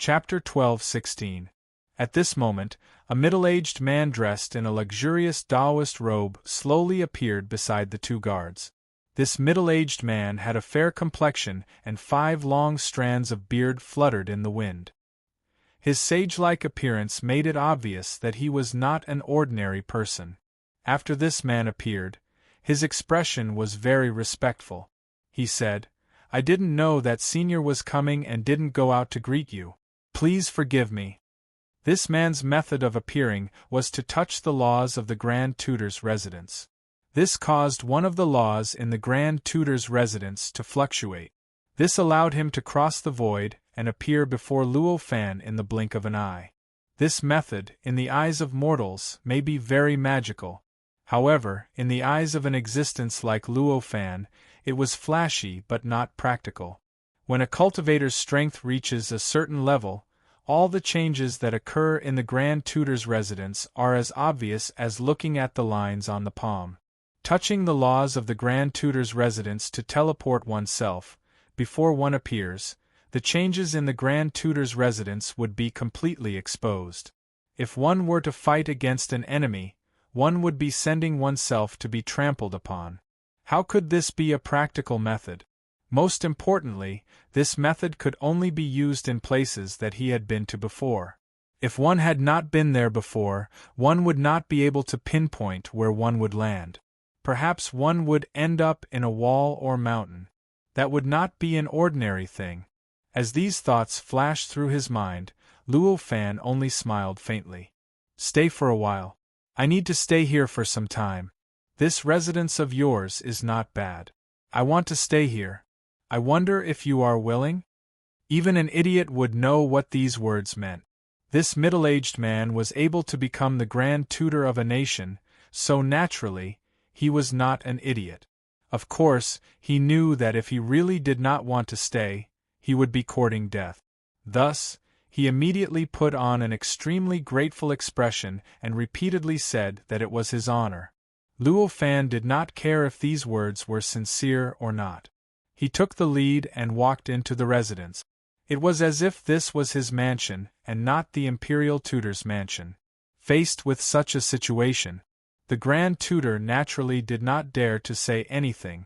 Chapter 12:16. At this moment, a middle-aged man dressed in a luxurious Taoist robe slowly appeared beside the two guards. This middle-aged man had a fair complexion and 5 long strands of beard fluttered in the wind. His sage-like appearance made it obvious that he was not an ordinary person. After this man appeared, his expression was very respectful. He said, "I didn't know that Senior was coming and didn't go out to greet you. Please forgive me." This man's method of appearing was to touch the laws of the Grand Tutor's residence. This caused one of the laws in the Grand Tutor's residence to fluctuate. This allowed him to cross the void and appear before Luo Fan in the blink of an eye. This method, in the eyes of mortals, may be very magical. However, in the eyes of an existence like Luo Fan, it was flashy but not practical. When a cultivator's strength reaches a certain level, all the changes that occur in the Grand Tutor's residence are as obvious as looking at the lines on the palm. Touching the laws of the Grand Tutor's residence to teleport oneself, before one appears, the changes in the Grand Tutor's residence would be completely exposed. If one were to fight against an enemy, one would be sending oneself to be trampled upon. How could this be a practical method? Most importantly, this method could only be used in places that he had been to before. If one had not been there before, one would not be able to pinpoint where one would land. Perhaps one would end up in a wall or mountain. That would not be an ordinary thing. As these thoughts flashed through his mind, Luo Fan only smiled faintly. "Stay for a while. I need to stay here for some time. This residence of yours is not bad. I want to stay here. I wonder if you are willing?" Even an idiot would know what these words meant. This middle-aged man was able to become the Grand Tutor of a nation, so naturally, he was not an idiot. Of course, he knew that if he really did not want to stay, he would be courting death. Thus, he immediately put on an extremely grateful expression and repeatedly said that it was his honor. Luo Fan did not care if these words were sincere or not. He took the lead and walked into the residence. It was as if this was his mansion and not the Imperial Tutor's mansion. Faced with such a situation, the Grand Tutor naturally did not dare to say anything.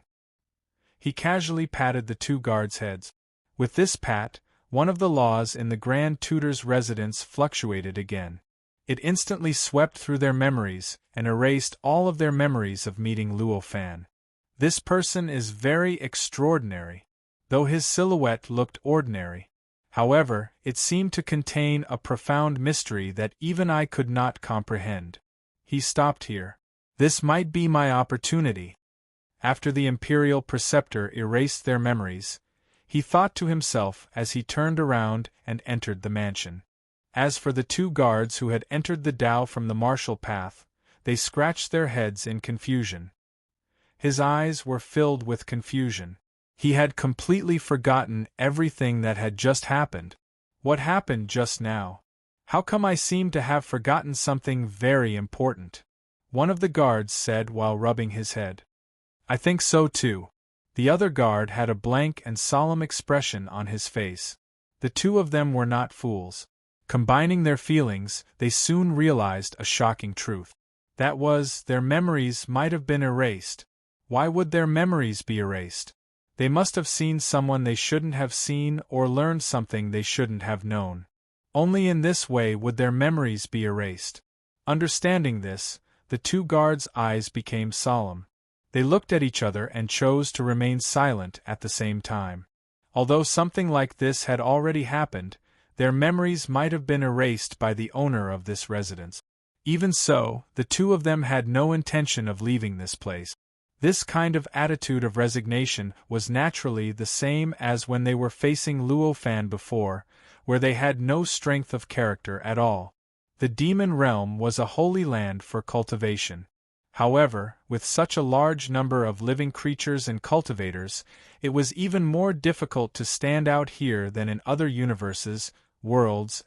He casually patted the two guards' heads. With this pat, one of the laws in the Grand Tutor's residence fluctuated again. It instantly swept through their memories and erased all of their memories of meeting Luo Fan. This person is very extraordinary, though his silhouette looked ordinary. However, it seemed to contain a profound mystery that even I could not comprehend. He stopped here. This might be my opportunity. After the Imperial Preceptor erased their memories, he thought to himself as he turned around and entered the mansion. As for the two guards who had entered the Tao from the martial path, they scratched their heads in confusion. His eyes were filled with confusion. He had completely forgotten everything that had just happened. What happened just now? How come I seem to have forgotten something very important? One of the guards said while rubbing his head. "I think so too." The other guard had a blank and solemn expression on his face. The two of them were not fools. Combining their feelings, they soon realized a shocking truth. That was, their memories might have been erased. Why would their memories be erased? They must have seen someone they shouldn't have seen or learned something they shouldn't have known. Only in this way would their memories be erased. Understanding this, the two guards' eyes became solemn. They looked at each other and chose to remain silent at the same time. Although something like this had already happened, their memories might have been erased by the owner of this residence. Even so, the two of them had no intention of leaving this place. This kind of attitude of resignation was naturally the same as when they were facing Luo Fan before, where they had no strength of character at all. The demon realm was a holy land for cultivation. However, with such a large number of living creatures and cultivators, it was even more difficult to stand out here than in other universes, worlds.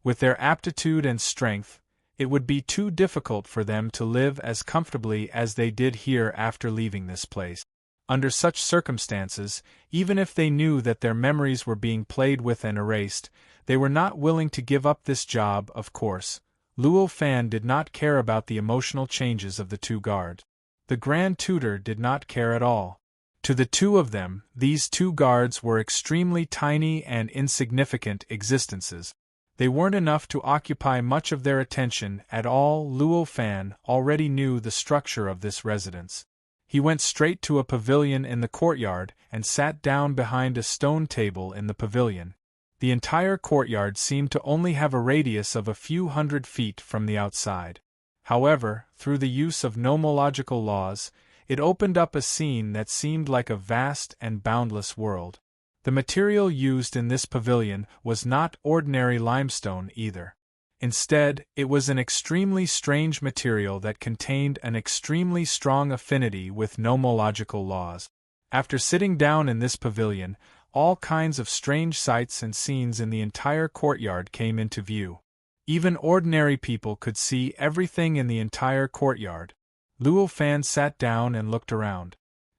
With their aptitude and strength, it would be too difficult for them to live as comfortably as they did here after leaving this place. Under such circumstances, even if they knew that their memories were being played with and erased, they were not willing to give up this job. Of course, Luo Fan did not care about the emotional changes of the two guards. The Grand Tutor did not care at all. To the two of them, these two guards were extremely tiny and insignificant existences. They weren't enough to occupy much of their attention at all. Luo Fan already knew the structure of this residence. He went straight to a pavilion in the courtyard and sat down behind a stone table in the pavilion. The entire courtyard seemed to only have a radius of a few hundred feet from the outside. However, through the use of nomological laws, it opened up a scene that seemed like a vast and boundless world. The material used in this pavilion was not ordinary limestone either. Instead, it was an extremely strange material that contained an extremely strong affinity with nomological laws. After sitting down in this pavilion, all kinds of strange sights and scenes in the entire courtyard came into view. Even ordinary people could see everything in the entire courtyard. Luo Fan sat down and looked around.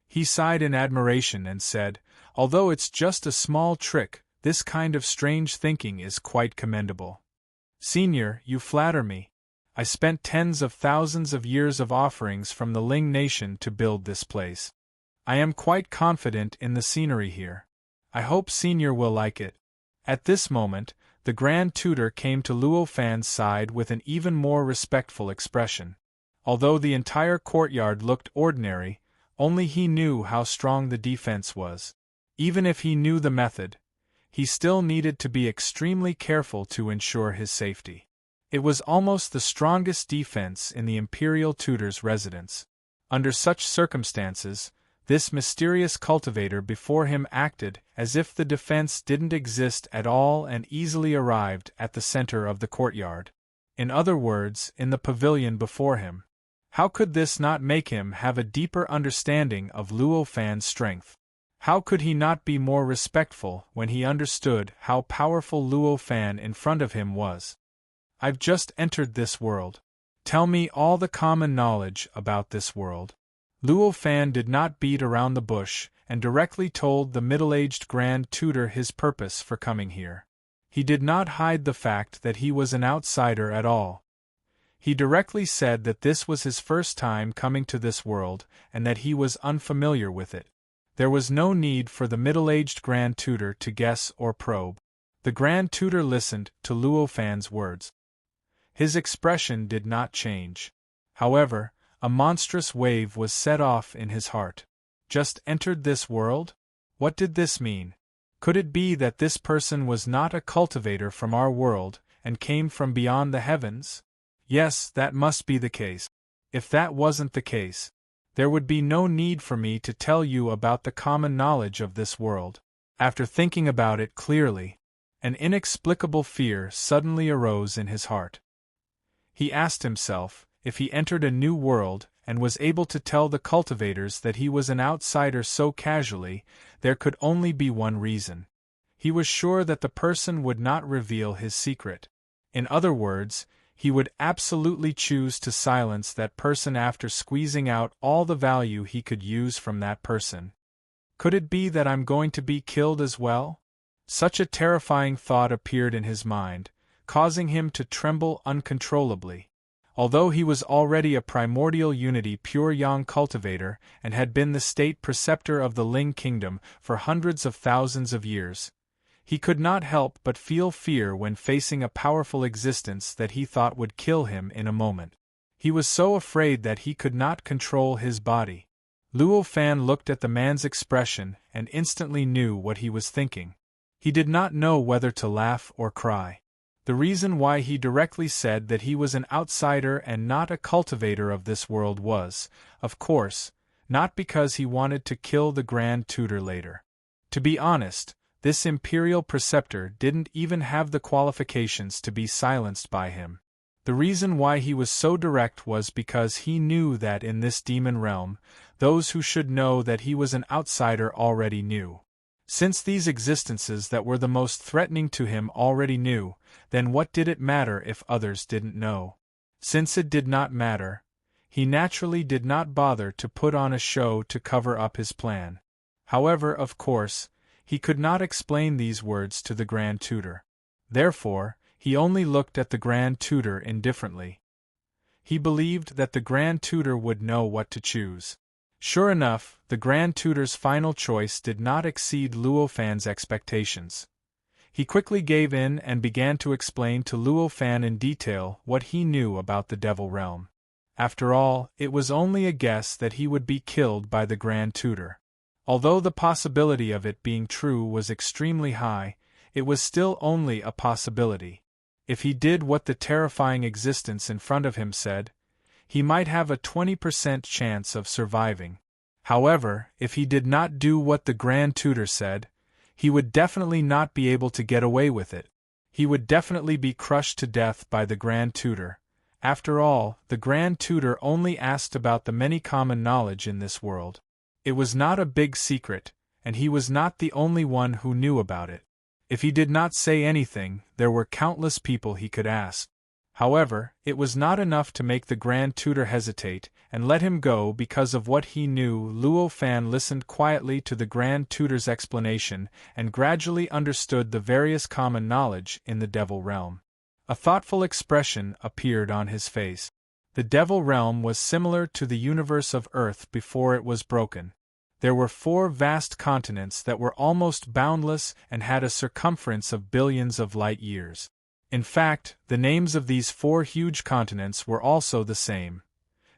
He sighed in admiration and said, "Although it's just a small trick, this kind of strange thinking is quite commendable. Senior, you flatter me. I spent tens of thousands of years of offerings from the Ling nation to build this place. I am quite confident in the scenery here. I hope Senior will like it." At this moment, the Grand Tutor came to Luo Fan's side with an even more respectful expression. Although the entire courtyard looked ordinary, only he knew how strong the defense was. Even if he knew the method, he still needed to be extremely careful to ensure his safety. It was almost the strongest defense in the Imperial Tutor's residence. Under such circumstances, this mysterious cultivator before him acted as if the defense didn't exist at all and easily arrived at the center of the courtyard. In other words, in the pavilion before him. How could this not make him have a deeper understanding of Luo Fan's strength? How could he not be more respectful when he understood how powerful Luo Fan in front of him was? "I've just entered this world. Tell me all the common knowledge about this world." Luo Fan did not beat around the bush and directly told the middle-aged Grand Tutor his purpose for coming here. He did not hide the fact that he was an outsider at all. He directly said that this was his first time coming to this world and that he was unfamiliar with it. There was no need for the middle-aged Grand Tutor to guess or probe. The Grand Tutor listened to Luo Fan's words. His expression did not change. However, a monstrous wave was set off in his heart. Just entered this world? What did this mean? Could it be that this person was not a cultivator from our world and came from beyond the heavens? Yes, that must be the case. If that wasn't the case, there would be no need for me to tell you about the common knowledge of this world. After thinking about it clearly, an inexplicable fear suddenly arose in his heart. He asked himself, if he entered a new world and was able to tell the cultivators that he was an outsider so casually, there could only be one reason. He was sure that the person would not reveal his secret. In other words, he would absolutely choose to silence that person after squeezing out all the value he could use from that person. Could it be that I'm going to be killed as well? Such a terrifying thought appeared in his mind, causing him to tremble uncontrollably. Although he was already a primordial unity pure yang cultivator and had been the state preceptor of the Ling kingdom for hundreds of thousands of years, he could not help but feel fear when facing a powerful existence that he thought would kill him in a moment. He was so afraid that he could not control his body. Luo Fan looked at the man's expression and instantly knew what he was thinking. He did not know whether to laugh or cry. The reason why he directly said that he was an outsider and not a cultivator of this world was, of course, not because he wanted to kill the Grand Tutor later. To be honest, this imperial preceptor didn't even have the qualifications to be silenced by him. The reason why he was so direct was because he knew that in this demon realm, those who should know that he was an outsider already knew. Since these existences that were the most threatening to him already knew, then what did it matter if others didn't know? Since it did not matter, he naturally did not bother to put on a show to cover up his plan. However, of course, he could not explain these words to the Grand Tutor. Therefore, he only looked at the Grand Tutor indifferently. He believed that the Grand Tutor would know what to choose. Sure enough, the Grand Tutor's final choice did not exceed Luo Fan's expectations. He quickly gave in and began to explain to Luo Fan in detail what he knew about the Devil Realm. After all, it was only a guess that he would be killed by the Grand Tutor. Although the possibility of it being true was extremely high, it was still only a possibility. If he did what the terrifying existence in front of him said, he might have a 20% chance of surviving. However, if he did not do what the Grand Tutor said, he would definitely not be able to get away with it. He would definitely be crushed to death by the Grand Tutor. After all, the Grand Tutor only asked about the many common knowledge in this world. It was not a big secret, and he was not the only one who knew about it. If he did not say anything, there were countless people he could ask. However, it was not enough to make the Grand Tutor hesitate and let him go because of what he knew. Luo Fan listened quietly to the Grand Tutor's explanation and gradually understood the various common knowledge in the Devil Realm. A thoughtful expression appeared on his face. The Devil Realm was similar to the universe of Earth before it was broken. There were 4 vast continents that were almost boundless and had a circumference of billions of light years. In fact, the names of these 4 huge continents were also the same: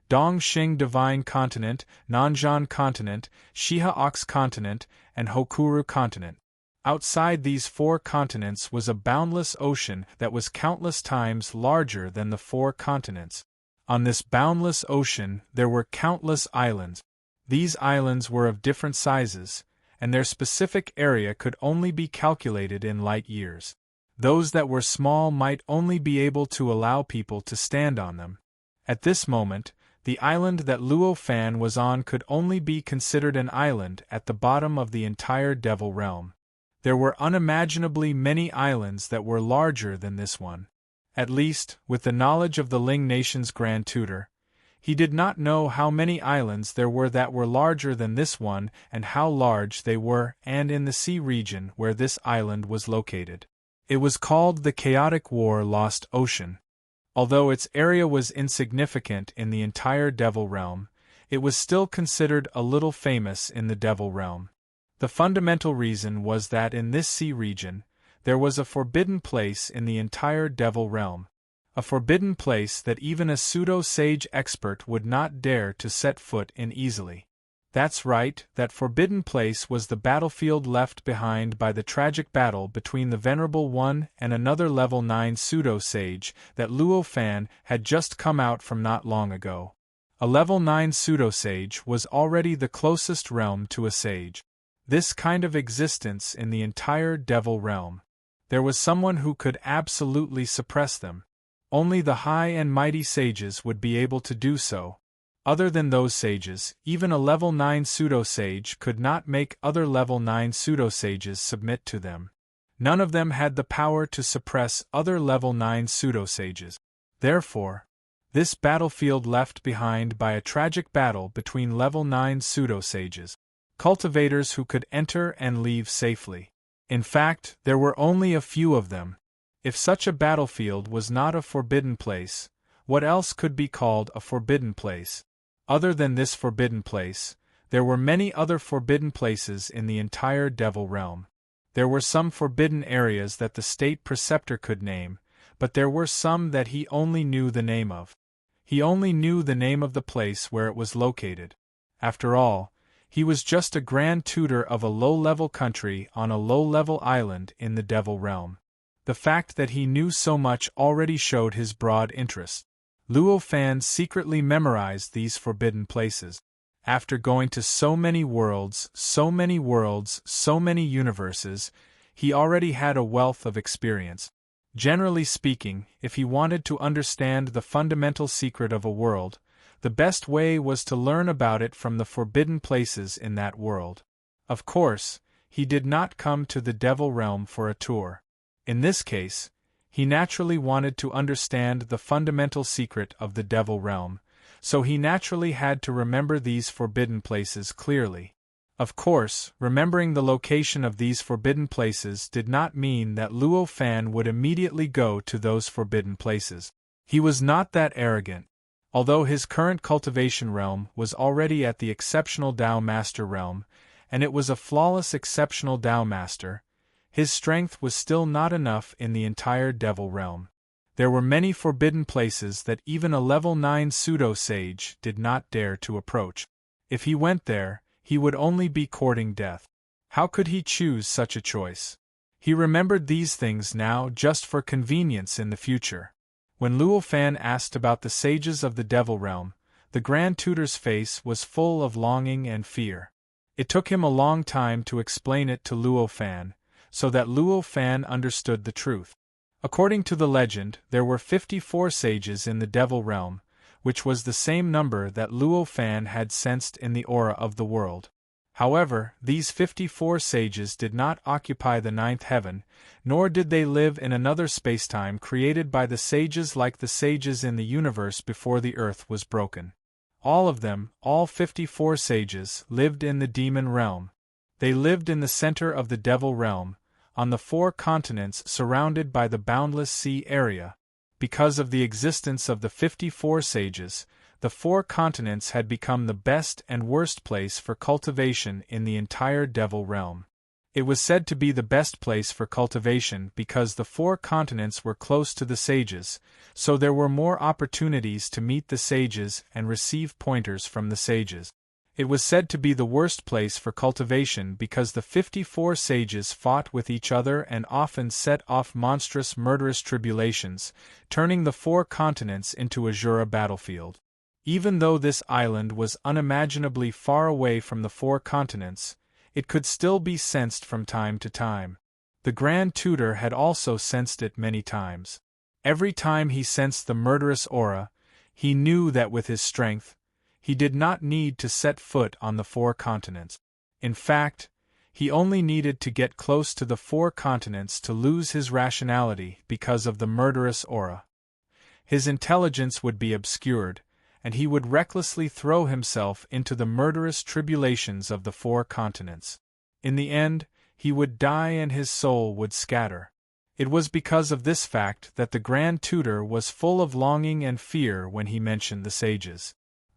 Dongxing Divine Continent, Nanzhan Continent, Shiha Ox Continent, and Hokuru Continent. Outside these 4 continents was a boundless ocean that was countless times larger than the 4 continents. On this boundless ocean there were countless islands. These islands were of different sizes, and their specific area could only be calculated in light years. Those that were small might only be able to allow people to stand on them. At this moment, the island that Luo Fan was on could only be considered an island at the bottom of the entire Devil Realm. There were unimaginably many islands that were larger than this one. At least, with the knowledge of the Ling Nation's Grand Tutor, he did not know how many islands there were that were larger than this one and how large they were, and in the sea region where this island was located. It was called the Chaotic War Lost Ocean. Although its area was insignificant in the entire Devil Realm, it was still considered a little famous in the Devil Realm. The fundamental reason was that in this sea region, there was a forbidden place in the entire Devil Realm. A forbidden place that even a pseudo-sage expert would not dare to set foot in easily. That's right, that forbidden place was the battlefield left behind by the tragic battle between the Venerable One and another level 9 pseudo-sage that Luo Fan had just come out from not long ago. A level 9 pseudo-sage was already the closest realm to a sage. This kind of existence in the entire Devil Realm. There was someone who could absolutely suppress them. Only the high and mighty sages would be able to do so. Other than those sages, even a level 9 pseudo-sage could not make other level 9 pseudo-sages submit to them. None of them had the power to suppress other level 9 pseudo-sages. Therefore, this battlefield left behind by a tragic battle between level 9 pseudo-sages, cultivators who could enter and leave safely. In fact, there were only a few of them. If such a battlefield was not a forbidden place, what else could be called a forbidden place? Other than this forbidden place, there were many other forbidden places in the entire Devil Realm. There were some forbidden areas that the State Preceptor could name, but there were some that he only knew the name of. He only knew the name of the place where it was located. After all, he was just a Grand Tutor of a low-level country on a low-level island in the Devil Realm. The fact that he knew so much already showed his broad interest. Luo Fan secretly memorized these forbidden places. After going to so many worlds, so many universes, he already had a wealth of experience. Generally speaking, if he wanted to understand the fundamental secret of a world, the best way was to learn about it from the forbidden places in that world. Of course, he did not come to the Devil Realm for a tour. In this case, he naturally wanted to understand the fundamental secret of the Devil Realm, so he naturally had to remember these forbidden places clearly. Of course, remembering the location of these forbidden places did not mean that Luo Fan would immediately go to those forbidden places. He was not that arrogant. Although his current cultivation realm was already at the exceptional Tao Master realm, and it was a flawless exceptional Tao Master, his strength was still not enough in the entire Devil realm. There were many forbidden places that even a level 9 pseudo-sage did not dare to approach. If he went there, he would only be courting death. How could he choose such a choice? He remembered these things now just for convenience in the future. When Luo Fan asked about the sages of the Devil realm, the Grand Tutor's face was full of longing and fear. It took him a long time to explain it to Luo Fan, so that Luo Fan understood the truth. According to the legend, there were 54 sages in the Devil realm, which was the same number that Luo Fan had sensed in the aura of the world. However, these 54 sages did not occupy the 9th heaven, nor did they live in another spacetime created by the sages like the sages in the universe before the earth was broken. All of them, all 54 sages, lived in the demon realm. They lived in the center of the Devil realm, on the 4 continents surrounded by the boundless sea area. Because of the existence of the 54 sages, the 4 continents had become the best and worst place for cultivation in the entire Devil realm. It was said to be the best place for cultivation because the 4 continents were close to the sages, so there were more opportunities to meet the sages and receive pointers from the sages. It was said to be the worst place for cultivation because the 54 sages fought with each other and often set off monstrous murderous tribulations, turning the 4 continents into a Jura battlefield. Even though this island was unimaginably far away from the 4 continents, it could still be sensed from time to time. The Grand Tutor had also sensed it many times. Every time he sensed the murderous aura, he knew that with his strength, he did not need to set foot on the 4 continents. In fact, he only needed to get close to the 4 continents to lose his rationality because of the murderous aura. His intelligence would be obscured, and he would recklessly throw himself into the murderous tribulations of the 4 continents. In the end, he would die and his soul would scatter. It was because of this fact that the Grand Tutor was full of longing and fear when he mentioned the sages.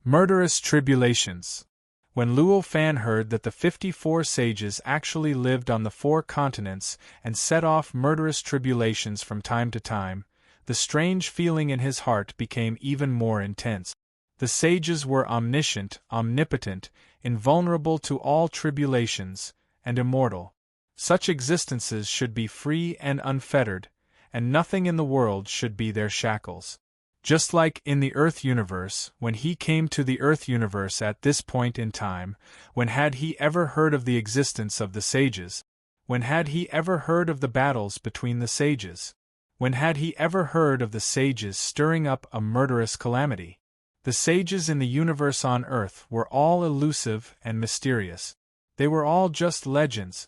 Murderous tribulations. When Luo Fan heard that the 54 sages actually lived on the 4 continents and set off murderous tribulations from time to time, the strange feeling in his heart became even more intense. The sages were omniscient, omnipotent, invulnerable to all tribulations, and immortal. Such existences should be free and unfettered, and nothing in the world should be their shackles. Just like in the Earth universe, when he came to the Earth universe at this point in time, when had he ever heard of the existence of the sages? When had he ever heard of the battles between the sages? When had he ever heard of the sages stirring up a murderous calamity? The sages in the universe on Earth were all elusive and mysterious. They were all just legends.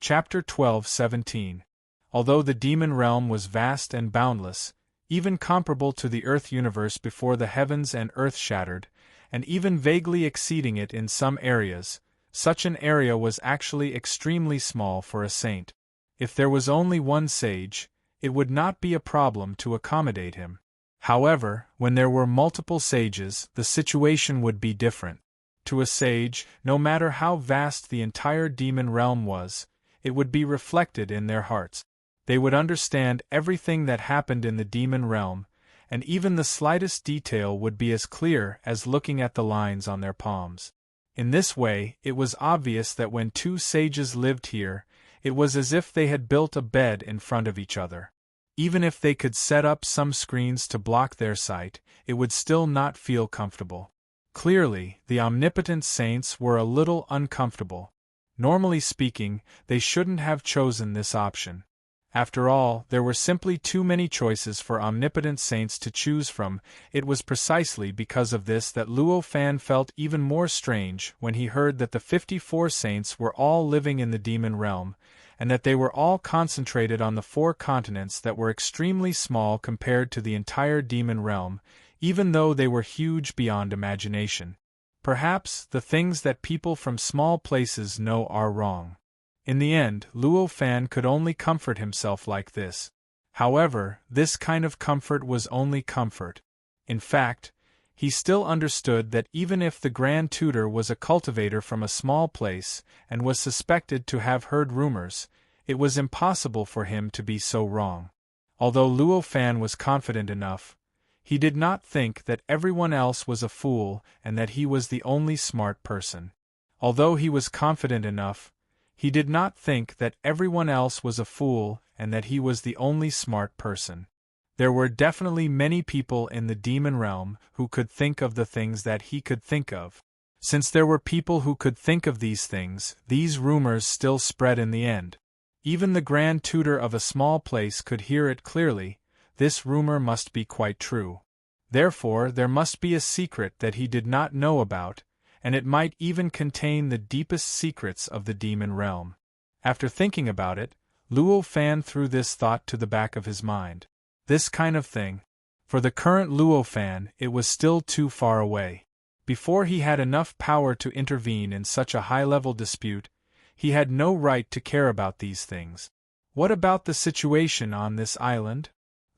Chapter 12:17. Although the demon realm was vast and boundless, even comparable to the Earth universe before the heavens and earth shattered, and even vaguely exceeding it in some areas, such an area was actually extremely small for a saint. If there was only one sage, it would not be a problem to accommodate him. However, when there were multiple sages, the situation would be different. To a sage, no matter how vast the entire demon realm was, it would be reflected in their hearts. They would understand everything that happened in the demon realm, and even the slightest detail would be as clear as looking at the lines on their palms. In this way, it was obvious that when 2 sages lived here, it was as if they had built a bed in front of each other. Even if they could set up some screens to block their sight, it would still not feel comfortable. Clearly, the omnipotent saints were a little uncomfortable. Normally speaking, they shouldn't have chosen this option. After all, there were simply too many choices for omnipotent saints to choose from. It was precisely because of this that Luo Fan felt even more strange when he heard that the 54 saints were all living in the demon realm, and that they were all concentrated on the 4 continents that were extremely small compared to the entire demon realm, even though they were huge beyond imagination. Perhaps the things that people from small places know are wrong. In the end, Luo Fan could only comfort himself like this. However, this kind of comfort was only comfort. In fact, he still understood that even if the Grand Tutor was a cultivator from a small place and was suspected to have heard rumors, it was impossible for him to be so wrong. Although Luo Fan was confident enough, he did not think that everyone else was a fool and that he was the only smart person. Although he was confident enough, he did not think that everyone else was a fool and that he was the only smart person. There were definitely many people in the demon realm who could think of the things that he could think of. Since there were people who could think of these things, these rumors still spread in the end. Even the Grand Tutor of a small place could hear it clearly. This rumor must be quite true. Therefore, there must be a secret that he did not know about, and it might even contain the deepest secrets of the demon realm. After thinking about it, Luo Fan threw this thought to the back of his mind. This kind of thing. For the current Luo Fan, it was still too far away. Before he had enough power to intervene in such a high-level dispute, he had no right to care about these things. What about the situation on this island?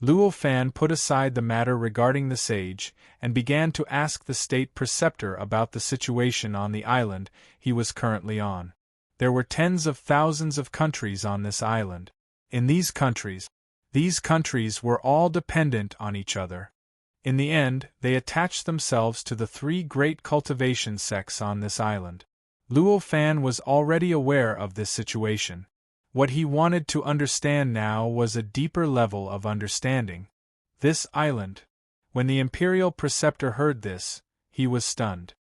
Luo Fan put aside the matter regarding the sage, and began to ask the state preceptor about the situation on the island he was currently on. There were tens of thousands of countries on this island. In these countries were all dependent on each other. In the end, they attached themselves to the 3 great cultivation sects on this island. Luo Fan was already aware of this situation. What he wanted to understand now was a deeper level of understanding. This island. When the Imperial Preceptor heard this, he was stunned.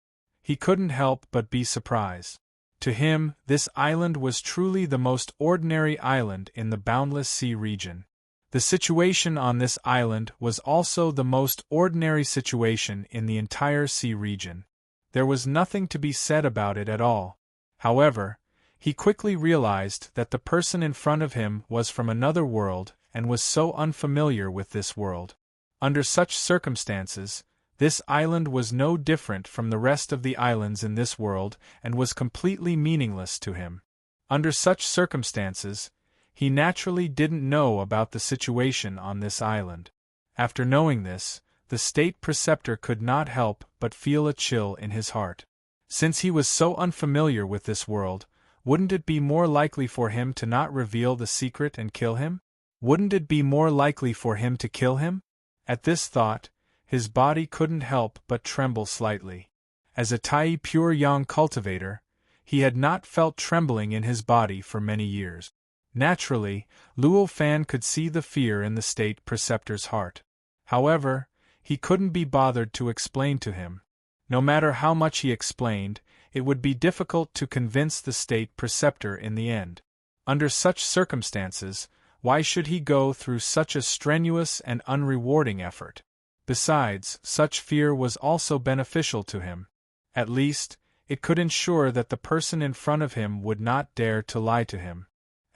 He couldn't help but be surprised. To him, this island was truly the most ordinary island in the boundless sea region. The situation on this island was also the most ordinary situation in the entire sea region. There was nothing to be said about it at all. However, he quickly realized that the person in front of him was from another world and was so unfamiliar with this world. Under such circumstances, this island was no different from the rest of the islands in this world and was completely meaningless to him. Under such circumstances, he naturally didn't know about the situation on this island. After knowing this, the state preceptor could not help but feel a chill in his heart. Since he was so unfamiliar with this world, wouldn't it be more likely for him to not reveal the secret and kill him? Wouldn't it be more likely for him to kill him? At this thought, his body couldn't help but tremble slightly. As a Tai Pure Yang cultivator, he had not felt trembling in his body for many years. Naturally, Luo Fan could see the fear in the state preceptor's heart. However, he couldn't be bothered to explain to him. No matter how much he explained, it would be difficult to convince the state preceptor in the end. Under such circumstances, why should he go through such a strenuous and unrewarding effort? Besides, such fear was also beneficial to him. At least, it could ensure that the person in front of him would not dare to lie to him.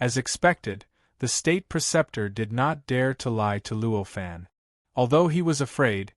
As expected, the state preceptor did not dare to lie to Luo Fan. Although he was afraid,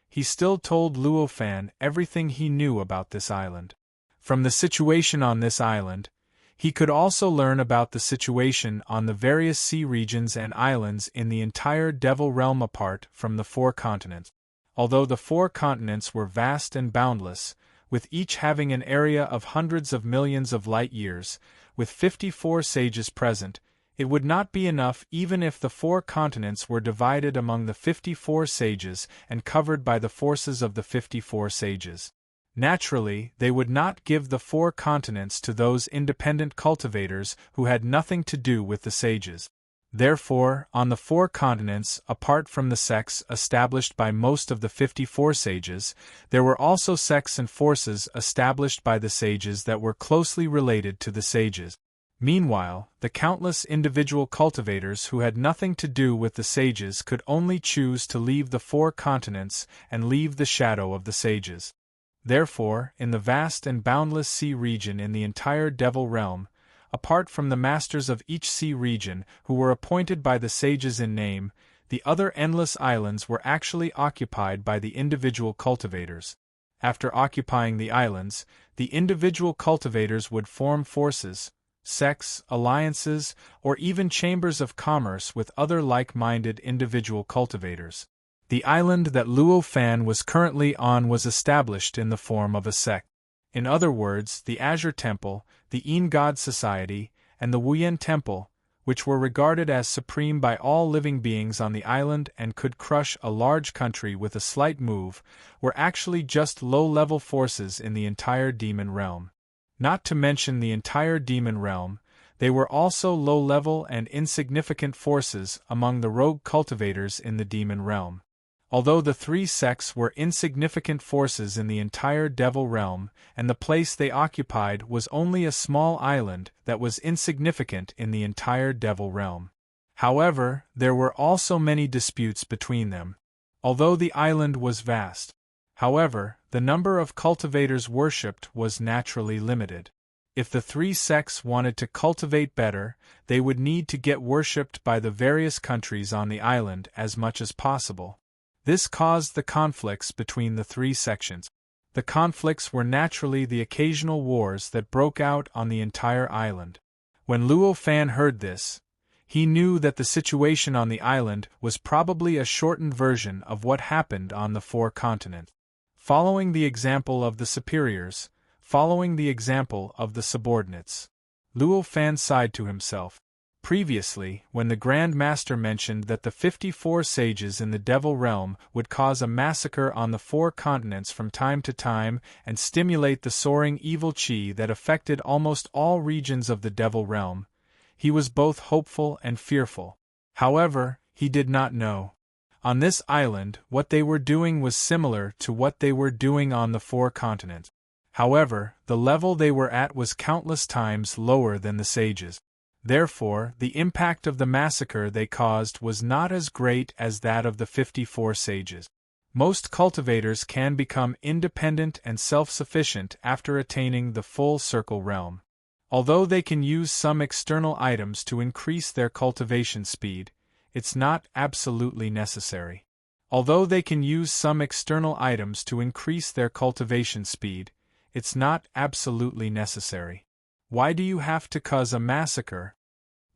he still told Luo Fan everything he knew about this island. From the situation on this island, he could also learn about the situation on the various sea regions and islands in the entire Devil Realm apart from the 4 continents. Although the 4 continents were vast and boundless, with each having an area of hundreds of millions of light-years, with 54 sages present, it would not be enough even if the 4 continents were divided among the 54 sages and covered by the forces of the 54 sages. Naturally, they would not give the 4 continents to those independent cultivators who had nothing to do with the sages. Therefore, on the 4 continents, apart from the sects established by most of the 54 sages, there were also sects and forces established by the sages that were closely related to the sages. Meanwhile, the countless individual cultivators who had nothing to do with the sages could only choose to leave the 4 continents and leave the shadow of the sages. Therefore, in the vast and boundless sea region in the entire Devil Realm, apart from the masters of each sea region who were appointed by the sages in name, the other endless islands were actually occupied by the individual cultivators. After occupying the islands, the individual cultivators would form forces, sects, alliances, or even chambers of commerce with other like-minded individual cultivators. The island that Luo Fan was currently on was established in the form of a sect. In other words, the Azure Temple, the Yin God Society, and the Wuyen Temple, which were regarded as supreme by all living beings on the island and could crush a large country with a slight move, were actually just low-level forces in the entire demon realm. Not to mention the entire demon realm, they were also low-level and insignificant forces among the rogue cultivators in the demon realm. Although the three sects were insignificant forces in the entire devil realm, and the place they occupied was only a small island that was insignificant in the entire devil realm. However, there were also many disputes between them. Although the island was vast, however, the number of cultivators worshipped was naturally limited. If the three sects wanted to cultivate better, they would need to get worshipped by the various countries on the island as much as possible. This caused the conflicts between the three sections. The conflicts were naturally the occasional wars that broke out on the entire island. When Luo Fan heard this, he knew that the situation on the island was probably a shortened version of what happened on the four continents. Following the example of the superiors, following the example of the subordinates, Luo Fan sighed to himself. Previously, when the Grand Master mentioned that the 54 sages in the Devil Realm would cause a massacre on the four continents from time to time and stimulate the soaring evil chi that affected almost all regions of the Devil Realm, he was both hopeful and fearful. However, he did not know. On this island, what they were doing was similar to what they were doing on the four continents. However, the level they were at was countless times lower than the sages. Therefore, the impact of the massacre they caused was not as great as that of the 54 sages. Most cultivators can become independent and self-sufficient after attaining the full circle realm. Although they can use some external items to increase their cultivation speed, it's not absolutely necessary. Although they can use some external items to increase their cultivation speed, it's not absolutely necessary. Why do you have to cause a massacre?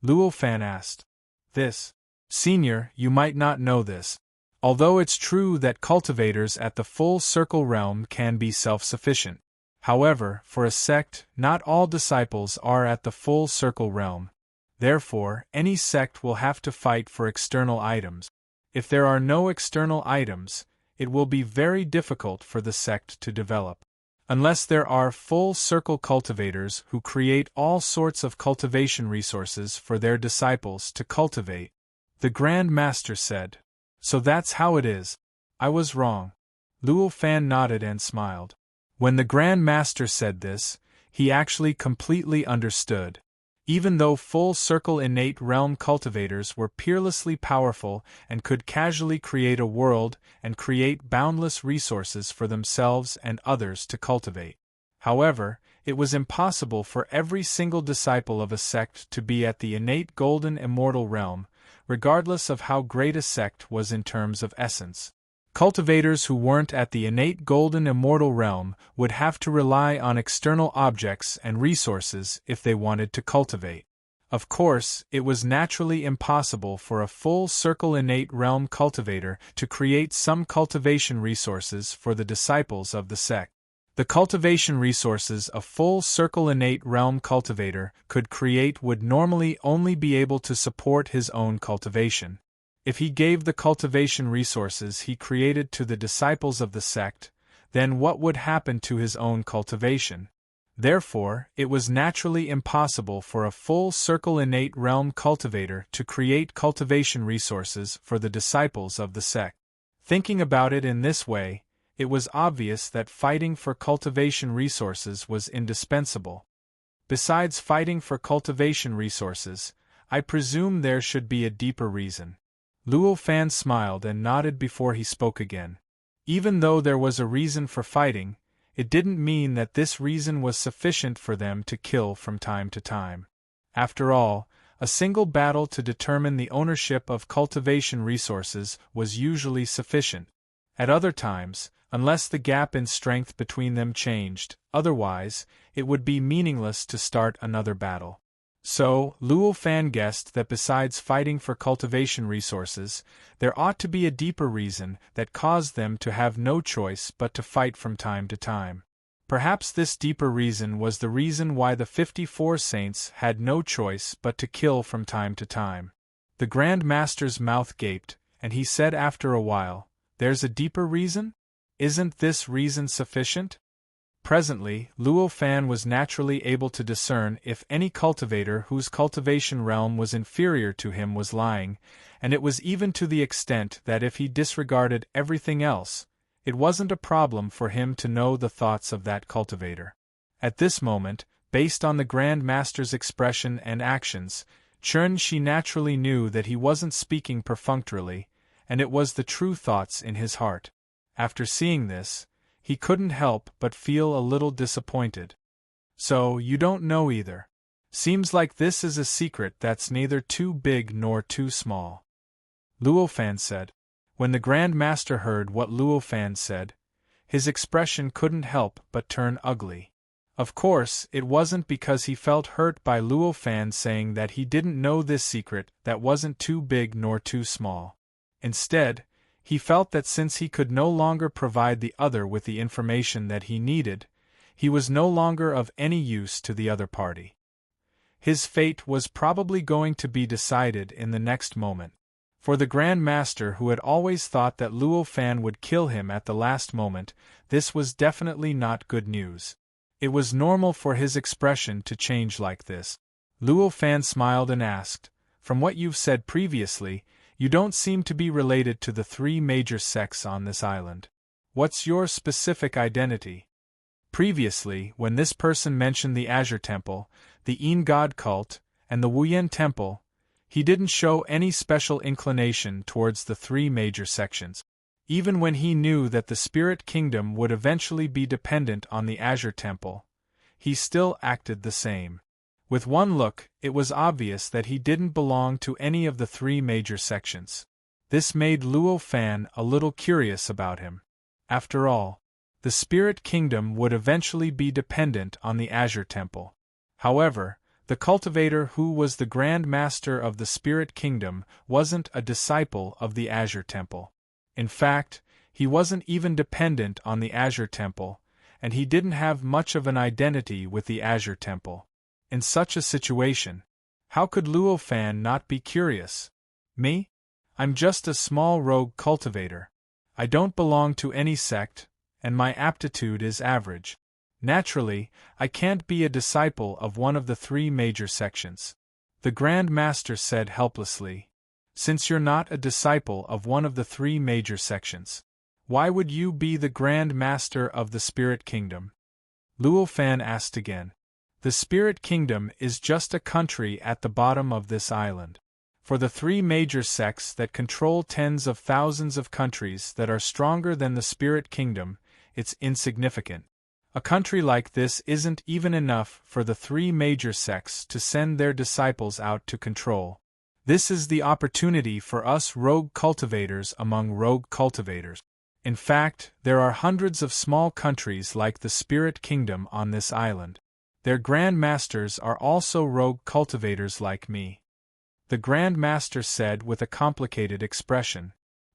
Luo Fan asked. This, Senior, you might not know this. Although it's true that cultivators at the full circle realm can be self-sufficient. However, for a sect, not all disciples are at the full circle realm. Therefore, any sect will have to fight for external items. If there are no external items, it will be very difficult for the sect to develop. Unless there are full circle cultivators who create all sorts of cultivation resources for their disciples to cultivate, the Grand Master said. So that's how it is. I was wrong. Luo Fan nodded and smiled. When the Grand Master said this, he actually completely understood. Even though full circle innate realm cultivators were peerlessly powerful and could casually create a world and create boundless resources for themselves and others to cultivate. However, it was impossible for every single disciple of a sect to be at the innate golden immortal realm, regardless of how great a sect was in terms of essence. Cultivators who weren't at the innate golden immortal realm would have to rely on external objects and resources if they wanted to cultivate. Of course, it was naturally impossible for a full circle innate realm cultivator to create some cultivation resources for the disciples of the sect. The cultivation resources a full circle innate realm cultivator could create would normally only be able to support his own cultivation. If he gave the cultivation resources he created to the disciples of the sect, then what would happen to his own cultivation? Therefore, it was naturally impossible for a full circle innate realm cultivator to create cultivation resources for the disciples of the sect. Thinking about it in this way, it was obvious that fighting for cultivation resources was indispensable. Besides fighting for cultivation resources, I presume there should be a deeper reason. Luo Fan smiled and nodded before he spoke again. Even though there was a reason for fighting, it didn't mean that this reason was sufficient for them to kill from time to time. After all, A single battle to determine the ownership of cultivation resources was usually sufficient. At other times, unless the gap in strength between them changed, otherwise, it would be meaningless to start another battle. So, Luo Fan guessed that besides fighting for cultivation resources, there ought to be a deeper reason that caused them to have no choice but to fight from time to time. Perhaps this deeper reason was the reason why the 54 saints had no choice but to kill from time to time. The Grand Master's mouth gaped, and he said after a while, "There's a deeper reason? Isn't this reason sufficient?" Presently, Luo Fan was naturally able to discern if any cultivator whose cultivation realm was inferior to him was lying, and it was even to the extent that if he disregarded everything else, it wasn't a problem for him to know the thoughts of that cultivator. At this moment, based on the Grand Master's expression and actions, Chun Shi naturally knew that he wasn't speaking perfunctorily, and it was the true thoughts in his heart. After seeing this, he couldn't help but feel a little disappointed. "So, you don't know either. Seems like this is a secret that's neither too big nor too small," Luo Fan said. When the Grand Master heard what Luo Fan said, his expression couldn't help but turn ugly. Of course, it wasn't because he felt hurt by Luo Fan saying that he didn't know this secret that wasn't too big nor too small. Instead, he felt that since he could no longer provide the other with the information that he needed, he was no longer of any use to the other party. His fate was probably going to be decided in the next moment. For the Grand Master, who had always thought that Luo Fan would kill him at the last moment, this was definitely not good news. It was normal for his expression to change like this. Luo Fan smiled and asked, "From what you've said previously, you don't seem to be related to the 3 major sects on this island. What's your specific identity?" Previously, when this person mentioned the Azure Temple, the Yin God cult, and the Wuyan Temple, he didn't show any special inclination towards the 3 major sections. Even when he knew that the Spirit Kingdom would eventually be dependent on the Azure Temple, he still acted the same. With one look, it was obvious that he didn't belong to any of the 3 major sections. This made Luo Fan a little curious about him. After all, the Spirit Kingdom would eventually be dependent on the Azure Temple. However, the cultivator who was the Grand Master of the Spirit Kingdom wasn't a disciple of the Azure Temple. In fact, he wasn't even dependent on the Azure Temple, and he didn't have much of an identity with the Azure Temple. In such a situation, how could Luo Fan not be curious? "Me? I'm just a small rogue cultivator. I don't belong to any sect, and my aptitude is average. Naturally, I can't be a disciple of one of the 3 major sections," the Grand Master said helplessly. "Since you're not a disciple of one of the 3 major sections, why would you be the Grand Master of the Spirit Kingdom?" Luo Fan asked again. "The Spirit Kingdom is just a country at the bottom of this island. For the 3 major sects that control tens of thousands of countries that are stronger than the Spirit Kingdom, it's insignificant. A country like this isn't even enough for the 3 major sects to send their disciples out to control. This is the opportunity for us rogue cultivators among rogue cultivators. In fact, there are hundreds of small countries like the Spirit Kingdom on this island. Their Grand Masters are also rogue cultivators like me," the Grand Master said with a complicated expression.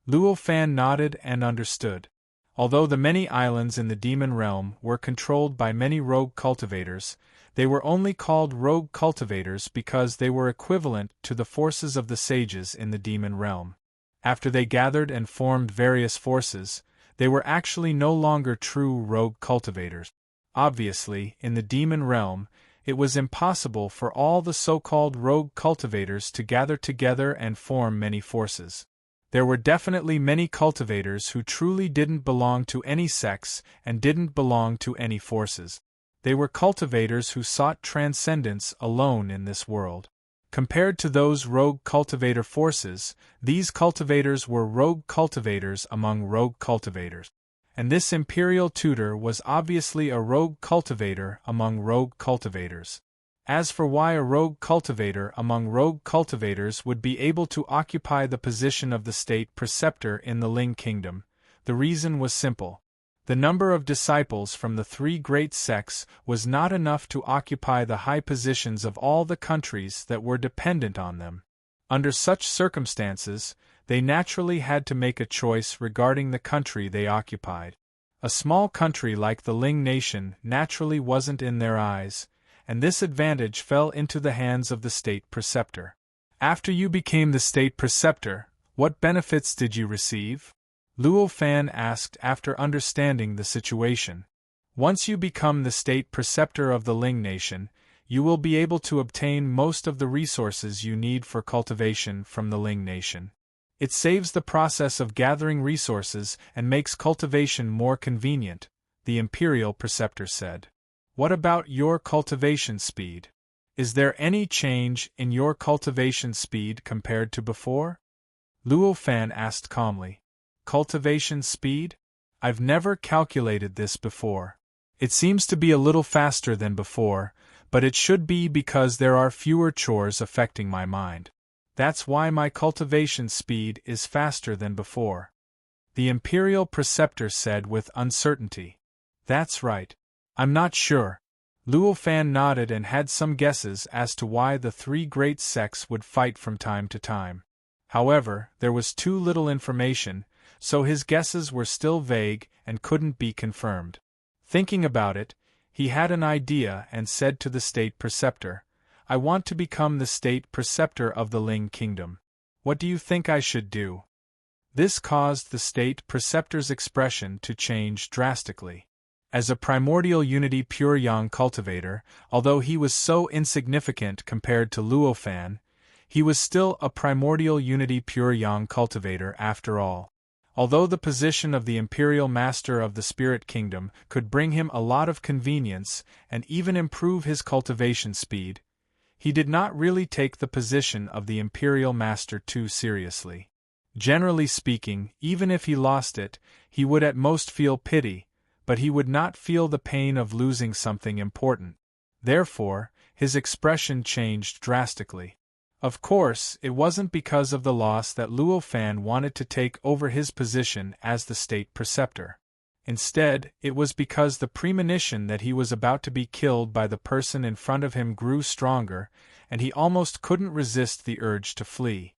Luo Fan nodded and understood. Although the many islands in the demon realm were controlled by many rogue cultivators, they were only called rogue cultivators because they were equivalent to the forces of the sages in the demon realm. After they gathered and formed various forces, they were actually no longer true rogue cultivators. Obviously, in the demon realm, it was impossible for all the so-called rogue cultivators to gather together and form many forces. There were definitely many cultivators who truly didn't belong to any sects and didn't belong to any forces. They were cultivators who sought transcendence alone in this world. Compared to those rogue cultivator forces, these cultivators were rogue cultivators among rogue cultivators. And this imperial tutor was obviously a rogue cultivator among rogue cultivators. As for why a rogue cultivator among rogue cultivators would be able to occupy the position of the state preceptor in the Ling kingdom, the reason was simple. The number of disciples from the three great sects was not enough to occupy the high positions of all the countries that were dependent on them. Under such circumstances, they naturally had to make a choice regarding the country they occupied. A small country like the Ling nation naturally wasn't in their eyes, and this advantage fell into the hands of the state preceptor. After you became the state preceptor, what benefits did you receive? Luo Fan asked after understanding the situation. Once you become the state preceptor of the Ling nation, you will be able to obtain most of the resources you need for cultivation from the Ling nation. It saves the process of gathering resources and makes cultivation more convenient, the imperial preceptor said. What about your cultivation speed? Is there any change in your cultivation speed compared to before? Luo Fan asked calmly. Cultivation speed? I've never calculated this before. It seems to be a little faster than before, but it should be because there are fewer chores affecting my mind. That's why my cultivation speed is faster than before. The imperial preceptor said with uncertainty. That's right. I'm not sure. Luo Fan nodded and had some guesses as to why the three great sects would fight from time to time. However, there was too little information, so his guesses were still vague and couldn't be confirmed. Thinking about it, he had an idea and said to the state preceptor, I want to become the state preceptor of the Ling kingdom. What do you think I should do? This caused the state preceptor's expression to change drastically. As a primordial unity pure yang cultivator, although he was so insignificant compared to Luo Fan, he was still a primordial unity pure yang cultivator after all. Although the position of the imperial master of the spirit kingdom could bring him a lot of convenience and even improve his cultivation speed, he did not really take the position of the imperial master too seriously. Generally speaking, even if he lost it, he would at most feel pity, but he would not feel the pain of losing something important. Therefore, his expression changed drastically. Of course, it wasn't because of the loss that Luo Fan wanted to take over his position as the state preceptor. Instead, it was because the premonition that he was about to be killed by the person in front of him grew stronger, and he almost couldn't resist the urge to flee.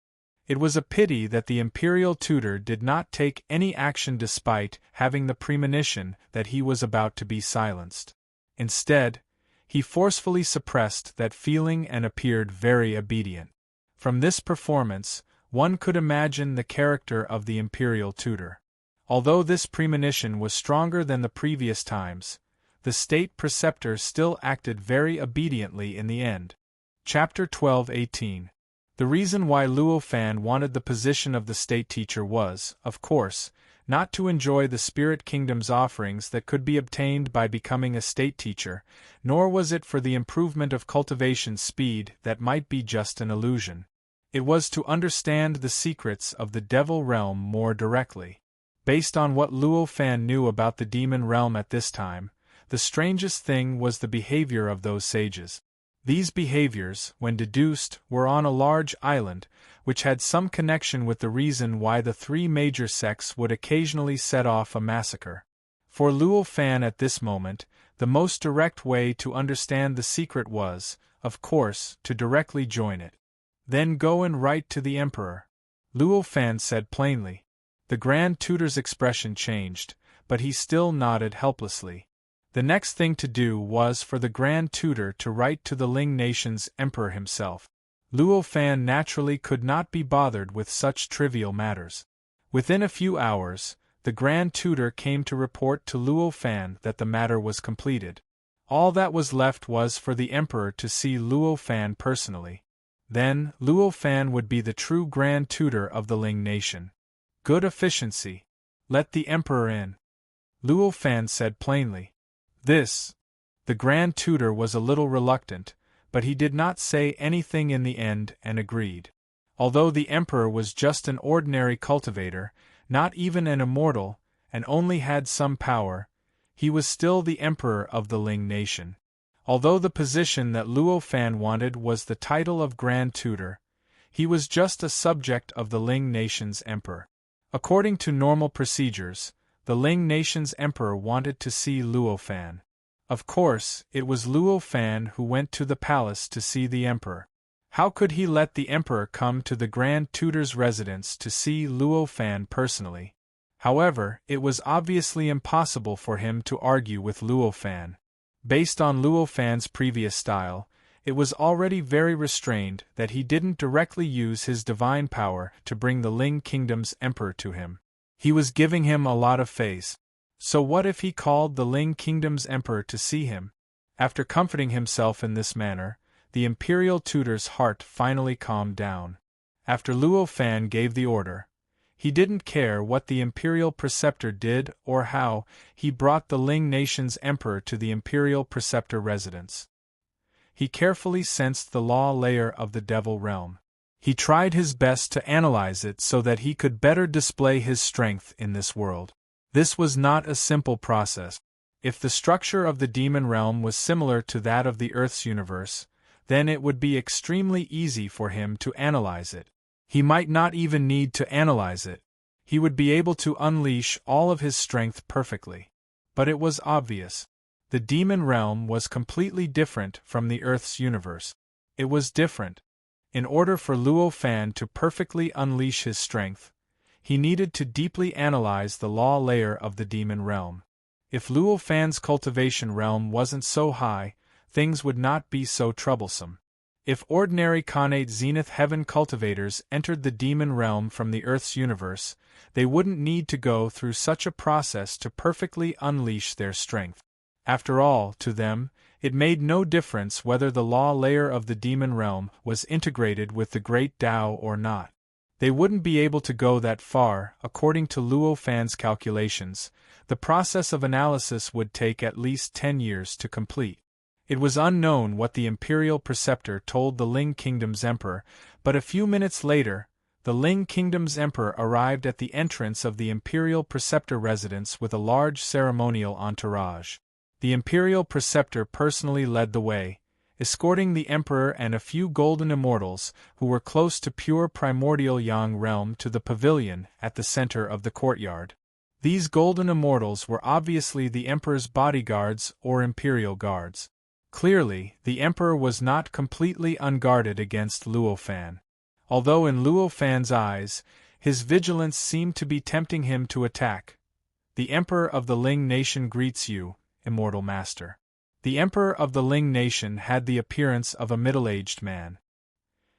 It was a pity that the imperial tutor did not take any action despite having the premonition that he was about to be silenced. Instead, he forcefully suppressed that feeling and appeared very obedient. From this performance, one could imagine the character of the imperial tutor. Although this premonition was stronger than the previous times, the state preceptor still acted very obediently in the end. Chapter 12:18. The reason why Luo Fan wanted the position of the state teacher was, of course, not to enjoy the spirit kingdom's offerings that could be obtained by becoming a state teacher, nor was it for the improvement of cultivation speed that might be just an illusion. It was to understand the secrets of the devil realm more directly. Based on what Luo Fan knew about the demon realm at this time, the strangest thing was the behavior of those sages. These behaviors, when deduced, were on a large island, which had some connection with the reason why the three major sects would occasionally set off a massacre. For Luo Fan at this moment, the most direct way to understand the secret was, of course, to directly join it. Then go and write to the emperor. Luo Fan said plainly. The Grand Tutor's expression changed, but he still nodded helplessly. The next thing to do was for the Grand Tutor to write to the Ling nation's emperor himself. Luo Fan naturally could not be bothered with such trivial matters. Within a few hours, the Grand Tutor came to report to Luo Fan that the matter was completed. All that was left was for the emperor to see Luo Fan personally. Then, Luo Fan would be the true Grand Tutor of the Ling nation. Good efficiency. Let the emperor in. Luo Fan said plainly. The Grand Tutor was a little reluctant, but he did not say anything in the end and agreed. Although the emperor was just an ordinary cultivator, not even an immortal, and only had some power, he was still the emperor of the Ling nation. Although the position that Luo Fan wanted was the title of Grand Tutor, he was just a subject of the Ling nation's emperor. According to normal procedures, the Ling nation's emperor wanted to see Luo Fan. Of course, it was Luo Fan who went to the palace to see the emperor. How could he let the emperor come to the Grand Tutor's residence to see Luo Fan personally? However, it was obviously impossible for him to argue with Luo Fan. Based on Luo Fan's previous style, it was already very restrained that he didn't directly use his divine power to bring the Ling Kingdom's emperor to him. He was giving him a lot of face. So what if he called the Ling Kingdom's emperor to see him? After comforting himself in this manner, the imperial tutor's heart finally calmed down. After Luo Fan gave the order, he didn't care what the imperial preceptor did or how he brought the Ling nation's emperor to the imperial preceptor residence. He carefully sensed the law layer of the devil realm. He tried his best to analyze it so that he could better display his strength in this world. This was not a simple process. If the structure of the demon realm was similar to that of the Earth's universe, then it would be extremely easy for him to analyze it. He might not even need to analyze it. He would be able to unleash all of his strength perfectly. But it was obvious. The demon realm was completely different from the Earth's universe. It was different. In order for Luo Fan to perfectly unleash his strength, he needed to deeply analyze the law layer of the demon realm. If Luo Fan's cultivation realm wasn't so high, things would not be so troublesome. If ordinary Khanate Zenith Heaven cultivators entered the demon realm from the Earth's universe, they wouldn't need to go through such a process to perfectly unleash their strength. After all, to them, it made no difference whether the law layer of the demon realm was integrated with the Great Tao or not. They wouldn't be able to go that far. According to Luo Fan's calculations, the process of analysis would take at least 10 years to complete. It was unknown what the imperial preceptor told the Ling Kingdom's emperor, but a few minutes later, the Ling Kingdom's emperor arrived at the entrance of the imperial preceptor residence with a large ceremonial entourage. The imperial preceptor personally led the way, escorting the emperor and a few golden immortals who were close to pure primordial Yang realm to the pavilion at the center of the courtyard. These golden immortals were obviously the emperor's bodyguards or imperial guards. Clearly, the emperor was not completely unguarded against Luo Fan. Although in Luo Fan's eyes, his vigilance seemed to be tempting him to attack. The emperor of the Ling nation greets you, immortal master. The emperor of the Ling nation had the appearance of a middle-aged man.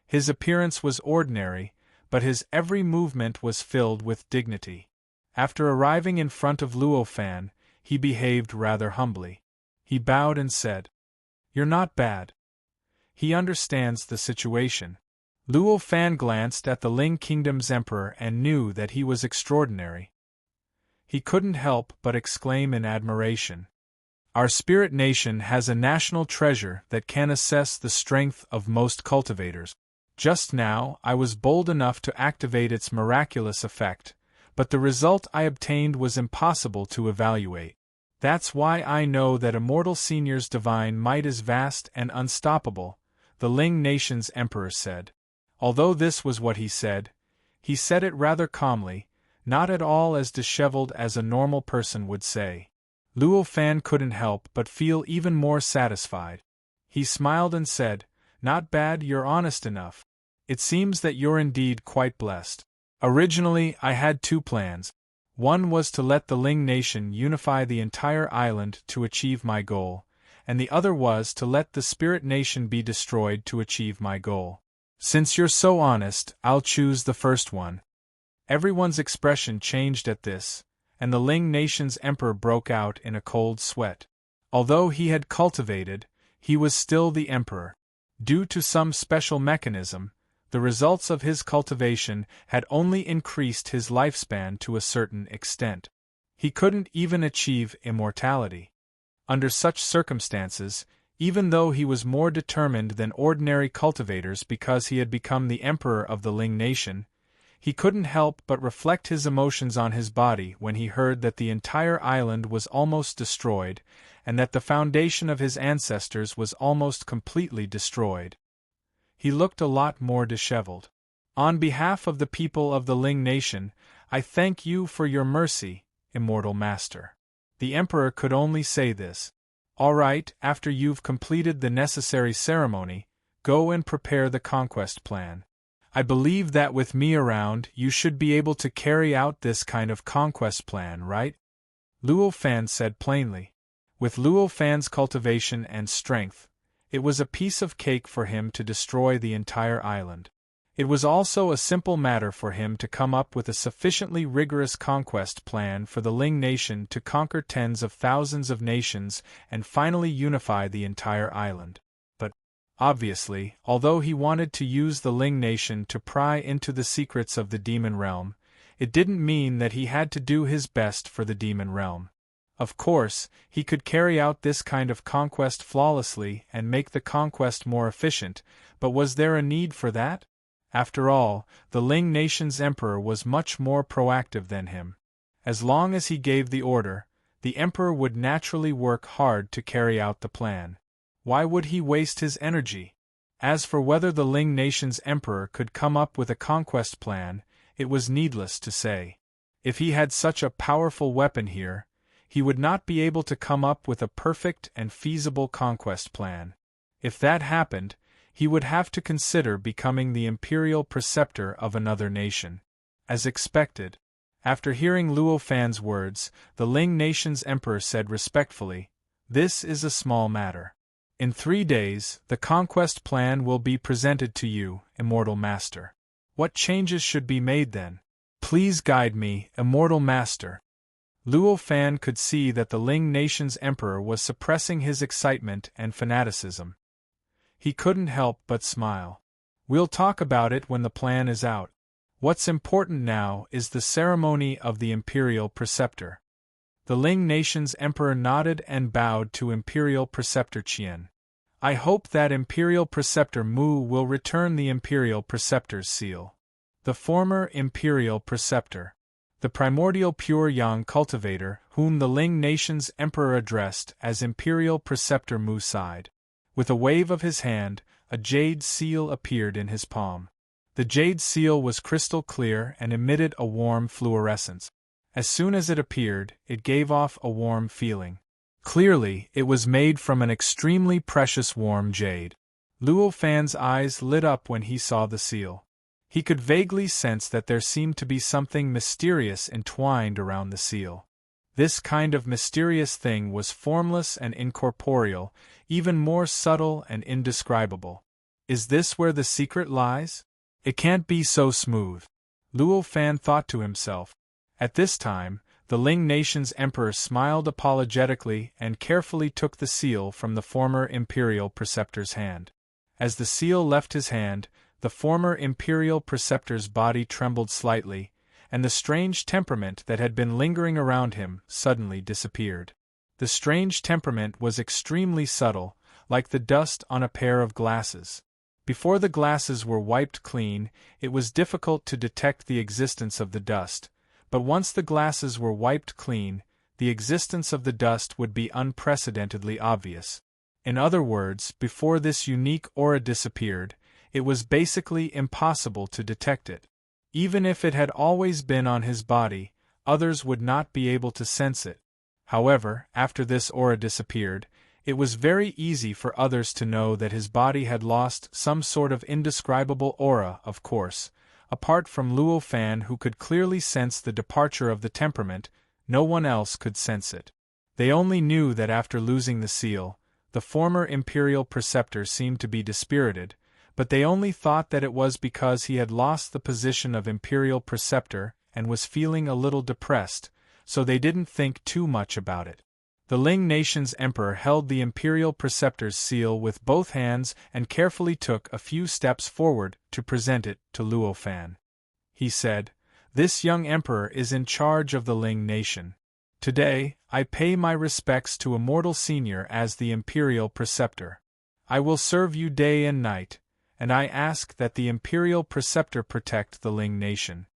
His appearance was ordinary, but his every movement was filled with dignity. After arriving in front of Luo Fan, he behaved rather humbly. He bowed and said, "You're not bad." He understands the situation. Luo Fan glanced at the Ling Kingdom's emperor and knew that he was extraordinary. He couldn't help but exclaim in admiration, "Our spirit nation has a national treasure that can assess the strength of most cultivators. Just now, I was bold enough to activate its miraculous effect, but the result I obtained was impossible to evaluate. That's why I know that Immortal Senior's divine might is vast and unstoppable," the Ling nation's emperor said. Although this was what he said it rather calmly, not at all as disheveled as a normal person would say. Luo Fan couldn't help but feel even more satisfied. He smiled and said, "Not bad, you're honest enough. It seems that you're indeed quite blessed. Originally, I had two plans. One was to let the Ling nation unify the entire island to achieve my goal, and the other was to let the spirit nation be destroyed to achieve my goal. Since you're so honest, I'll choose the first one." Everyone's expression changed at this, and the Ling nation's emperor broke out in a cold sweat. Although he had cultivated, he was still the emperor. Due to some special mechanism, the results of his cultivation had only increased his lifespan to a certain extent. He couldn't even achieve immortality. Under such circumstances, even though he was more determined than ordinary cultivators because he had become the emperor of the Ling nation, He couldn't help but reflect his emotions on his body when he heard that the entire island was almost destroyed, and that the foundation of his ancestors was almost completely destroyed. He looked a lot more disheveled. On behalf of the people of the Ling Nation, I thank you for your mercy, immortal master. The Emperor could only say this. All right, after you've completed the necessary ceremony, go and prepare the conquest plan. I believe that with me around, you should be able to carry out this kind of conquest plan, right? Luo Fan said plainly. With Luo Fan's cultivation and strength, it was a piece of cake for him to destroy the entire island. It was also a simple matter for him to come up with a sufficiently rigorous conquest plan for the Ling nation to conquer tens of thousands of nations and finally unify the entire island. But, obviously, although he wanted to use the Ling nation to pry into the secrets of the demon realm, it didn't mean that he had to do his best for the demon realm. Of course, he could carry out this kind of conquest flawlessly and make the conquest more efficient, but was there a need for that? After all, the Ling nation's emperor was much more proactive than him. As long as he gave the order, the emperor would naturally work hard to carry out the plan. Why would he waste his energy? As for whether the Ling nation's emperor could come up with a conquest plan, it was needless to say. If he had such a powerful weapon here, he would not be able to come up with a perfect and feasible conquest plan. If that happened, he would have to consider becoming the imperial preceptor of another nation. As expected, after hearing Luo Fan's words, the Ling nation's emperor said respectfully, "This is a small matter. In 3 days, the conquest plan will be presented to you, immortal master. What changes should be made then? Please guide me, immortal master." Luo Fan could see that the Ling nation's emperor was suppressing his excitement and fanaticism. He couldn't help but smile. "We'll talk about it when the plan is out. What's important now is the ceremony of the imperial preceptor." The Ling nation's emperor nodded and bowed to Imperial Preceptor Qian. "I hope that Imperial Preceptor Mu will return the Imperial Preceptor's seal." The former Imperial Preceptor, the primordial pure yang cultivator whom the Ling nation's emperor addressed as Imperial Preceptor Mu, sighed. With a wave of his hand, a jade seal appeared in his palm. The jade seal was crystal clear and emitted a warm fluorescence. As soon as it appeared, it gave off a warm feeling. Clearly, it was made from an extremely precious warm jade. Luo Fan's eyes lit up when he saw the seal. He could vaguely sense that there seemed to be something mysterious entwined around the seal. This kind of mysterious thing was formless and incorporeal, even more subtle and indescribable. Is this where the secret lies? It can't be so smooth, Luo Fan thought to himself. At this time, the Ling nation's emperor smiled apologetically and carefully took the seal from the former imperial preceptor's hand. As the seal left his hand, the former imperial preceptor's body trembled slightly, and the strange temperament that had been lingering around him suddenly disappeared. The strange temperament was extremely subtle, like the dust on a pair of glasses. Before the glasses were wiped clean, it was difficult to detect the existence of the dust, but once the glasses were wiped clean, the existence of the dust would be unprecedentedly obvious. In other words, before this unique aura disappeared, it was basically impossible to detect it. Even if it had always been on his body, others would not be able to sense it. However, after this aura disappeared, it was very easy for others to know that his body had lost some sort of indescribable aura. Of course, apart from Luo Fan, who could clearly sense the departure of the temperament, no one else could sense it. They only knew that after losing the seal, the former imperial preceptor seemed to be dispirited, but they only thought that it was because he had lost the position of imperial preceptor and was feeling a little depressed, so they didn't think too much about it. The Ling nation's emperor held the imperial preceptor's seal with both hands and carefully took a few steps forward to present it to Luo Fan. He said, "This young emperor is in charge of the Ling nation. Today, I pay my respects to Immortal Senior as the imperial preceptor. I will serve you day and night, and I ask that the Imperial Preceptor protect the Ling nation."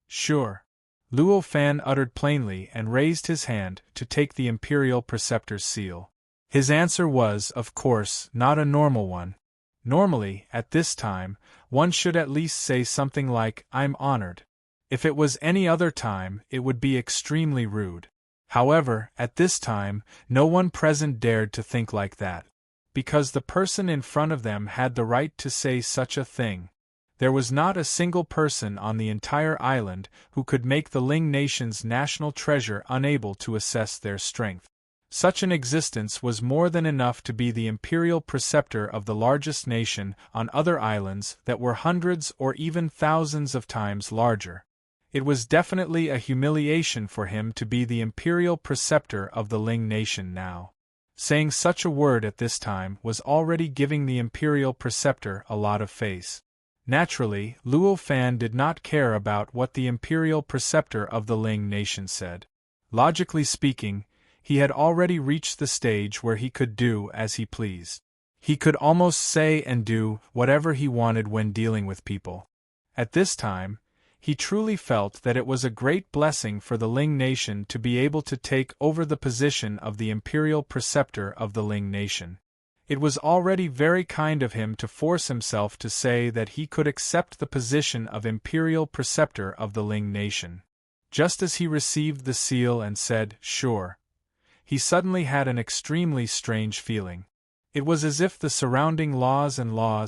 "Sure," Luo Fan uttered plainly and raised his hand to take the Imperial Preceptor's seal. His answer was, of course, not a normal one. Normally, at this time, one should at least say something like, "I'm honored." If it was any other time, it would be extremely rude. However, at this time, no one present dared to think like that. Because the person in front of them had the right to say such a thing. There was not a single person on the entire island who could make the Ling nation's national treasure unable to assess their strength. Such an existence was more than enough to be the imperial preceptor of the largest nation on other islands that were hundreds or even thousands of times larger. It was definitely a humiliation for him to be the imperial preceptor of the Ling nation now. Saying such a word at this time was already giving the imperial preceptor a lot of face. Naturally, Luo Fan did not care about what the imperial preceptor of the Ling nation said. Logically speaking, he had already reached the stage where he could do as he pleased. He could almost say and do whatever he wanted when dealing with people. At this time, he truly felt that it was a great blessing for the Ling nation to be able to take over the position of the imperial preceptor of the Ling nation. It was already very kind of him to force himself to say that he could accept the position of imperial preceptor of the Ling nation. Just as he received the seal and said, "Sure," he suddenly had an extremely strange feeling. It was as if the surrounding laws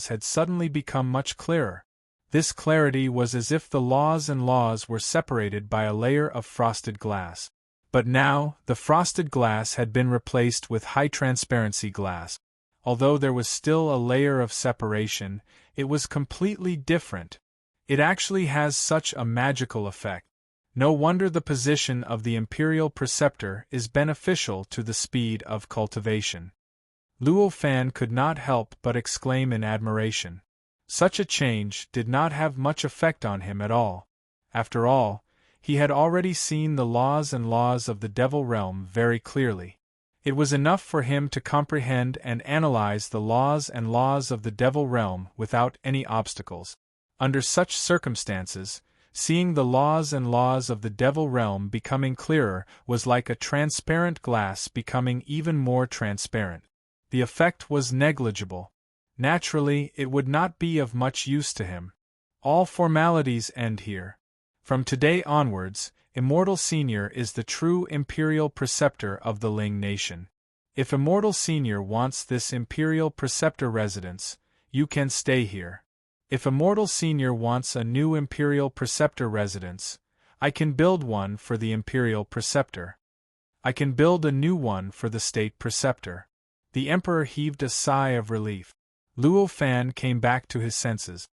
had suddenly become much clearer. This clarity was as if the laws were separated by a layer of frosted glass. But now, the frosted glass had been replaced with high-transparency glass. Although there was still a layer of separation, it was completely different. It actually has such a magical effect. No wonder the position of the imperial preceptor is beneficial to the speed of cultivation. Luo Fan could not help but exclaim in admiration. Such a change did not have much effect on him at all. After all, he had already seen the laws of the Devil Realm very clearly. It was enough for him to comprehend and analyze the laws of the Devil Realm without any obstacles. Under such circumstances, seeing the laws of the Devil Realm becoming clearer was like a transparent glass becoming even more transparent. The effect was negligible. Naturally, it would not be of much use to him. All formalities end here. From today onwards, Immortal Senior is the true imperial preceptor of the Ling nation. If Immortal Senior wants this imperial preceptor residence, you can stay here. If Immortal Senior wants a new imperial preceptor residence, I can build one for the imperial preceptor. I can build a new one for the state preceptor. The Emperor heaved a sigh of relief. Luo Fan came back to his senses.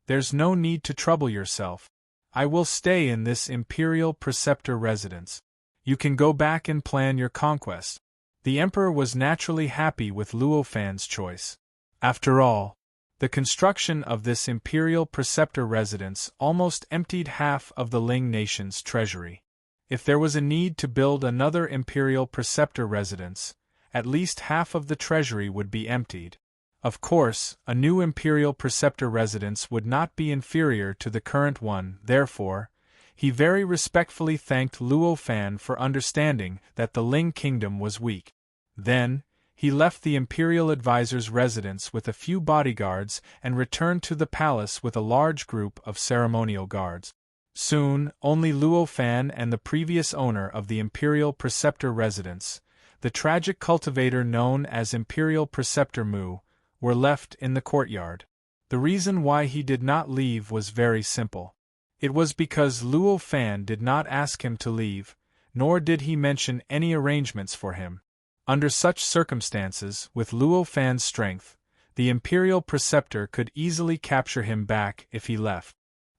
There's no need to trouble yourself. I will stay in this imperial preceptor residence. You can go back and plan your conquest. The Emperor was naturally happy with Luo Fan's choice. After all, the construction of this imperial preceptor residence almost emptied half of the Ling nation's treasury. If there was a need to build another imperial preceptor residence, at least half of the treasury would be emptied. Of course, a new imperial preceptor residence would not be inferior to the current one, therefore, he very respectfully thanked Luo Fan for understanding that the Ling kingdom was weak. Then, he left the imperial advisor's residence with a few bodyguards and returned to the palace with a large group of ceremonial guards. Soon, only Luo Fan and the previous owner of the imperial preceptor residence, the tragic cultivator known as Imperial Preceptor Mu, were left in the courtyard. The reason why he did not leave was very simple. It was because Luo Fan did not ask him to leave, nor did he mention any arrangements for him. Under such circumstances, with Luo Fan's strength, the imperial preceptor could easily capture him back if he left.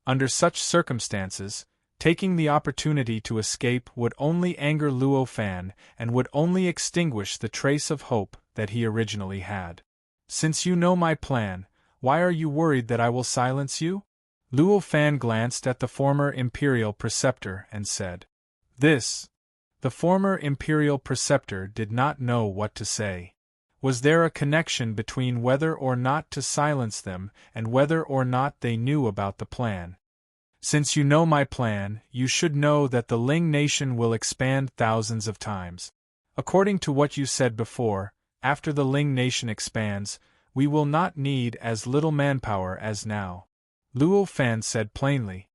Under such circumstances, taking the opportunity to escape would only anger Luo Fan and would only extinguish the trace of hope that he originally had. Since you know my plan, why are you worried that I will silence you? Luo Fan glanced at the former imperial preceptor and said, "This." The former imperial preceptor did not know what to say. Was there a connection between whether or not to silence them and whether or not they knew about the plan? Since you know my plan, you should know that the Ling nation will expand thousands of times. According to what you said before, after the Ling nation expands, we will not need as little manpower as now. Luo Fan said plainly.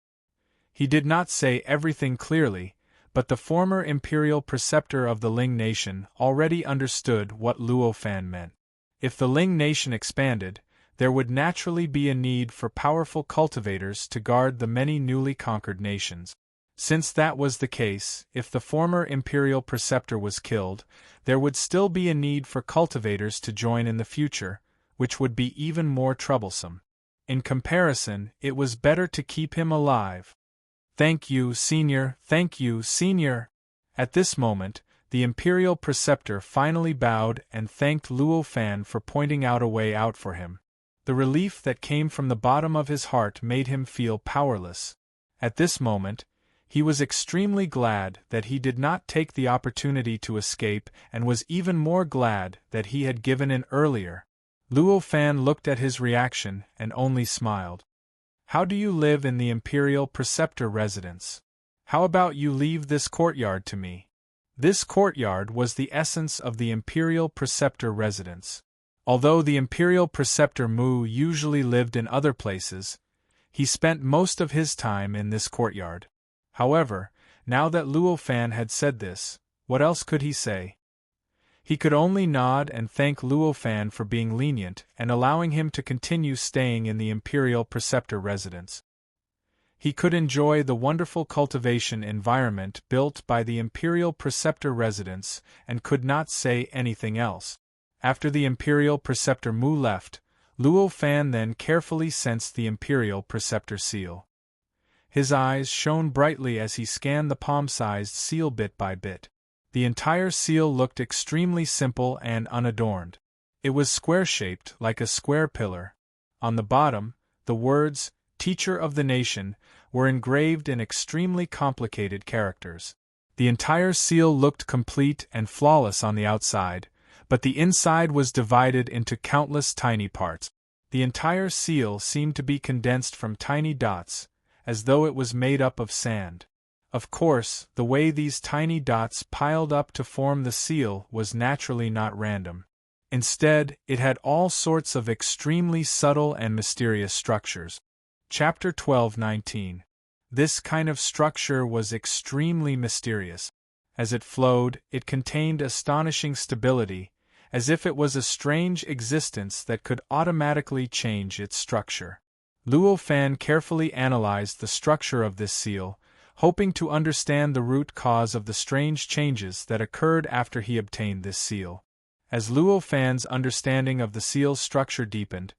He did not say everything clearly, but the former imperial preceptor of the Ling nation already understood what Luo Fan meant. If the Ling nation expanded, there would naturally be a need for powerful cultivators to guard the many newly conquered nations. Since that was the case, if the former imperial preceptor was killed, there would still be a need for cultivators to join in the future, which would be even more troublesome. In comparison, it was better to keep him alive. Thank you, Senior, thank you, Senior. At this moment, the imperial preceptor finally bowed and thanked Luo Fan for pointing out a way out for him. The relief that came from the bottom of his heart made him feel powerless. At this moment, he was extremely glad that he did not take the opportunity to escape and was even more glad that he had given in earlier. Luo Fan looked at his reaction and only smiled. How do you live in the imperial preceptor residence? How about you leave this courtyard to me? This courtyard was the essence of the imperial preceptor residence. Although the imperial preceptor Mu usually lived in other places, he spent most of his time in this courtyard. However, now that Luo Fan had said this, what else could he say? He could only nod and thank Luo Fan for being lenient and allowing him to continue staying in the imperial preceptor residence. He could enjoy the wonderful cultivation environment built by the imperial preceptor residence and could not say anything else. After the imperial preceptor Mu left, Luo Fan then carefully sensed the imperial preceptor seal. His eyes shone brightly as he scanned the palm-sized seal bit by bit. The entire seal looked extremely simple and unadorned. It was square-shaped like a square pillar. On the bottom, the words, Teacher of the Nation, were engraved in extremely complicated characters. The entire seal looked complete and flawless on the outside, but the inside was divided into countless tiny parts. The entire seal seemed to be condensed from tiny dots, as though it was made up of sand. Of course, the way these tiny dots piled up to form the seal was naturally not random. Instead, it had all sorts of extremely subtle and mysterious structures. Chapter 12:19. This kind of structure was extremely mysterious. As it flowed, it contained astonishing stability, as if it was a strange existence that could automatically change its structure. Luo Fan carefully analyzed the structure of this seal, hoping to understand the root cause of the strange changes that occurred after he obtained this seal. As Luo Fan's understanding of the seal's structure deepened,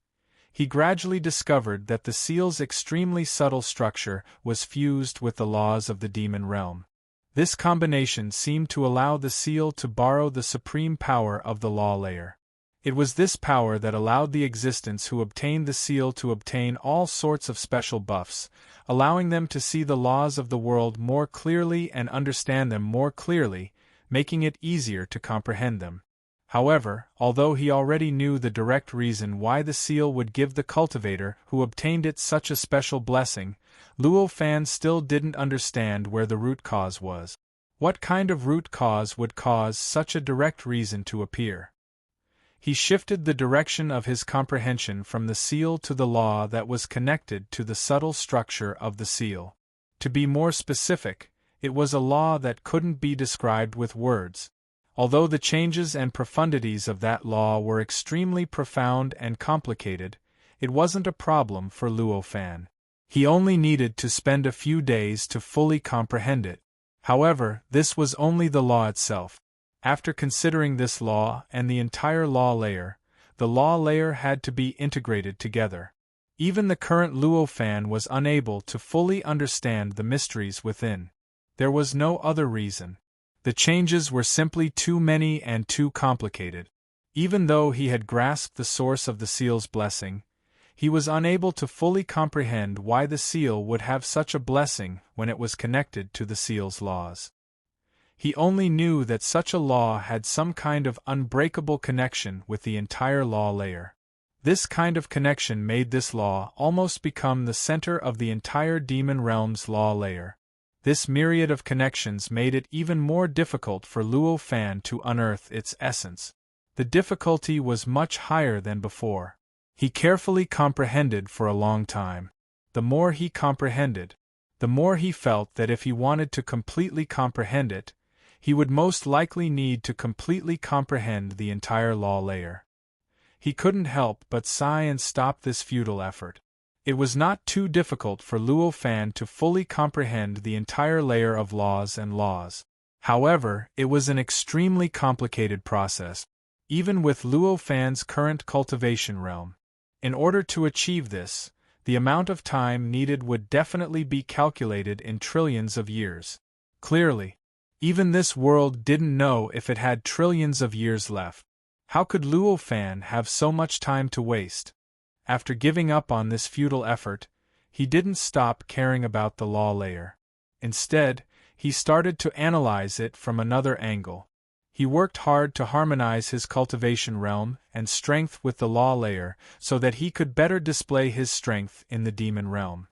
he gradually discovered that the seal's extremely subtle structure was fused with the laws of the demon realm. This combination seemed to allow the seal to borrow the supreme power of the law layer. It was this power that allowed the existence who obtained the seal to obtain all sorts of special buffs, allowing them to see the laws of the world more clearly and understand them more clearly, making it easier to comprehend them. However, although he already knew the direct reason why the seal would give the cultivator who obtained it such a special blessing, Luo Fan still didn't understand where the root cause was. What kind of root cause would cause such a direct reason to appear? He shifted the direction of his comprehension from the seal to the law that was connected to the subtle structure of the seal. To be more specific, it was a law that couldn't be described with words. Although the changes and profundities of that law were extremely profound and complicated, it wasn't a problem for Luo Fan. He only needed to spend a few days to fully comprehend it. However, this was only the law itself. After considering this law and the entire law layer, the law layer had to be integrated together. Even the current Luo Fan was unable to fully understand the mysteries within. There was no other reason. The changes were simply too many and too complicated. Even though he had grasped the source of the seal's blessing, he was unable to fully comprehend why the seal would have such a blessing when it was connected to the seal's laws. He only knew that such a law had some kind of unbreakable connection with the entire law layer. This kind of connection made this law almost become the center of the entire demon realm's law layer. This myriad of connections made it even more difficult for Luo Fan to unearth its essence. The difficulty was much higher than before. He carefully comprehended for a long time. The more he comprehended, the more he felt that if he wanted to completely comprehend it, he would most likely need to completely comprehend the entire law layer. He couldn't help but sigh and stop this futile effort. It was not too difficult for Luo Fan to fully comprehend the entire layer of laws and laws. However, it was an extremely complicated process, even with Luo Fan's current cultivation realm. In order to achieve this, the amount of time needed would definitely be calculated in trillions of years. Clearly, even this world didn't know if it had trillions of years left. How could Luo Fan have so much time to waste? After giving up on this futile effort, he didn't stop caring about the law layer. Instead, he started to analyze it from another angle. He worked hard to harmonize his cultivation realm and strength with the law layer so that he could better display his strength in the demon realm.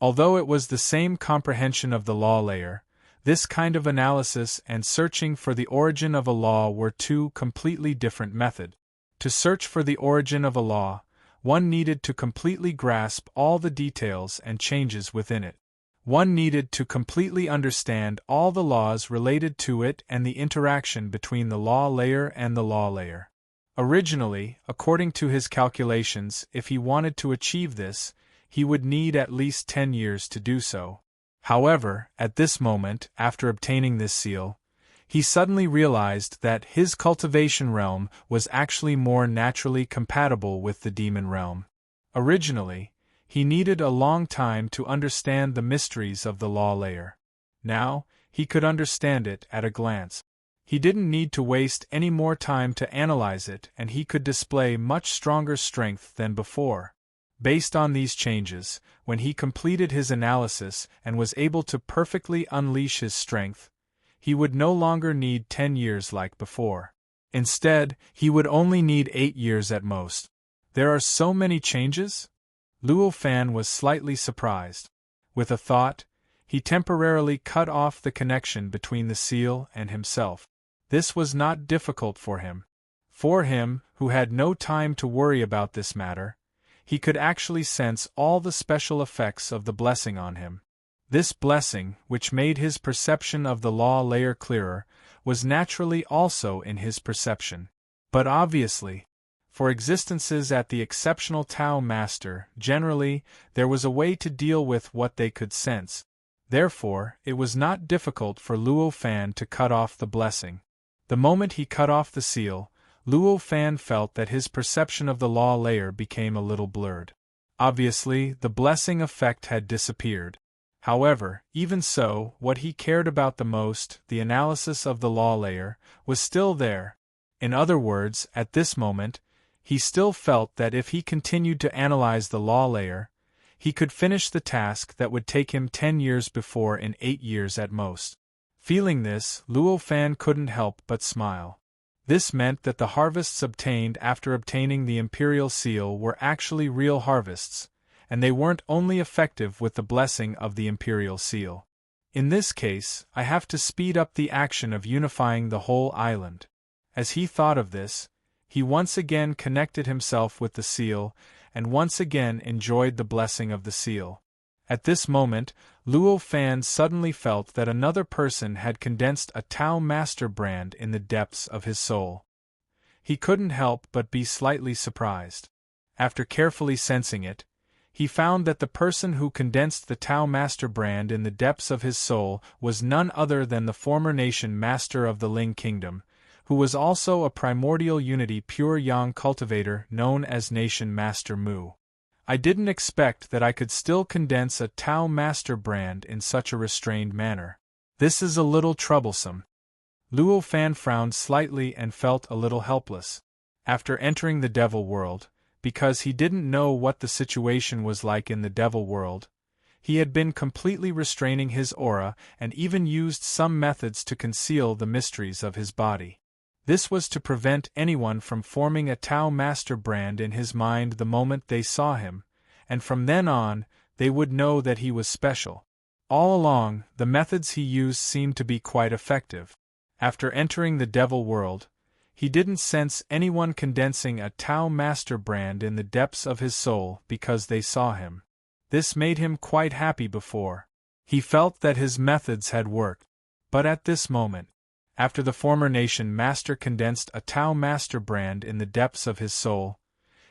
Although it was the same comprehension of the law layer, this kind of analysis and searching for the origin of a law were two completely different methods. To search for the origin of a law, one needed to completely grasp all the details and changes within it. One needed to completely understand all the laws related to it and the interaction between the law layer and the law layer. Originally, according to his calculations, if he wanted to achieve this, he would need at least 10 years to do so. However, at this moment, after obtaining this seal, he suddenly realized that his cultivation realm was actually more naturally compatible with the demon realm. Originally, he needed a long time to understand the mysteries of the law layer. Now, he could understand it at a glance. He didn't need to waste any more time to analyze it, and he could display much stronger strength than before. Based on these changes, when he completed his analysis and was able to perfectly unleash his strength, he would no longer need 10 years like before. Instead, he would only need 8 years at most. There are so many changes? Luo Fan was slightly surprised. With a thought, he temporarily cut off the connection between the seal and himself. This was not difficult for him. For him, who had no time to worry about this matter, he could actually sense all the special effects of the blessing on him. This blessing, which made his perception of the law layer clearer, was naturally also in his perception. But obviously, for existences at the exceptional Tao Master, generally, there was a way to deal with what they could sense. Therefore, it was not difficult for Luo Fan to cut off the blessing. The moment he cut off the seal, Luo Fan felt that his perception of the law layer became a little blurred. Obviously, the blessing effect had disappeared. However, even so, what he cared about the most, the analysis of the law layer, was still there. In other words, at this moment, he still felt that if he continued to analyze the law layer, he could finish the task that would take him 10 years before in 8 years at most. Feeling this, Luo Fan couldn't help but smile. This meant that the harvests obtained after obtaining the Imperial Seal were actually real harvests, and they weren't only effective with the blessing of the Imperial Seal. In this case, I have to speed up the action of unifying the whole island. As he thought of this, he once again connected himself with the seal, and once again enjoyed the blessing of the seal. At this moment, Luo Fan suddenly felt that another person had condensed a Tao Master brand in the depths of his soul. He couldn't help but be slightly surprised. After carefully sensing it, he found that the person who condensed the Tao Master brand in the depths of his soul was none other than the former nation master of the Ling Kingdom, who was also a primordial unity pure yang cultivator known as Nation Master Mu. I didn't expect that I could still condense a Tao Master brand in such a restrained manner. This is a little troublesome. Luo Fan frowned slightly and felt a little helpless. After entering the Devil World, because he didn't know what the situation was like in the Devil World, He had been completely restraining his aura and even used some methods to conceal the mysteries of his body. This was to prevent anyone from forming a Tao Master brand in his mind the moment they saw him, and from then on, they would know that he was special. All along, the methods he used seemed to be quite effective. After entering the devil world, he didn't sense anyone condensing a Tao Master brand in the depths of his soul because they saw him. This made him quite happy before. He felt that his methods had worked. But at this moment, after the former nation master condensed a Tao Master brand in the depths of his soul,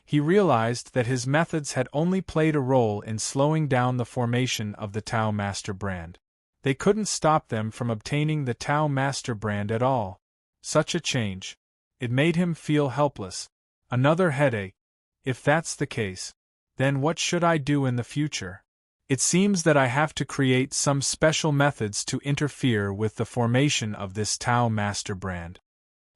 he realized that his methods had only played a role in slowing down the formation of the Tao Master brand. They couldn't stop them from obtaining the Tao Master brand at all. Such a change. It made him feel helpless. Another headache. If that's the case, then what should I do in the future? It seems that I have to create some special methods to interfere with the formation of this Tao Master brand.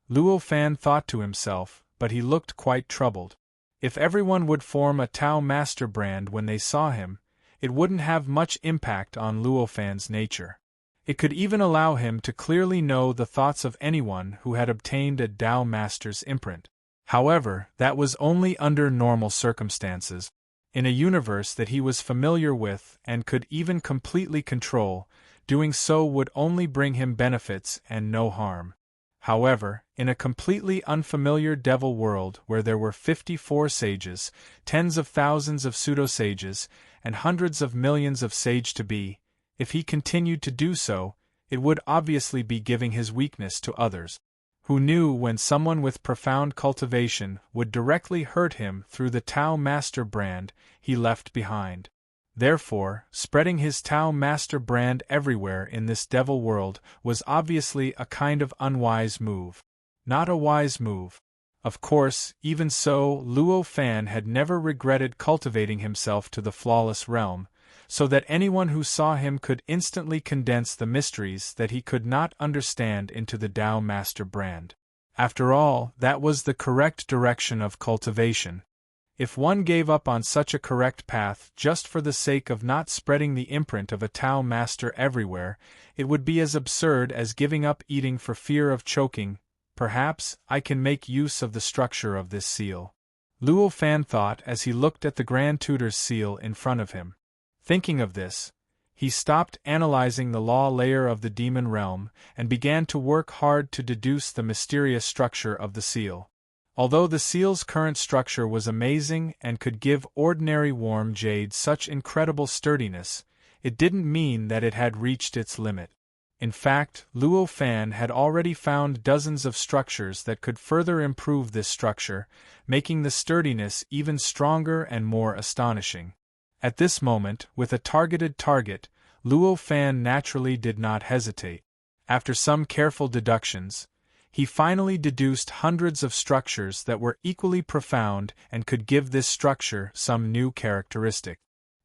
Luo Fan thought to himself, but he looked quite troubled. If everyone would form a Tao Master brand when they saw him, it wouldn't have much impact on Luo Fan's nature. It could even allow him to clearly know the thoughts of anyone who had obtained a Tao Master's imprint. However, that was only under normal circumstances. In a universe that he was familiar with and could even completely control, doing so would only bring him benefits and no harm. However, in a completely unfamiliar devil world where there were 54 sages, tens of thousands of pseudo-sages, and hundreds of millions of sage-to-be, if he continued to do so, it would obviously be giving his weakness to others, who knew when someone with profound cultivation would directly hurt him through the Tao Master brand he left behind. Therefore, spreading his Tao Master brand everywhere in this devil world was obviously a kind of unwise move. Not a wise move. Of course, even so, Luo Fan had never regretted cultivating himself to the flawless realm, so that anyone who saw him could instantly condense the mysteries that he could not understand into the Tao Master brand. After all, that was the correct direction of cultivation. If one gave up on such a correct path just for the sake of not spreading the imprint of a Tao Master everywhere, it would be as absurd as giving up eating for fear of choking. Perhaps I can make use of the structure of this seal. Luo Fan thought as he looked at the Grand Tutor's seal in front of him. Thinking of this, he stopped analyzing the law layer of the demon realm and began to work hard to deduce the mysterious structure of the seal. Although the seal's current structure was amazing and could give ordinary warm jade such incredible sturdiness, it didn't mean that it had reached its limit. In fact, Luo Fan had already found dozens of structures that could further improve this structure, making the sturdiness even stronger and more astonishing. At this moment, with a targeted target, Luo Fan naturally did not hesitate. After some careful deductions, he finally deduced hundreds of structures that were equally profound and could give this structure some new characteristic.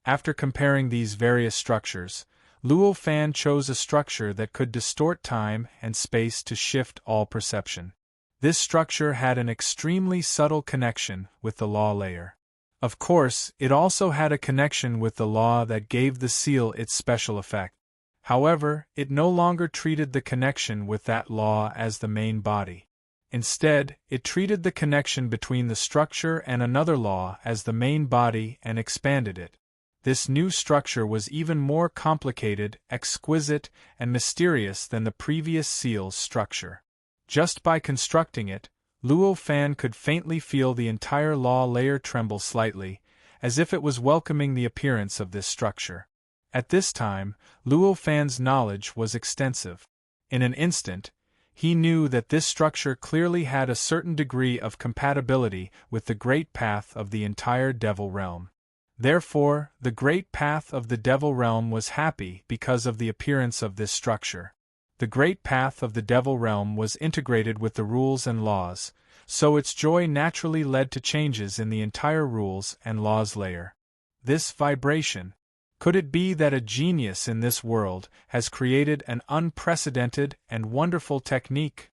After comparing these various structures, Luo Fan chose a structure that could distort time and space to shift all perception. This structure had an extremely subtle connection with the law layer. Of course, it also had a connection with the law that gave the seal its special effect. However, it no longer treated the connection with that law as the main body. Instead, it treated the connection between the structure and another law as the main body and expanded it. This new structure was even more complicated, exquisite, and mysterious than the previous seal's structure. Just by constructing it, Luo Fan could faintly feel the entire law layer tremble slightly, as if it was welcoming the appearance of this structure. At this time, Luo Fan's knowledge was extensive. In an instant, he knew that this structure clearly had a certain degree of compatibility with the great path of the entire devil realm. Therefore, the great path of the devil realm was happy because of the appearance of this structure. The great path of the devil realm was integrated with the rules and laws, so its joy naturally led to changes in the entire rules and laws layer. This vibration. Could it be that a genius in this world has created an unprecedented and wonderful technique?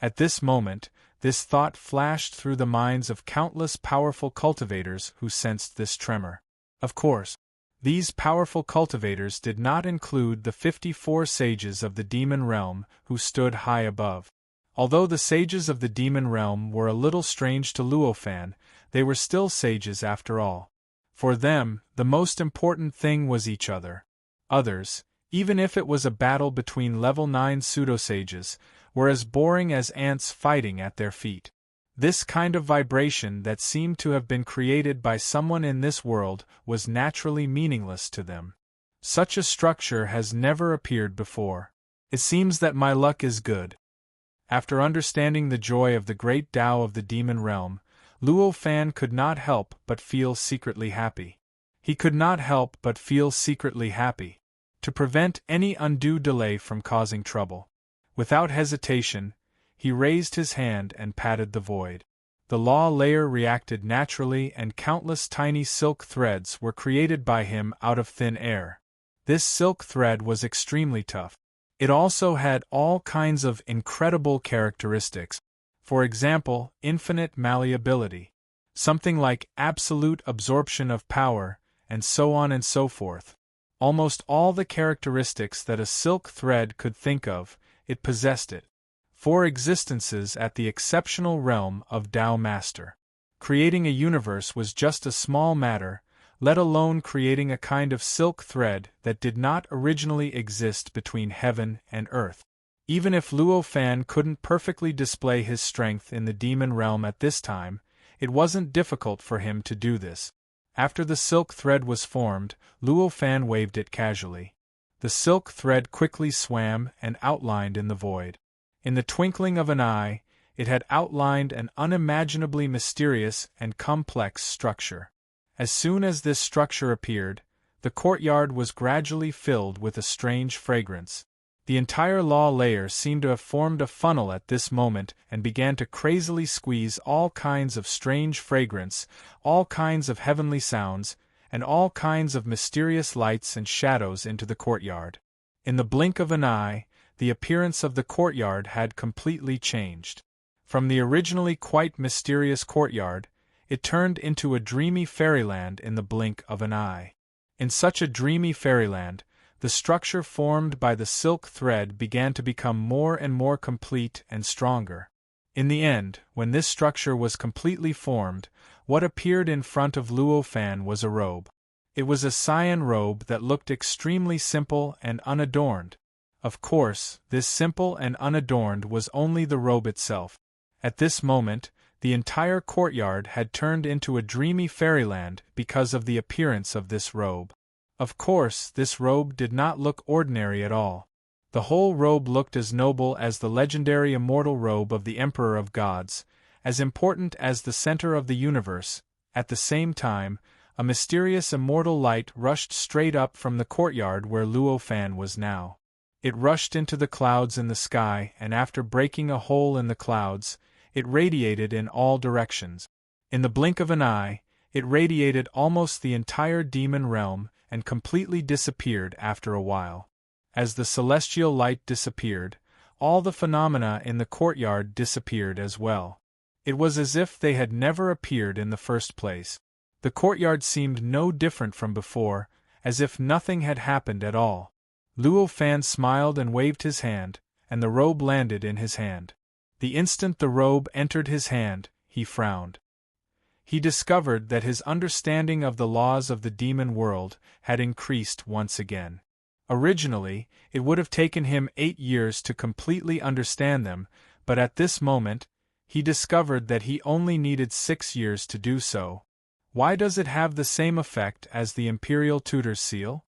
At this moment, this thought flashed through the minds of countless powerful cultivators who sensed this tremor. Of course, These powerful cultivators did not include the 54 sages of the demon realm who stood high above. Although the sages of the demon realm were a little strange to Luofan, they were still sages after all. For them, the most important thing was each other. Others, even if it was a battle between level 9 pseudo-sages, were as boring as ants fighting at their feet. This kind of vibration that seemed to have been created by someone in this world was naturally meaningless to them. Such a structure has never appeared before. It seems that my luck is good. After understanding the joy of the great Tao of the demon realm, Luofan could not help but feel secretly happy. He could not help but feel secretly happy. To prevent any undue delay from causing trouble. Without hesitation, he raised his hand and patted the void. The law layer reacted naturally and countless tiny silk threads were created by him out of thin air. This silk thread was extremely tough. It also had all kinds of incredible characteristics. For example, infinite malleability. Something like absolute absorption of power, and so on and so forth. Almost all the characteristics that a silk thread could think of, it possessed it. 4 existences at the exceptional realm of Tao Master. Creating a universe was just a small matter, let alone creating a kind of silk thread that did not originally exist between heaven and earth. Even if Luofan couldn't perfectly display his strength in the demon realm at this time, it wasn't difficult for him to do this. After the silk thread was formed, Luofan waved it casually. The silk thread quickly swam and outlined in the void. In the twinkling of an eye, it had outlined an unimaginably mysterious and complex structure. As soon as this structure appeared, the courtyard was gradually filled with a strange fragrance. The entire law layer seemed to have formed a funnel at this moment and began to crazily squeeze all kinds of strange fragrance, all kinds of heavenly sounds, and all kinds of mysterious lights and shadows into the courtyard. In the blink of an eye, the appearance of the courtyard had completely changed. From the originally quite mysterious courtyard, it turned into a dreamy fairyland in the blink of an eye. In such a dreamy fairyland, the structure formed by the silk thread began to become more and more complete and stronger. In the end, when this structure was completely formed, what appeared in front of Luofan was a robe. It was a cyan robe that looked extremely simple and unadorned. Of course, this simple and unadorned was only the robe itself. At this moment, the entire courtyard had turned into a dreamy fairyland because of the appearance of this robe. Of course, this robe did not look ordinary at all. The whole robe looked as noble as the legendary immortal robe of the Emperor of Gods, as important as the center of the universe. At the same time, a mysterious immortal light rushed straight up from the courtyard where Luofan was now. It rushed into the clouds in the sky, and after breaking a hole in the clouds, it radiated in all directions. In the blink of an eye, it radiated almost the entire demon realm, and completely disappeared after a while. As the celestial light disappeared, all the phenomena in the courtyard disappeared as well. It was as if they had never appeared in the first place. The courtyard seemed no different from before, as if nothing had happened at all. Luofan smiled and waved his hand, and the robe landed in his hand. The instant the robe entered his hand, he frowned. He discovered that his understanding of the laws of the demon world had increased once again. Originally, it would have taken him 8 years to completely understand them, but at this moment, he discovered that he only needed 6 years to do so. Why does it have the same effect as the Imperial Tutor's seal?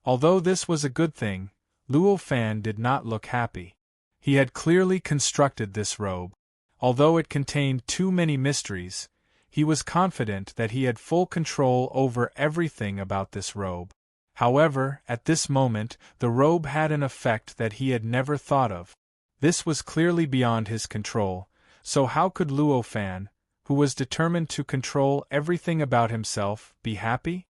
Although this was a good thing, Luofan did not look happy. He had clearly constructed this robe. Although it contained too many mysteries, he was confident that he had full control over everything about this robe. However, at this moment, the robe had an effect that he had never thought of. This was clearly beyond his control, so how could Luofan, who was determined to control everything about himself, be happy?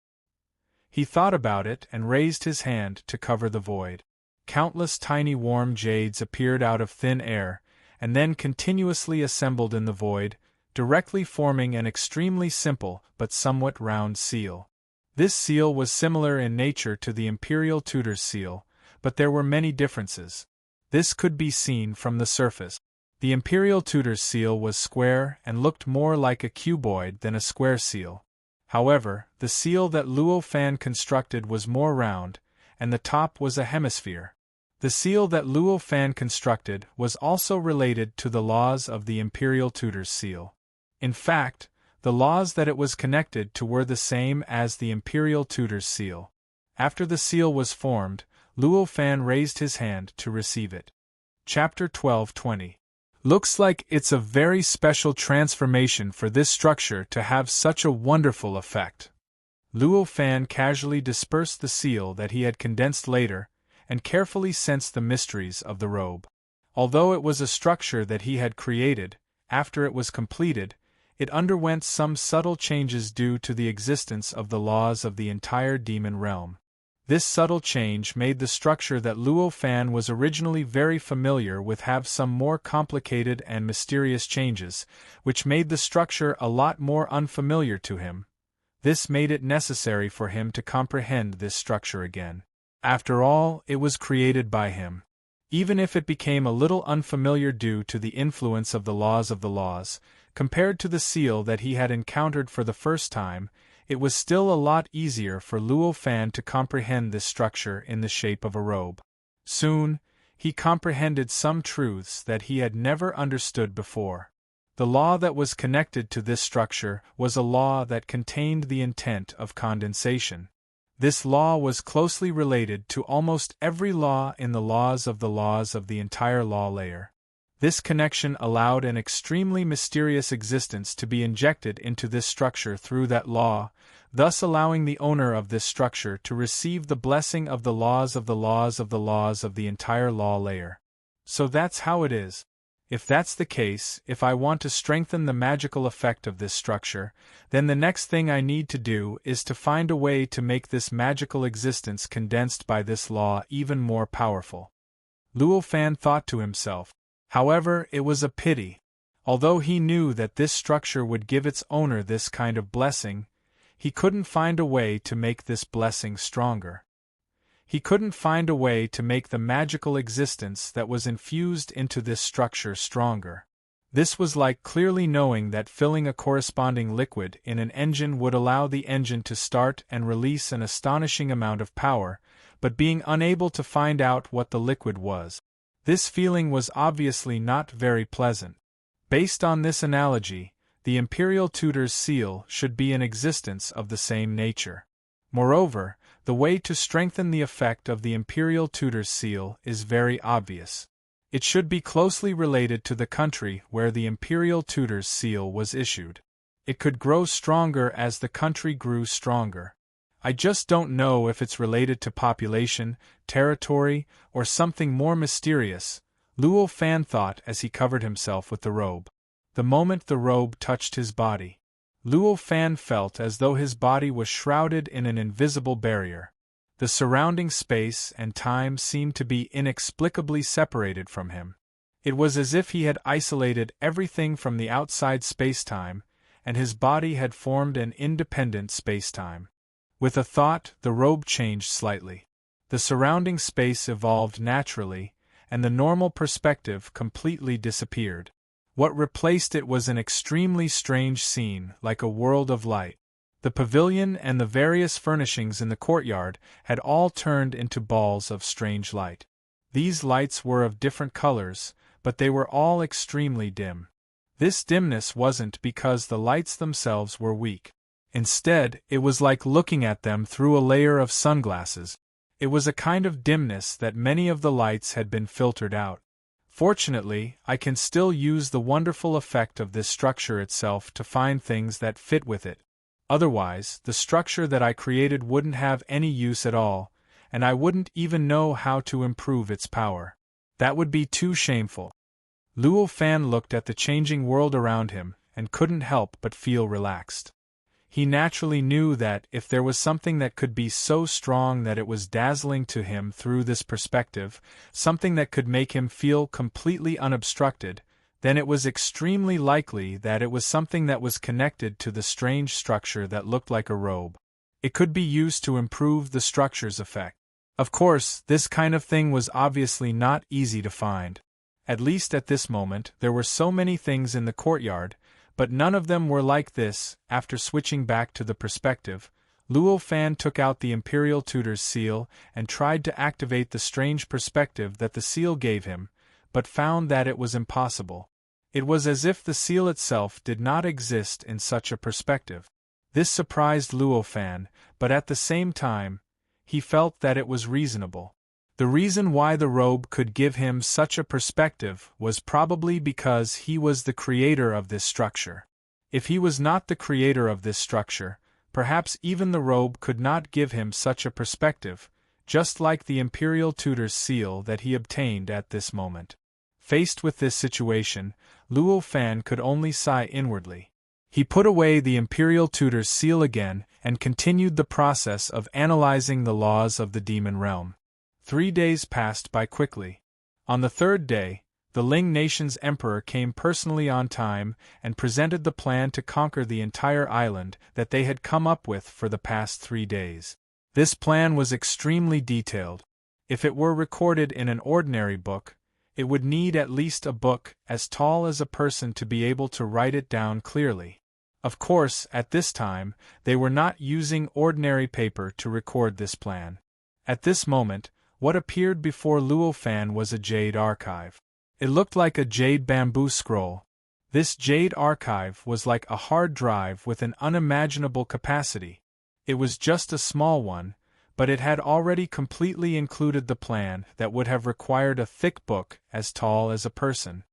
He thought about it and raised his hand to cover the void. Countless tiny warm jades appeared out of thin air, and then continuously assembled in the void, directly forming an extremely simple but somewhat round seal. This seal was similar in nature to the Imperial Tutor's seal, but there were many differences. This could be seen from the surface. The Imperial Tutor's seal was square and looked more like a cuboid than a square seal. However, the seal that Luo Fan constructed was more round, and the top was a hemisphere. The seal that Luo Fan constructed was also related to the laws of the Imperial Tutor's seal. In fact, the laws that it was connected to were the same as the Imperial Tutor's seal. After the seal was formed, Luo Fan raised his hand to receive it. Chapter 12:20. Looks like it's a very special transformation for this structure to have such a wonderful effect. Luo Fan casually dispersed the seal that he had condensed later, and carefully sensed the mysteries of the robe. Although it was a structure that he had created, after it was completed, it underwent some subtle changes due to the existence of the laws of the entire demon realm. This subtle change made the structure that Luo Fan was originally very familiar with have some more complicated and mysterious changes, which made the structure a lot more unfamiliar to him. This made it necessary for him to comprehend this structure again. After all, it was created by him. Even if it became a little unfamiliar due to the influence of the laws, compared to the seal that he had encountered for the first time, it was still a lot easier for Luo Fan to comprehend this structure in the shape of a robe. Soon, he comprehended some truths that he had never understood before. The law that was connected to this structure was a law that contained the intent of condensation. This law was closely related to almost every law in the laws of the entire law layer. This connection allowed an extremely mysterious existence to be injected into this structure through that law, thus allowing the owner of this structure to receive the blessing of the laws of the entire law layer. So that's how it is. If that's the case, if I want to strengthen the magical effect of this structure, then the next thing I need to do is to find a way to make this magical existence condensed by this law even more powerful. Luo Fan thought to himself. However, it was a pity. Although he knew that this structure would give its owner this kind of blessing, he couldn't find a way to make this blessing stronger. He couldn't find a way to make the magical existence that was infused into this structure stronger. This was like clearly knowing that filling a corresponding liquid in an engine would allow the engine to start and release an astonishing amount of power, but being unable to find out what the liquid was. This feeling was obviously not very pleasant. Based on this analogy, the Imperial Tutor's seal should be an existence of the same nature. Moreover, the way to strengthen the effect of the Imperial Tutor's seal is very obvious. It should be closely related to the country where the Imperial Tutor's seal was issued. It could grow stronger as the country grew stronger. I just don't know if it's related to population, territory, or something more mysterious, Luo Fan thought as he covered himself with the robe. The moment the robe touched his body, Luo Fan felt as though his body was shrouded in an invisible barrier. The surrounding space and time seemed to be inexplicably separated from him. It was as if he had isolated everything from the outside space-time, and his body had formed an independent space-time. With a thought, the robe changed slightly. The surrounding space evolved naturally, and the normal perspective completely disappeared. What replaced it was an extremely strange scene, like a world of light. The pavilion and the various furnishings in the courtyard had all turned into balls of strange light. These lights were of different colors, but they were all extremely dim. This dimness wasn't because the lights themselves were weak. Instead, it was like looking at them through a layer of sunglasses. It was a kind of dimness that many of the lights had been filtered out. Fortunately, I can still use the wonderful effect of this structure itself to find things that fit with it. Otherwise, the structure that I created wouldn't have any use at all, and I wouldn't even know how to improve its power. That would be too shameful. Luo Fan looked at the changing world around him and couldn't help but feel relaxed. He naturally knew that if there was something that could be so strong that it was dazzling to him through this perspective, something that could make him feel completely unobstructed, then it was extremely likely that it was something that was connected to the strange structure that looked like a robe. It could be used to improve the structure's effect. Of course, this kind of thing was obviously not easy to find. At least at this moment, there were so many things in the courtyard, but none of them were like this. After switching back to the perspective, Luo Fan took out the Imperial Tutor's seal and tried to activate the strange perspective that the seal gave him, but found that it was impossible. It was as if the seal itself did not exist in such a perspective. This surprised Luo Fan, but at the same time, he felt that it was reasonable. The reason why the robe could give him such a perspective was probably because he was the creator of this structure. If he was not the creator of this structure, perhaps even the robe could not give him such a perspective, just like the Imperial Tutor's seal that he obtained at this moment. Faced with this situation, Luo Fan could only sigh inwardly. He put away the Imperial Tutor's seal again and continued the process of analyzing the laws of the demon realm. 3 days passed by quickly. On the third day, the Ling nation's emperor came personally on time and presented the plan to conquer the entire island that they had come up with for the past 3 days. This plan was extremely detailed. If it were recorded in an ordinary book, it would need at least a book as tall as a person to be able to write it down clearly. Of course, at this time, they were not using ordinary paper to record this plan. At this moment, what appeared before Luo Fan was a jade archive. It looked like a jade bamboo scroll. This jade archive was like a hard drive with an unimaginable capacity. It was just a small one, but it had already completely included the plan that would have required a thick book as tall as a person.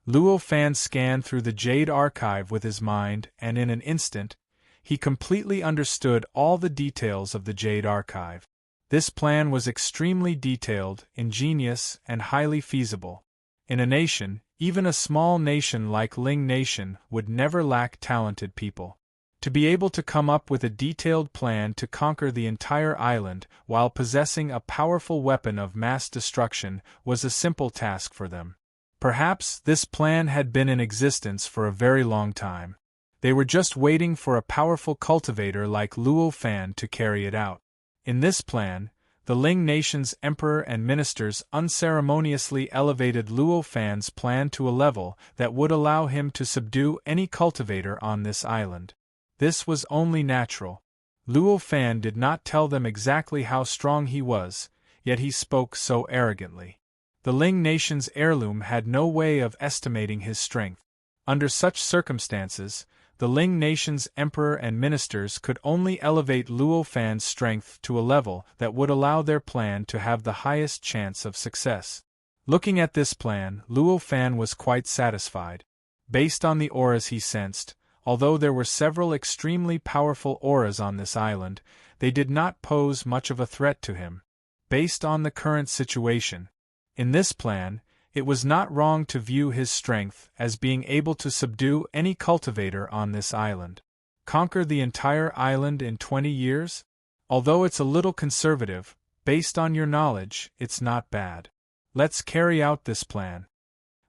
Luo Fan scanned through the jade archive with his mind, and in an instant, he completely understood all the details of the jade archive. This plan was extremely detailed, ingenious, and highly feasible. In a nation, even a small nation like Ling Nation would never lack talented people. To be able to come up with a detailed plan to conquer the entire island while possessing a powerful weapon of mass destruction was a simple task for them. Perhaps this plan had been in existence for a very long time. They were just waiting for a powerful cultivator like Luo Fan to carry it out. In this plan, the Ling nation's emperor and ministers unceremoniously elevated Luo Fan's plan to a level that would allow him to subdue any cultivator on this island. This was only natural. Luo Fan did not tell them exactly how strong he was, yet he spoke so arrogantly. The Ling nation's heirloom had no way of estimating his strength. Under such circumstances, the Ling nation's emperor and ministers could only elevate Luo Fan's strength to a level that would allow their plan to have the highest chance of success. Looking at this plan, Luo Fan was quite satisfied. Based on the auras he sensed, although there were several extremely powerful auras on this island, they did not pose much of a threat to him. Based on the current situation, in this plan, it was not wrong to view his strength as being able to subdue any cultivator on this island. Conquer the entire island in 20 years? Although it's a little conservative, based on your knowledge, it's not bad. Let's carry out this plan.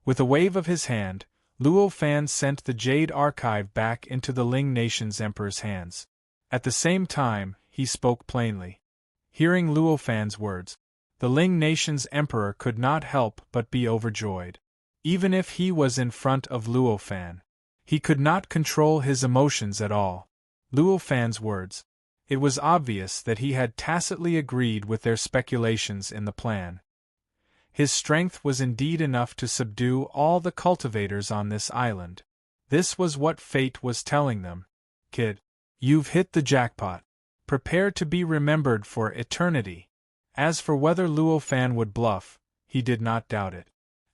With a wave of his hand, Luo Fan sent the Jade Archive back into the Ling Nation's emperor's hands. At the same time, he spoke plainly. Hearing Luo Fan's words, the Ling Nation's emperor could not help but be overjoyed. Even if he was in front of Luo Fan, he could not control his emotions at all. Luo Fan's words. It was obvious that he had tacitly agreed with their speculations in the plan. His strength was indeed enough to subdue all the cultivators on this island. This was what fate was telling them. Kid, you've hit the jackpot. Prepare to be remembered for eternity. As for whether Luo Fan would bluff, he did not doubt it.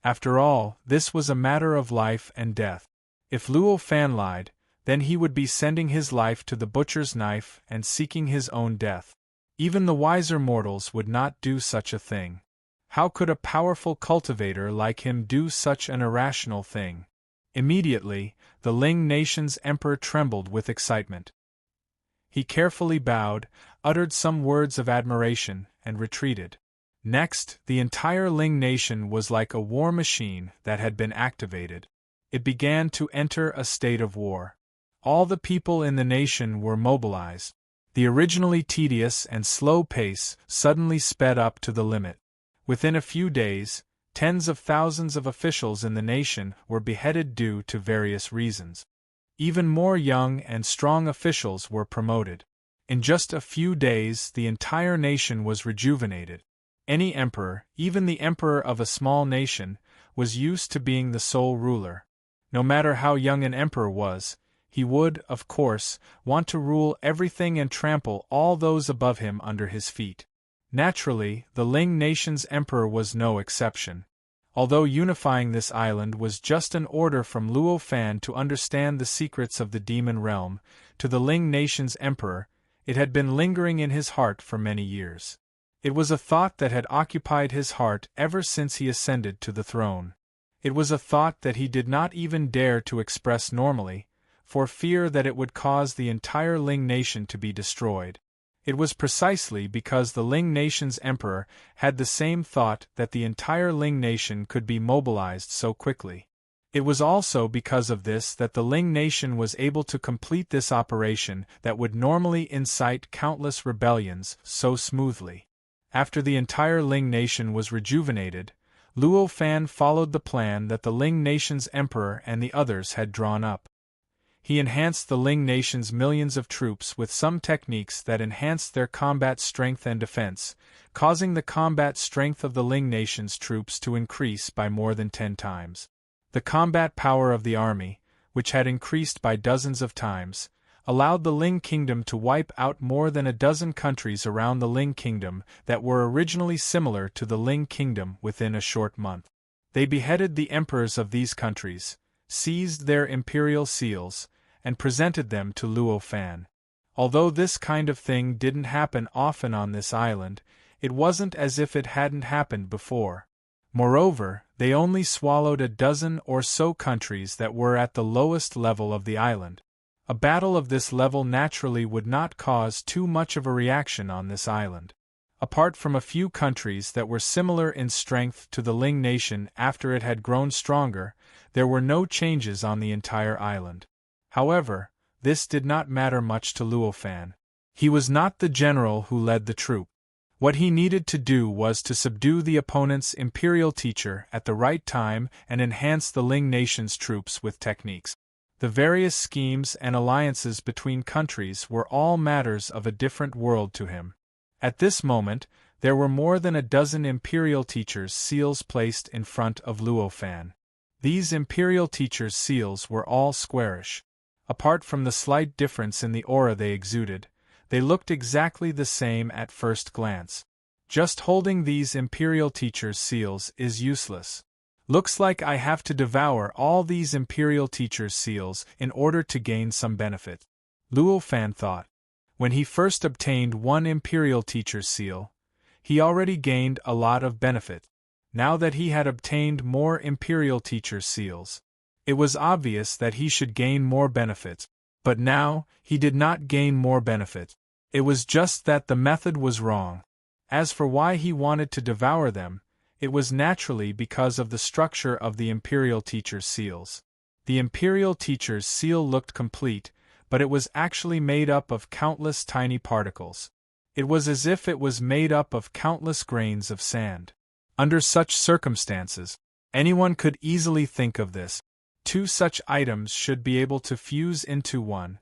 After all, this was a matter of life and death. If Luo Fan lied, then he would be sending his life to the butcher's knife and seeking his own death. Even the wiser mortals would not do such a thing. How could a powerful cultivator like him do such an irrational thing? Immediately, the Ling Nation's emperor trembled with excitement. He carefully bowed, uttered some words of admiration, and retreated. Next, the entire Ling Nation was like a war machine that had been activated. It began to enter a state of war. All the people in the nation were mobilized. The originally tedious and slow pace suddenly sped up to the limit. Within a few days, tens of thousands of officials in the nation were beheaded due to various reasons. Even more young and strong officials were promoted. In just a few days, the entire nation was rejuvenated. Any emperor, even the emperor of a small nation, was used to being the sole ruler. No matter how young an emperor was, he would, of course, want to rule everything and trample all those above him under his feet. Naturally, the Ling nation's emperor was no exception. Although unifying this island was just an order from Luo Fan to understand the secrets of the demon realm, to the Ling nation's emperor, it had been lingering in his heart for many years. It was a thought that had occupied his heart ever since he ascended to the throne. It was a thought that he did not even dare to express normally, for fear that it would cause the entire Ling nation to be destroyed. It was precisely because the Ling nation's emperor had the same thought that the entire Ling nation could be mobilized so quickly. It was also because of this that the Ling nation was able to complete this operation that would normally incite countless rebellions so smoothly. After the entire Ling nation was rejuvenated, Luo Fan followed the plan that the Ling nation's emperor and the others had drawn up. He enhanced the Ling nation's millions of troops with some techniques that enhanced their combat strength and defense, causing the combat strength of the Ling nation's troops to increase by more than 10 times. The combat power of the army, which had increased by dozens of times, allowed the Ling kingdom to wipe out more than a dozen countries around the Ling kingdom that were originally similar to the Ling kingdom within a short month. They beheaded the emperors of these countries, seized their imperial seals, and presented them to Luo Fan. Although this kind of thing didn't happen often on this island, it wasn't as if it hadn't happened before. Moreover, they only swallowed a dozen or so countries that were at the lowest level of the island. A battle of this level naturally would not cause too much of a reaction on this island. Apart from a few countries that were similar in strength to the Ling nation after it had grown stronger, there were no changes on the entire island. However, this did not matter much to Luo Fan. He was not the general who led the troop. What he needed to do was to subdue the opponent's imperial teacher at the right time and enhance the Ling nation's troops with techniques. The various schemes and alliances between countries were all matters of a different world to him. At this moment, there were more than a dozen imperial teachers' seals placed in front of Luo Fan. These imperial teachers' seals were all squarish. Apart from the slight difference in the aura they exuded, they looked exactly the same at first glance. Just holding these imperial teachers' seals is useless. Looks like I have to devour all these imperial teachers' seals in order to gain some benefit, Luo Fan thought. When he first obtained one imperial teacher's seal, he already gained a lot of benefit. Now that he had obtained more imperial teacher's seals, it was obvious that he should gain more benefit, but now, he did not gain more benefit. It was just that the method was wrong. As for why he wanted to devour them, it was naturally because of the structure of the imperial teacher's seals. The imperial teacher's seal looked complete, but it was actually made up of countless tiny particles. It was as if it was made up of countless grains of sand. Under such circumstances, anyone could easily think of this. 2 such items should be able to fuse into one.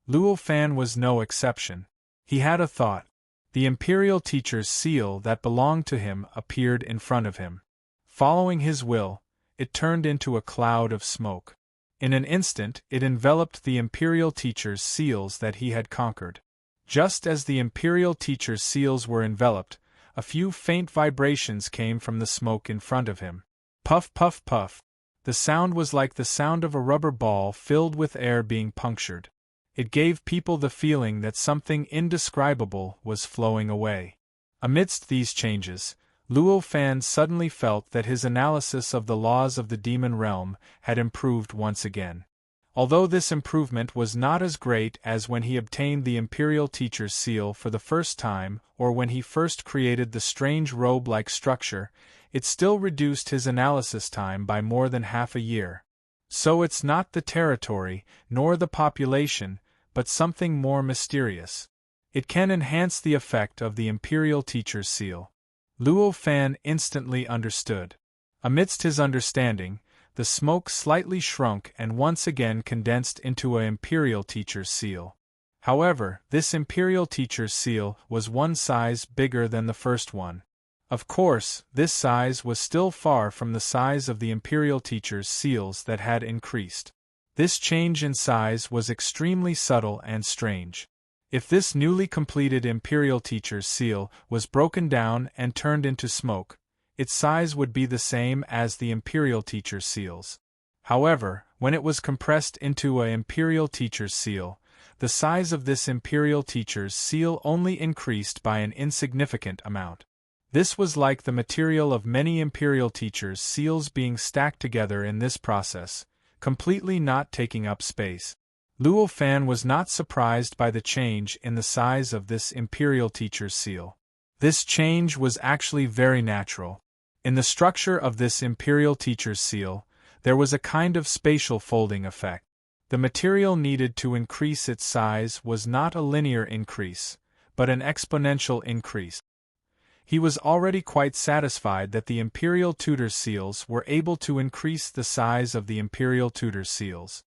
Luo Fan was no exception. He had a thought. The imperial teacher's seal that belonged to him appeared in front of him. Following his will, it turned into a cloud of smoke. In an instant, it enveloped the imperial teacher's seals that he had conquered. Just as the imperial teacher's seals were enveloped, a few faint vibrations came from the smoke in front of him. Puff, puff, puff. The sound was like the sound of a rubber ball filled with air being punctured. It gave people the feeling that something indescribable was flowing away. Amidst these changes, Luo Fan suddenly felt that his analysis of the laws of the demon realm had improved once again. Although this improvement was not as great as when he obtained the imperial teacher's seal for the first time or when he first created the strange robe-like structure, it still reduced his analysis time by more than half a year. So it's not the territory, nor the population, but something more mysterious. It can enhance the effect of the Imperial Teacher's seal. Luo Fan instantly understood. Amidst his understanding, the smoke slightly shrunk and once again condensed into an Imperial Teacher's seal. However, this Imperial Teacher's seal was one size bigger than the first one. Of course, this size was still far from the size of the Imperial Teacher's seals that had increased. This change in size was extremely subtle and strange. If this newly completed Imperial Teacher's seal was broken down and turned into smoke, its size would be the same as the Imperial Teacher's seals. However, when it was compressed into an Imperial Teacher's seal, the size of this Imperial Teacher's seal only increased by an insignificant amount. This was like the material of many Imperial Teacher's seals being stacked together in this process, completely not taking up space. Luo Fan was not surprised by the change in the size of this Imperial Teacher's seal. This change was actually very natural. In the structure of this Imperial Teacher's seal, there was a kind of spatial folding effect. The material needed to increase its size was not a linear increase, but an exponential increase. He was already quite satisfied that the Imperial Tutor's seals were able to increase the size of the Imperial Tutor's seals.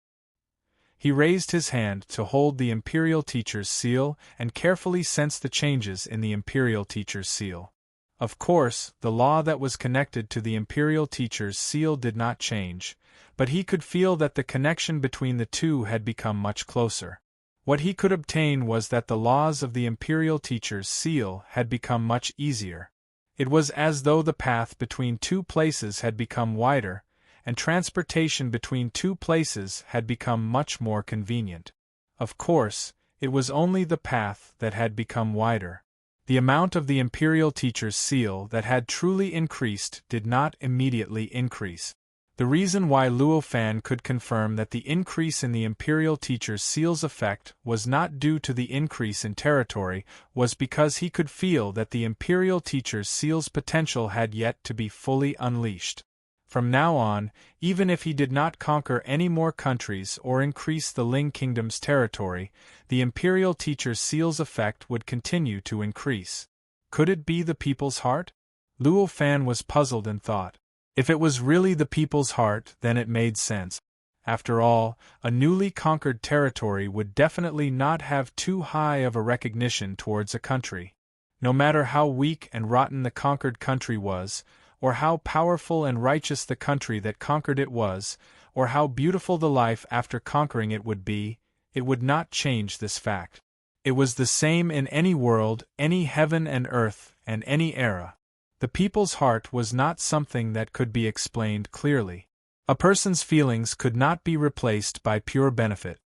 He raised his hand to hold the Imperial Teacher's seal and carefully sensed the changes in the Imperial Teacher's seal. Of course, the law that was connected to the Imperial Teacher's seal did not change, but he could feel that the connection between the two had become much closer. What he could obtain was that the laws of the Imperial Teacher's seal had become much easier. It was as though the path between two places had become wider, and transportation between two places had become much more convenient. Of course, it was only the path that had become wider. The amount of the Imperial Teacher's seal that had truly increased did not immediately increase. The reason why Luo Fan could confirm that the increase in the Imperial Teacher's seal's effect was not due to the increase in territory was because he could feel that the Imperial Teacher's seal's potential had yet to be fully unleashed. From now on, even if he did not conquer any more countries or increase the Ling Kingdom's territory, the Imperial Teacher's seal's effect would continue to increase. Could it be the people's heart? Luo Fan was puzzled and thought. If it was really the people's heart, then it made sense. After all, a newly conquered territory would definitely not have too high of a recognition towards a country. No matter how weak and rotten the conquered country was, or how powerful and righteous the country that conquered it was, or how beautiful the life after conquering it would not change this fact. It was the same in any world, any heaven and earth, and any era. The people's heart was not something that could be explained clearly. A person's feelings could not be replaced by pure benefit.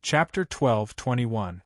Chapter 12:21.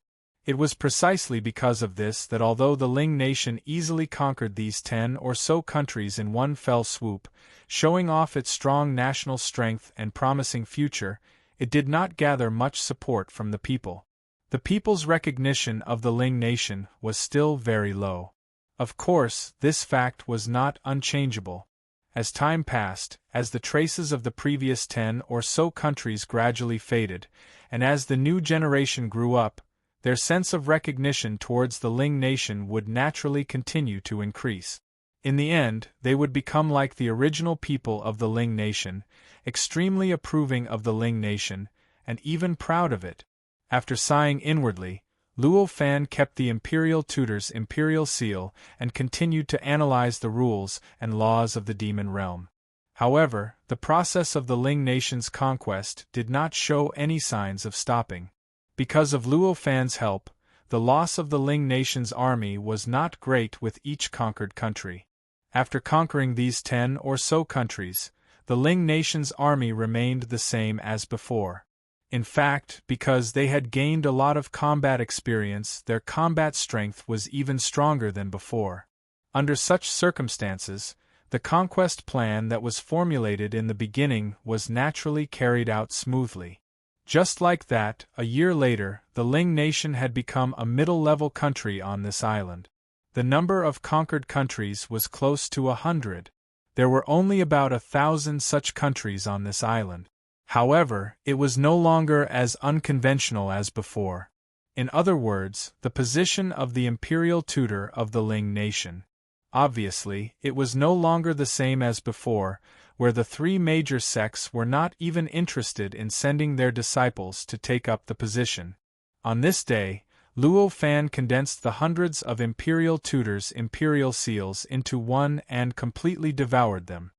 It was precisely because of this that although the Ling nation easily conquered these 10 or so countries in one fell swoop, showing off its strong national strength and promising future, it did not gather much support from the people. The people's recognition of the Ling nation was still very low. Of course, this fact was not unchangeable. As time passed, as the traces of the previous 10 or so countries gradually faded, and as the new generation grew up, their sense of recognition towards the Ling nation would naturally continue to increase. In the end, they would become like the original people of the Ling nation, extremely approving of the Ling nation, and even proud of it. After sighing inwardly, Luo Fan kept the Imperial Tutor's imperial seal and continued to analyze the rules and laws of the demon realm. However, the process of the Ling nation's conquest did not show any signs of stopping. Because of Luo Fan's help, the loss of the Ling nation's army was not great with each conquered country. After conquering these 10 or so countries, the Ling nation's army remained the same as before. In fact, because they had gained a lot of combat experience, their combat strength was even stronger than before. Under such circumstances, the conquest plan that was formulated in the beginning was naturally carried out smoothly. Just like that, a year later, the Ling nation had become a middle-level country on this island. The number of conquered countries was close to 100. There were only about 1,000 such countries on this island. However, it was no longer as unconventional as before. In other words, the position of the imperial tutor of the Ling nation. Obviously, it was no longer the same as before, where the three major sects were not even interested in sending their disciples to take up the position. On this day, Luo Fan condensed the hundreds of imperial tutors' imperial seals into one and completely devoured them.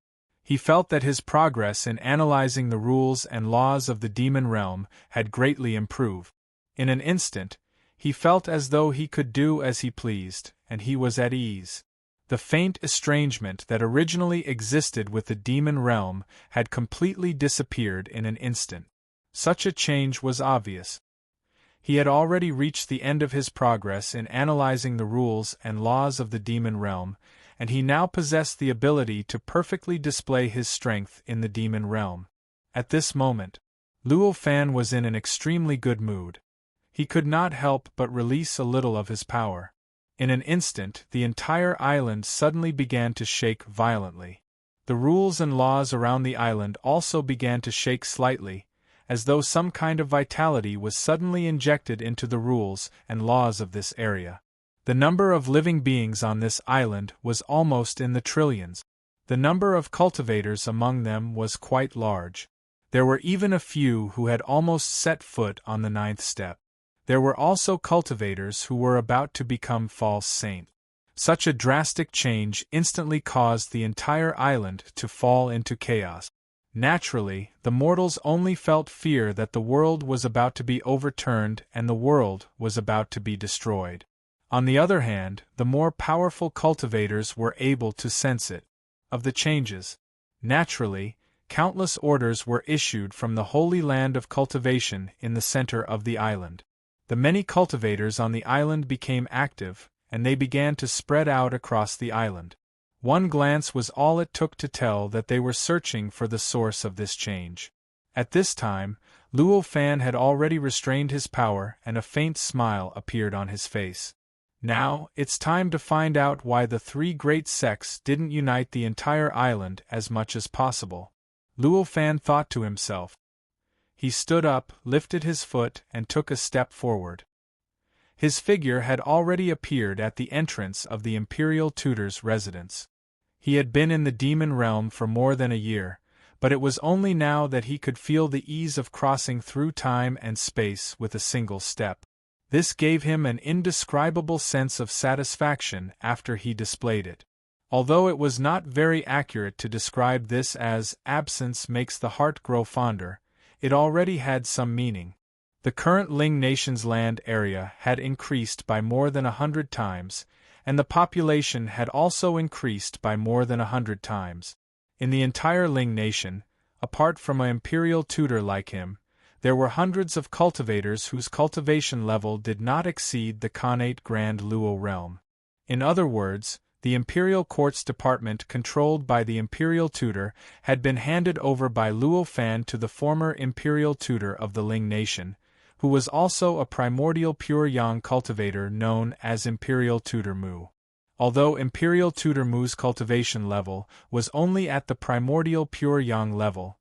He felt that his progress in analyzing the rules and laws of the demon realm had greatly improved. In an instant, he felt as though he could do as he pleased, and he was at ease. The faint estrangement that originally existed with the demon realm had completely disappeared in an instant. Such a change was obvious. He had already reached the end of his progress in analyzing the rules and laws of the demon realm, and he now possessed the ability to perfectly display his strength in the demon realm. At this moment, Luo Fan was in an extremely good mood. He could not help but release a little of his power. In an instant, the entire island suddenly began to shake violently. The rules and laws around the island also began to shake slightly, as though some kind of vitality was suddenly injected into the rules and laws of this area. The number of living beings on this island was almost in the trillions. The number of cultivators among them was quite large. There were even a few who had almost set foot on the 9th step. There were also cultivators who were about to become false saints. Such a drastic change instantly caused the entire island to fall into chaos. Naturally, the mortals only felt fear that the world was about to be overturned and the world was about to be destroyed. On the other hand, the more powerful cultivators were able to sense it. Of the changes, naturally, countless orders were issued from the holy land of cultivation in the center of the island. The many cultivators on the island became active, and they began to spread out across the island. One glance was all it took to tell that they were searching for the source of this change. At this time, Luo Fan had already restrained his power and a faint smile appeared on his face. Now, it's time to find out why the three great sects didn't unite the entire island as much as possible. Luo Fan thought to himself. He stood up, lifted his foot, and took a step forward. His figure had already appeared at the entrance of the imperial tutor's residence. He had been in the demon realm for more than a year, but it was only now that he could feel the ease of crossing through time and space with a single step. This gave him an indescribable sense of satisfaction after he displayed it. Although it was not very accurate to describe this as absence makes the heart grow fonder, it already had some meaning. The current Ling nation's land area had increased by more than 100 times, and the population had also increased by more than 100 times. In the entire Ling nation, apart from an imperial tutor like him, there were hundreds of cultivators whose cultivation level did not exceed the Khanate Grand Luo realm. In other words, the Imperial Courts Department controlled by the Imperial Tutor had been handed over by Luo Fan to the former Imperial Tutor of the Ling Nation, who was also a primordial pure yang cultivator known as Imperial Tutor Mu. Although Imperial Tutor Mu's cultivation level was only at the primordial pure yang level,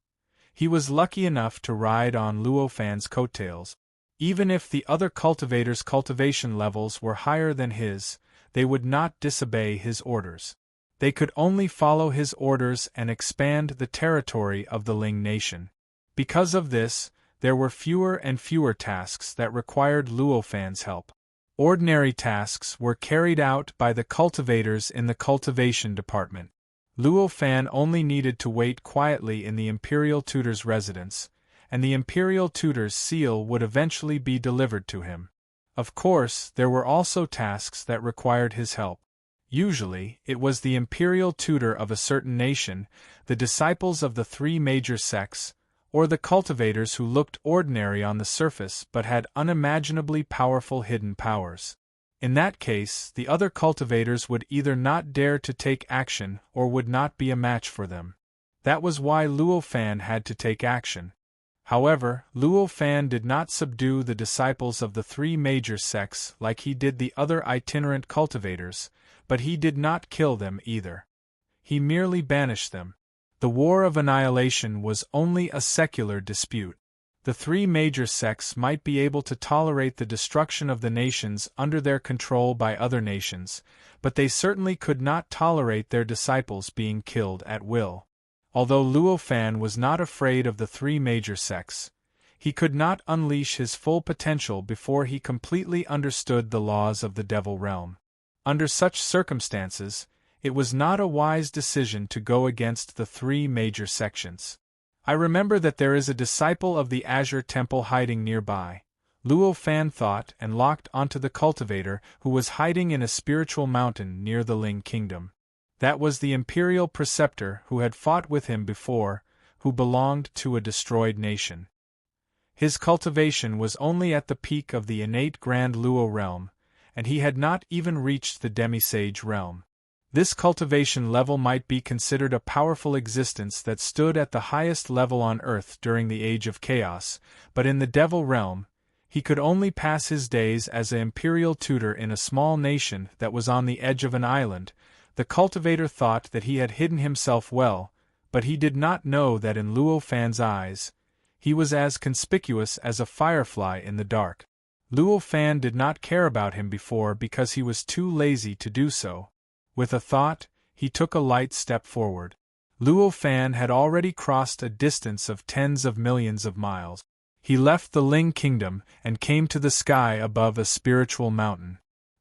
he was lucky enough to ride on Luo Fan's coattails. Even if the other cultivators' cultivation levels were higher than his, they would not disobey his orders. They could only follow his orders and expand the territory of the Ling nation. Because of this, there were fewer and fewer tasks that required Luo Fan's help. Ordinary tasks were carried out by the cultivators in the cultivation department. Luo Fan only needed to wait quietly in the Imperial Tutor's residence, and the Imperial Tutor's seal would eventually be delivered to him. Of course, there were also tasks that required his help. Usually, it was the Imperial Tutor of a certain nation, the disciples of the three major sects, or the cultivators who looked ordinary on the surface but had unimaginably powerful hidden powers. In that case, the other cultivators would either not dare to take action or would not be a match for them. That was why Luo Fan had to take action. However, Luo Fan did not subdue the disciples of the three major sects like he did the other itinerant cultivators, but he did not kill them either. He merely banished them. The War of Annihilation was only a secular dispute. The three major sects might be able to tolerate the destruction of the nations under their control by other nations, but they certainly could not tolerate their disciples being killed at will. Although Luo Fan was not afraid of the three major sects, he could not unleash his full potential before he completely understood the laws of the Devil Realm. Under such circumstances, it was not a wise decision to go against the three major sections. I remember that there is a disciple of the Azure Temple hiding nearby, Luo Fan thought, and locked onto the cultivator who was hiding in a spiritual mountain near the Ling Kingdom. That was the imperial preceptor who had fought with him before, who belonged to a destroyed nation. His cultivation was only at the peak of the innate Grand Luo realm, and he had not even reached the Demisage realm. This cultivation level might be considered a powerful existence that stood at the highest level on Earth during the Age of Chaos, but in the Devil realm, he could only pass his days as an imperial tutor in a small nation that was on the edge of an island. The cultivator thought that he had hidden himself well, but he did not know that in Luo Fan's eyes, he was as conspicuous as a firefly in the dark. Luo Fan did not care about him before because he was too lazy to do so. With a thought, he took a light step forward. Luo Fan had already crossed a distance of tens of millions of miles. He left the Ling Kingdom and came to the sky above a spiritual mountain.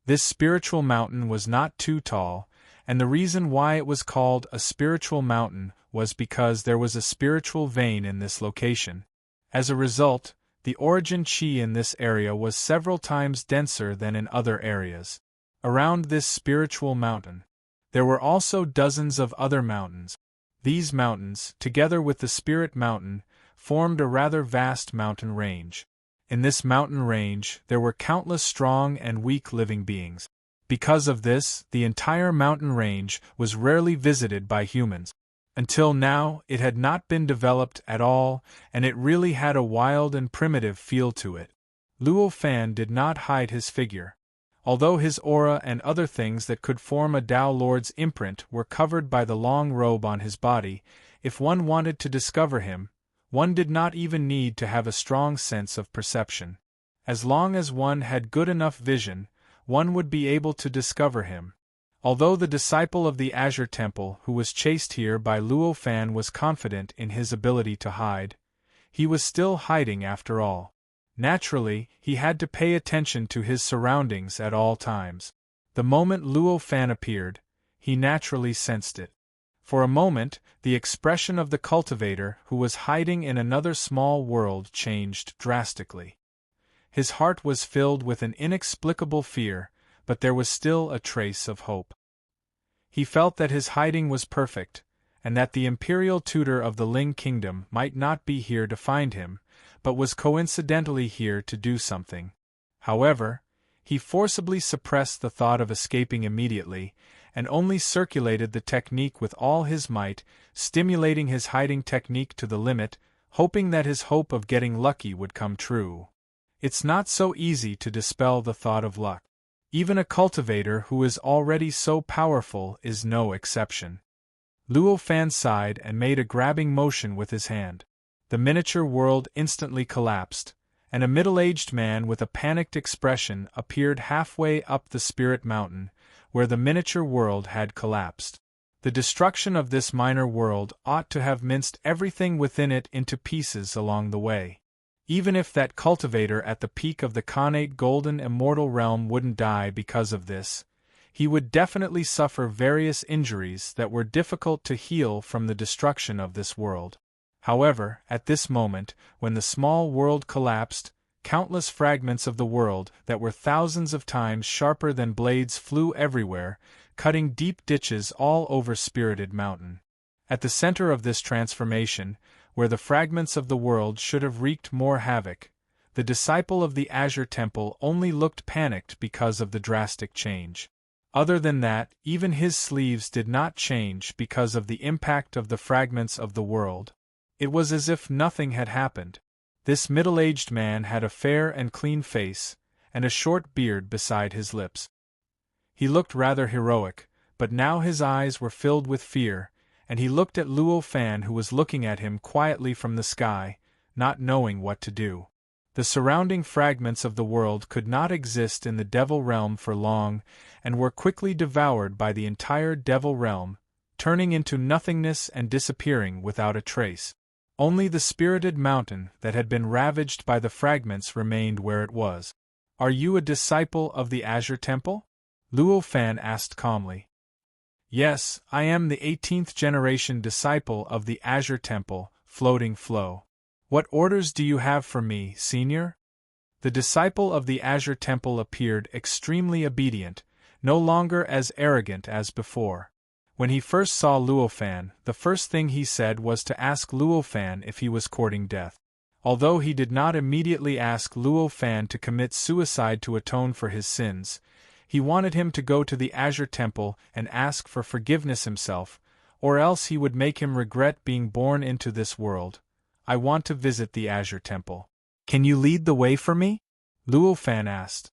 This spiritual mountain was not too tall, and the reason why it was called a spiritual mountain was because there was a spiritual vein in this location. As a result, the origin chi in this area was several times denser than in other areas. Around this spiritual mountain, there were also dozens of other mountains. These mountains, together with the Spirit Mountain, formed a rather vast mountain range. In this mountain range, there were countless strong and weak living beings. Because of this, the entire mountain range was rarely visited by humans. Until now, it had not been developed at all, and it really had a wild and primitive feel to it. Luo Fan did not hide his figure. Although his aura and other things that could form a Dao Lord's imprint were covered by the long robe on his body, if one wanted to discover him, one did not even need to have a strong sense of perception. As long as one had good enough vision, one would be able to discover him. Although the disciple of the Azure Temple who was chased here by Luo Fan was confident in his ability to hide, he was still hiding after all. Naturally, he had to pay attention to his surroundings at all times. The moment Luo Fan appeared, he naturally sensed it. For a moment, the expression of the cultivator who was hiding in another small world changed drastically. His heart was filled with an inexplicable fear, but there was still a trace of hope. He felt that his hiding was perfect, and that the imperial tutor of the Ling Kingdom might not be here to find him, but was coincidentally here to do something. However, he forcibly suppressed the thought of escaping immediately, and only circulated the technique with all his might, stimulating his hiding technique to the limit, hoping that his hope of getting lucky would come true. It's not so easy to dispel the thought of luck. Even a cultivator who is already so powerful is no exception. Luo Fan sighed and made a grabbing motion with his hand. The miniature world instantly collapsed, and a middle-aged man with a panicked expression appeared halfway up the Spirit Mountain, where the miniature world had collapsed. The destruction of this minor world ought to have minced everything within it into pieces along the way. Even if that cultivator at the peak of the connate golden immortal realm wouldn't die because of this, he would definitely suffer various injuries that were difficult to heal from the destruction of this world. However, at this moment, when the small world collapsed, countless fragments of the world that were thousands of times sharper than blades flew everywhere, cutting deep ditches all over Spirited Mountain. At the center of this transformation, where the fragments of the world should have wreaked more havoc, the disciple of the Azure Temple only looked panicked because of the drastic change. Other than that, even his sleeves did not change because of the impact of the fragments of the world. It was as if nothing had happened. This middle-aged man had a fair and clean face, and a short beard beside his lips. He looked rather heroic, but now his eyes were filled with fear, and he looked at Luo Fan who was looking at him quietly from the sky, not knowing what to do. The surrounding fragments of the world could not exist in the Devil Realm for long, and were quickly devoured by the entire Devil Realm, turning into nothingness and disappearing without a trace. Only the spirited mountain that had been ravaged by the fragments remained where it was. "Are you a disciple of the Azure Temple?" Luo Fan asked calmly. "Yes, I am the 18th generation disciple of the Azure Temple, Floating Flow. What orders do you have for me, Senior?" The disciple of the Azure Temple appeared extremely obedient, no longer as arrogant as before. When he first saw Luo Fan, the first thing he said was to ask Luo Fan if he was courting death. Although he did not immediately ask Luo Fan to commit suicide to atone for his sins, he wanted him to go to the Azure Temple and ask for forgiveness himself, or else he would make him regret being born into this world. "I want to visit the Azure Temple. Can you lead the way for me?" Luo Fan asked.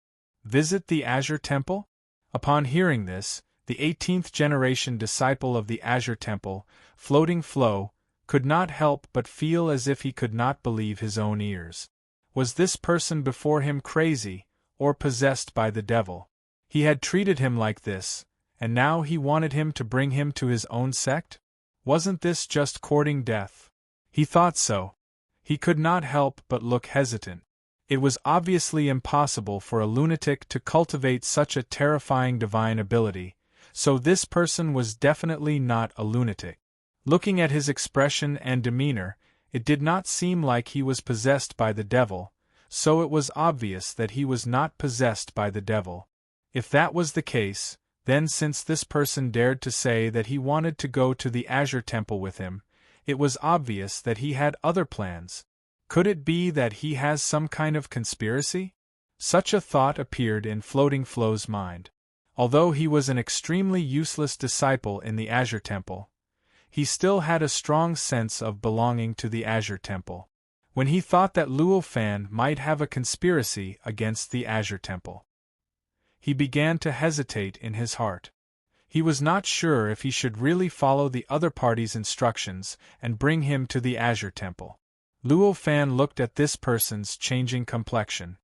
"Visit the Azure Temple?" Upon hearing this, the 18th generation disciple of the Azure Temple, Floating Flow, could not help but feel as if he could not believe his own ears. Was this person before him crazy, or possessed by the devil? He had treated him like this, and now he wanted him to bring him to his own sect? Wasn't this just courting death? He thought so. He could not help but look hesitant. It was obviously impossible for a lunatic to cultivate such a terrifying divine ability, so this person was definitely not a lunatic. Looking at his expression and demeanor, it did not seem like he was possessed by the devil, so it was obvious that he was not possessed by the devil. If that was the case, then since this person dared to say that he wanted to go to the Azure Temple with him, it was obvious that he had other plans. Could it be that he has some kind of conspiracy? Such a thought appeared in Floating Flow's mind. Although he was an extremely useless disciple in the Azure Temple, he still had a strong sense of belonging to the Azure Temple. When he thought that Luo Fan might have a conspiracy against the Azure Temple, he began to hesitate in his heart. He was not sure if he should really follow the other party's instructions and bring him to the Azure Temple. Luo Fan looked at this person's changing complexion.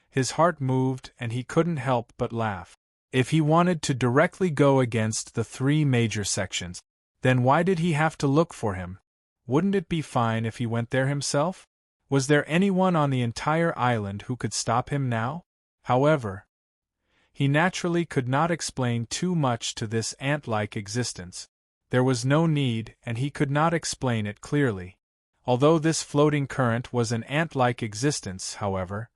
His heart moved and he couldn't help but laugh. If he wanted to directly go against the three major sections, then why did he have to look for him? Wouldn't it be fine if he went there himself? Was there anyone on the entire island who could stop him now? However, he naturally could not explain too much to this ant-like existence. There was no need, and he could not explain it clearly. Although this floating current was an ant-like existence, however,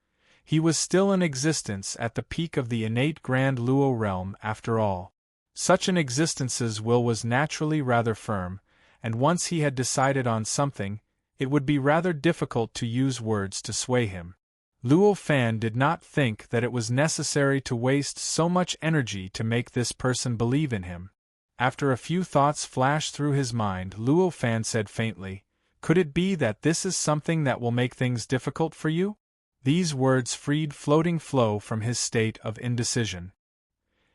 he was still an existence at the peak of the innate Grand Luo realm after all. Such an existence's will was naturally rather firm, and once he had decided on something, it would be rather difficult to use words to sway him. Luo Fan did not think that it was necessary to waste so much energy to make this person believe in him. After a few thoughts flashed through his mind, Luo Fan said faintly, "Could it be that this is something that will make things difficult for you?" These words freed Floating Flow from his state of indecision.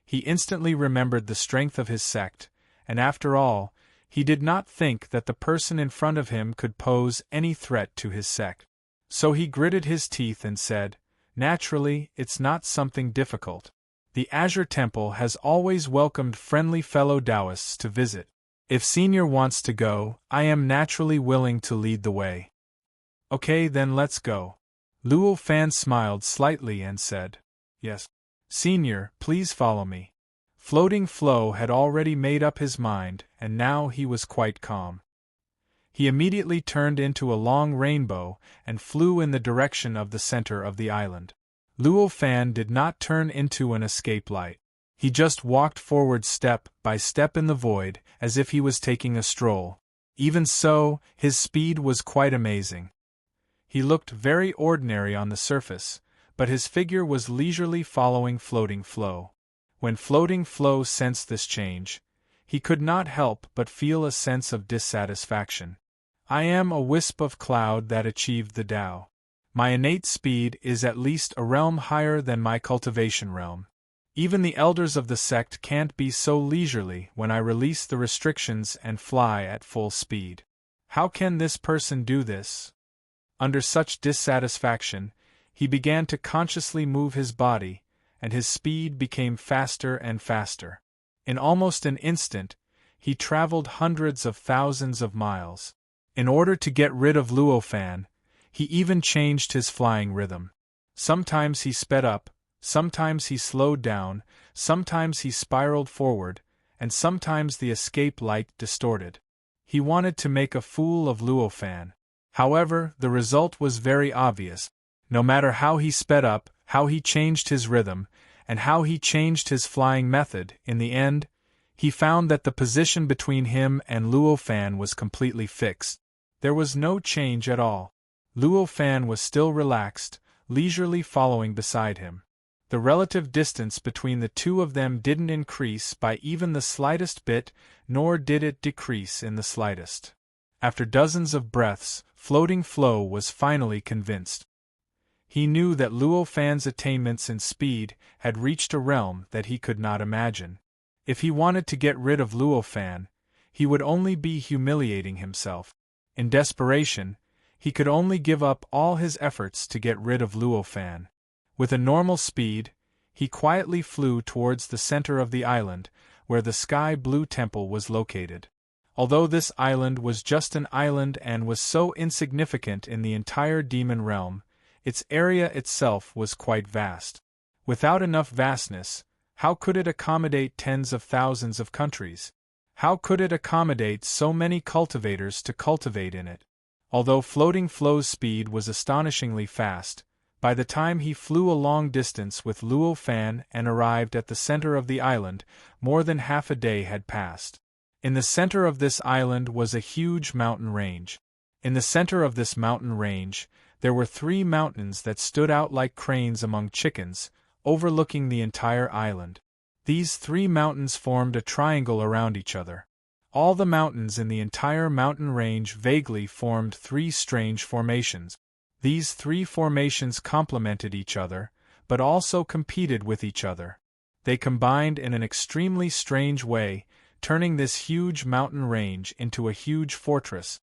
He instantly remembered the strength of his sect, and after all, he did not think that the person in front of him could pose any threat to his sect. So he gritted his teeth and said, "Naturally, it's not something difficult. The Azure Temple has always welcomed friendly fellow Taoists to visit. If Senior wants to go, I am naturally willing to lead the way." "Okay, then let's go." Luo Fan smiled slightly and said, "Yes. Senior, please follow me." Floating Flow had already made up his mind, and now he was quite calm. He immediately turned into a long rainbow and flew in the direction of the center of the island. Luo Fan did not turn into an escape light. He just walked forward step by step in the void, as if he was taking a stroll. Even so, his speed was quite amazing. He looked very ordinary on the surface, but his figure was leisurely following Floating Flow. When Floating Flow sensed this change, he could not help but feel a sense of dissatisfaction. "I am a wisp of cloud that achieved the Tao. My innate speed is at least a realm higher than my cultivation realm. Even the elders of the sect can't be so leisurely when I release the restrictions and fly at full speed. How can this person do this?" Under such dissatisfaction, he began to consciously move his body, and his speed became faster and faster. In almost an instant, he traveled hundreds of thousands of miles. In order to get rid of Luofan, he even changed his flying rhythm. Sometimes he sped up, sometimes he slowed down, sometimes he spiraled forward, and sometimes the escape light distorted. He wanted to make a fool of Luofan. However, the result was very obvious. No matter how he sped up, how he changed his rhythm, and how he changed his flying method, in the end, he found that the position between him and Luofan was completely fixed. There was no change at all. Luofan was still relaxed, leisurely following beside him. The relative distance between the two of them didn't increase by even the slightest bit, nor did it decrease in the slightest. After dozens of breaths, Floating Flow was finally convinced. He knew that Luofan's attainments in speed had reached a realm that he could not imagine. If he wanted to get rid of Luofan, he would only be humiliating himself. In desperation, he could only give up all his efforts to get rid of Luofan. With a normal speed, he quietly flew towards the center of the island, where the sky blue temple was located. Although this island was just an island and was so insignificant in the entire demon realm, its area itself was quite vast. Without enough vastness, how could it accommodate tens of thousands of countries? How could it accommodate so many cultivators to cultivate in it? Although Floating Flow's speed was astonishingly fast, by the time he flew a long distance with Luofan and arrived at the center of the island, more than half a day had passed. In the center of this island was a huge mountain range. In the center of this mountain range, there were 3 mountains that stood out like cranes among chickens, overlooking the entire island. These 3 mountains formed a triangle around each other. All the mountains in the entire mountain range vaguely formed 3 strange formations. These 3 formations complemented each other, but also competed with each other. They combined in an extremely strange way, turning this huge mountain range into a huge fortress.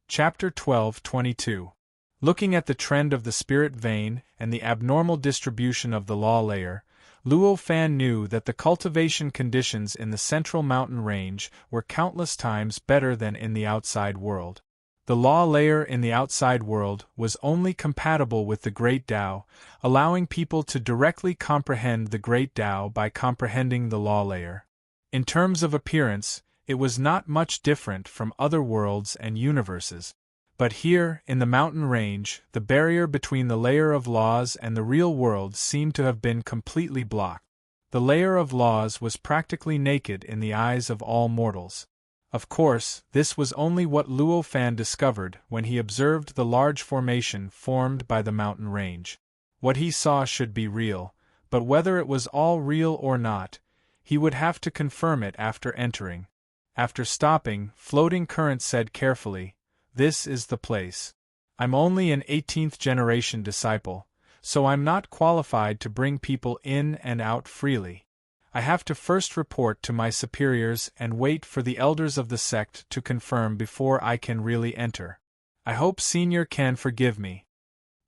Chapter 12:22. Looking at the trend of the spirit vein and the abnormal distribution of the law layer, Luofan knew that the cultivation conditions in the central mountain range were countless times better than in the outside world. The law layer in the outside world was only compatible with the Great Tao, allowing people to directly comprehend the Great Tao by comprehending the law layer. In terms of appearance, it was not much different from other worlds and universes. But here, in the mountain range, the barrier between the layer of laws and the real world seemed to have been completely blocked. The layer of laws was practically naked in the eyes of all mortals. Of course, this was only what Luofan discovered when he observed the large formation formed by the mountain range. What he saw should be real, but whether it was all real or not, he would have to confirm it after entering. After stopping, Floating Current said carefully, "This is the place. I'm only an 18th generation disciple, so I'm not qualified to bring people in and out freely. I have to first report to my superiors and wait for the elders of the sect to confirm before I can really enter. I hope Senior can forgive me."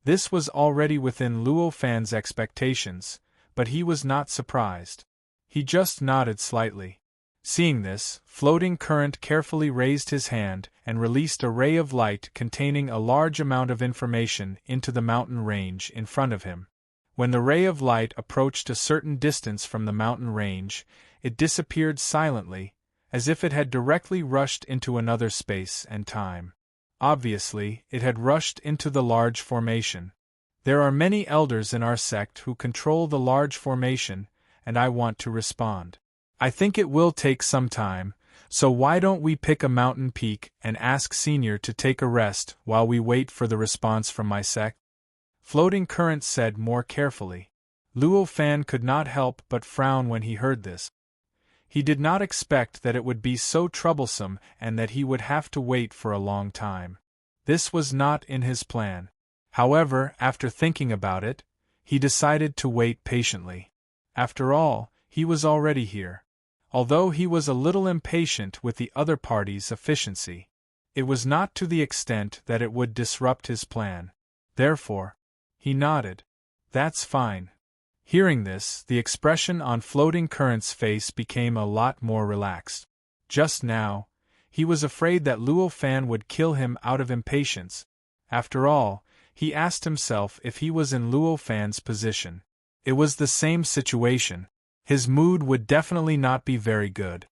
This was already within Luofan's expectations, but he was not surprised. He just nodded slightly. Seeing this, Floating Current carefully raised his hand and released a ray of light containing a large amount of information into the mountain range in front of him. When the ray of light approached a certain distance from the mountain range, it disappeared silently, as if it had directly rushed into another space and time. Obviously, it had rushed into the large formation. There are many elders in our sect who control the large formation, and I want to respond. I think it will take some time, so why don't we pick a mountain peak and ask Senior to take a rest while we wait for the response from my sect? Floating Current said more carefully. Luofan could not help but frown when he heard this. He did not expect that it would be so troublesome and that he would have to wait for a long time. This was not in his plan. However, after thinking about it, he decided to wait patiently. After all, he was already here. Although he was a little impatient with the other party's efficiency, it was not to the extent that it would disrupt his plan. Therefore, he nodded. That's fine. Hearing this, the expression on Floating Current's face became a lot more relaxed. Just now, he was afraid that Luo Fan would kill him out of impatience. After all, he asked himself if he was in Luo Fan's position. It was the same situation. His mood would definitely not be very good.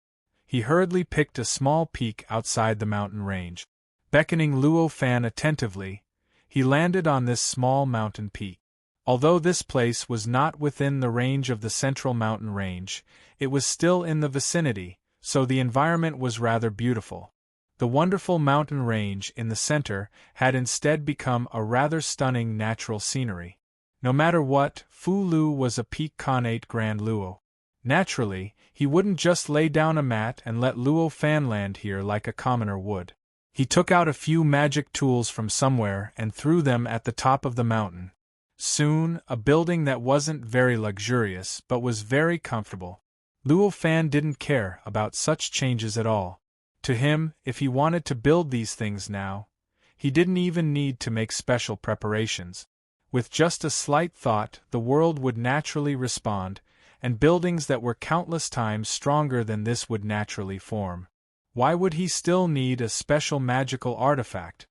He hurriedly picked a small peak outside the mountain range. Beckoning Luo Fan attentively, he landed on this small mountain peak. Although this place was not within the range of the central mountain range, it was still in the vicinity, so the environment was rather beautiful. The wonderful mountain range in the center had instead become a rather stunning natural scenery. No matter what, Fu Lu was a peak connate Grand Luo. Naturally, he wouldn't just lay down a mat and let Luo Fan land here like a commoner would. He took out a few magic tools from somewhere and threw them at the top of the mountain. Soon, a building that wasn't very luxurious but was very comfortable. Luo Fan didn't care about such changes at all. To him, if he wanted to build these things now, he didn't even need to make special preparations. With just a slight thought, the world would naturally respond, and buildings that were countless times stronger than this would naturally form. Why would he still need a special magical artifact?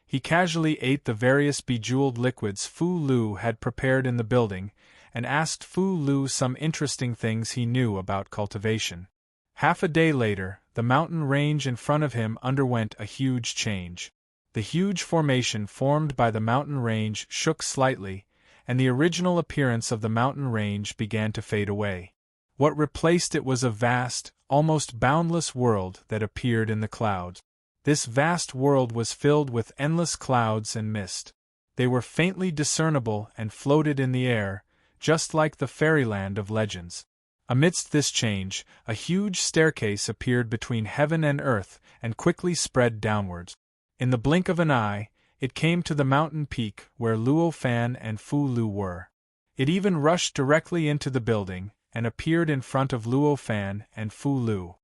He casually ate the various bejeweled liquids Fu Lu had prepared in the building, and asked Fu Lu some interesting things he knew about cultivation. Half a day later, the mountain range in front of him underwent a huge change. The huge formation formed by the mountain range shook slightly, and the original appearance of the mountain range began to fade away. What replaced it was a vast, almost boundless world that appeared in the clouds. This vast world was filled with endless clouds and mist. They were faintly discernible and floated in the air, just like the fairyland of legends. Amidst this change, a huge staircase appeared between heaven and earth and quickly spread downwards. In the blink of an eye, it came to the mountain peak where Luo Fan and Fu Lu were. It even rushed directly into the building, and appeared in front of Luo Fan and Fu Lu.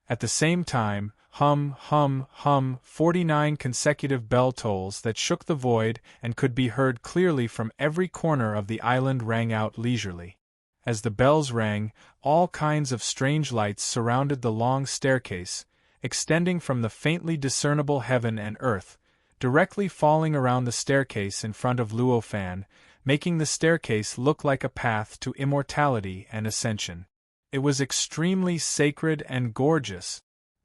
At the same time, hum, hum, hum, 49 consecutive bell tolls that shook the void and could be heard clearly from every corner of the island rang out leisurely. As the bells rang, all kinds of strange lights surrounded the long staircase, extending from the faintly discernible heaven and earth, directly falling around the staircase in front of Luo Fan, making the staircase look like a path to immortality and ascension. It was extremely sacred and gorgeous.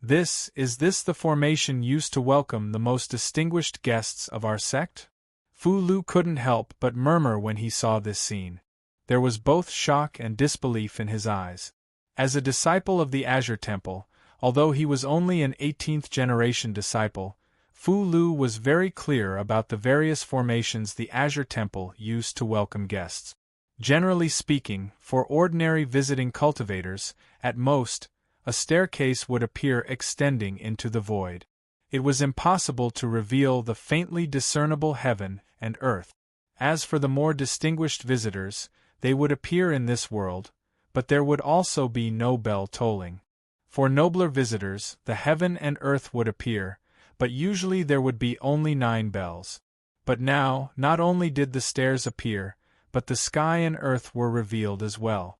Is this the formation used to welcome the most distinguished guests of our sect? Fu Lu couldn't help but murmur when he saw this scene. There was both shock and disbelief in his eyes. As a disciple of the Azure Temple, although he was only an 18th-generation disciple, Fu Lu was very clear about the various formations the Azure Temple used to welcome guests. Generally speaking, for ordinary visiting cultivators, at most, a staircase would appear extending into the void. It was impossible to reveal the faintly discernible heaven and earth. As for the more distinguished visitors, they would appear in this world, but there would also be no bell tolling. For nobler visitors, the heaven and earth would appear, but usually there would be only 9 bells. But now, not only did the stairs appear, but the sky and earth were revealed as well.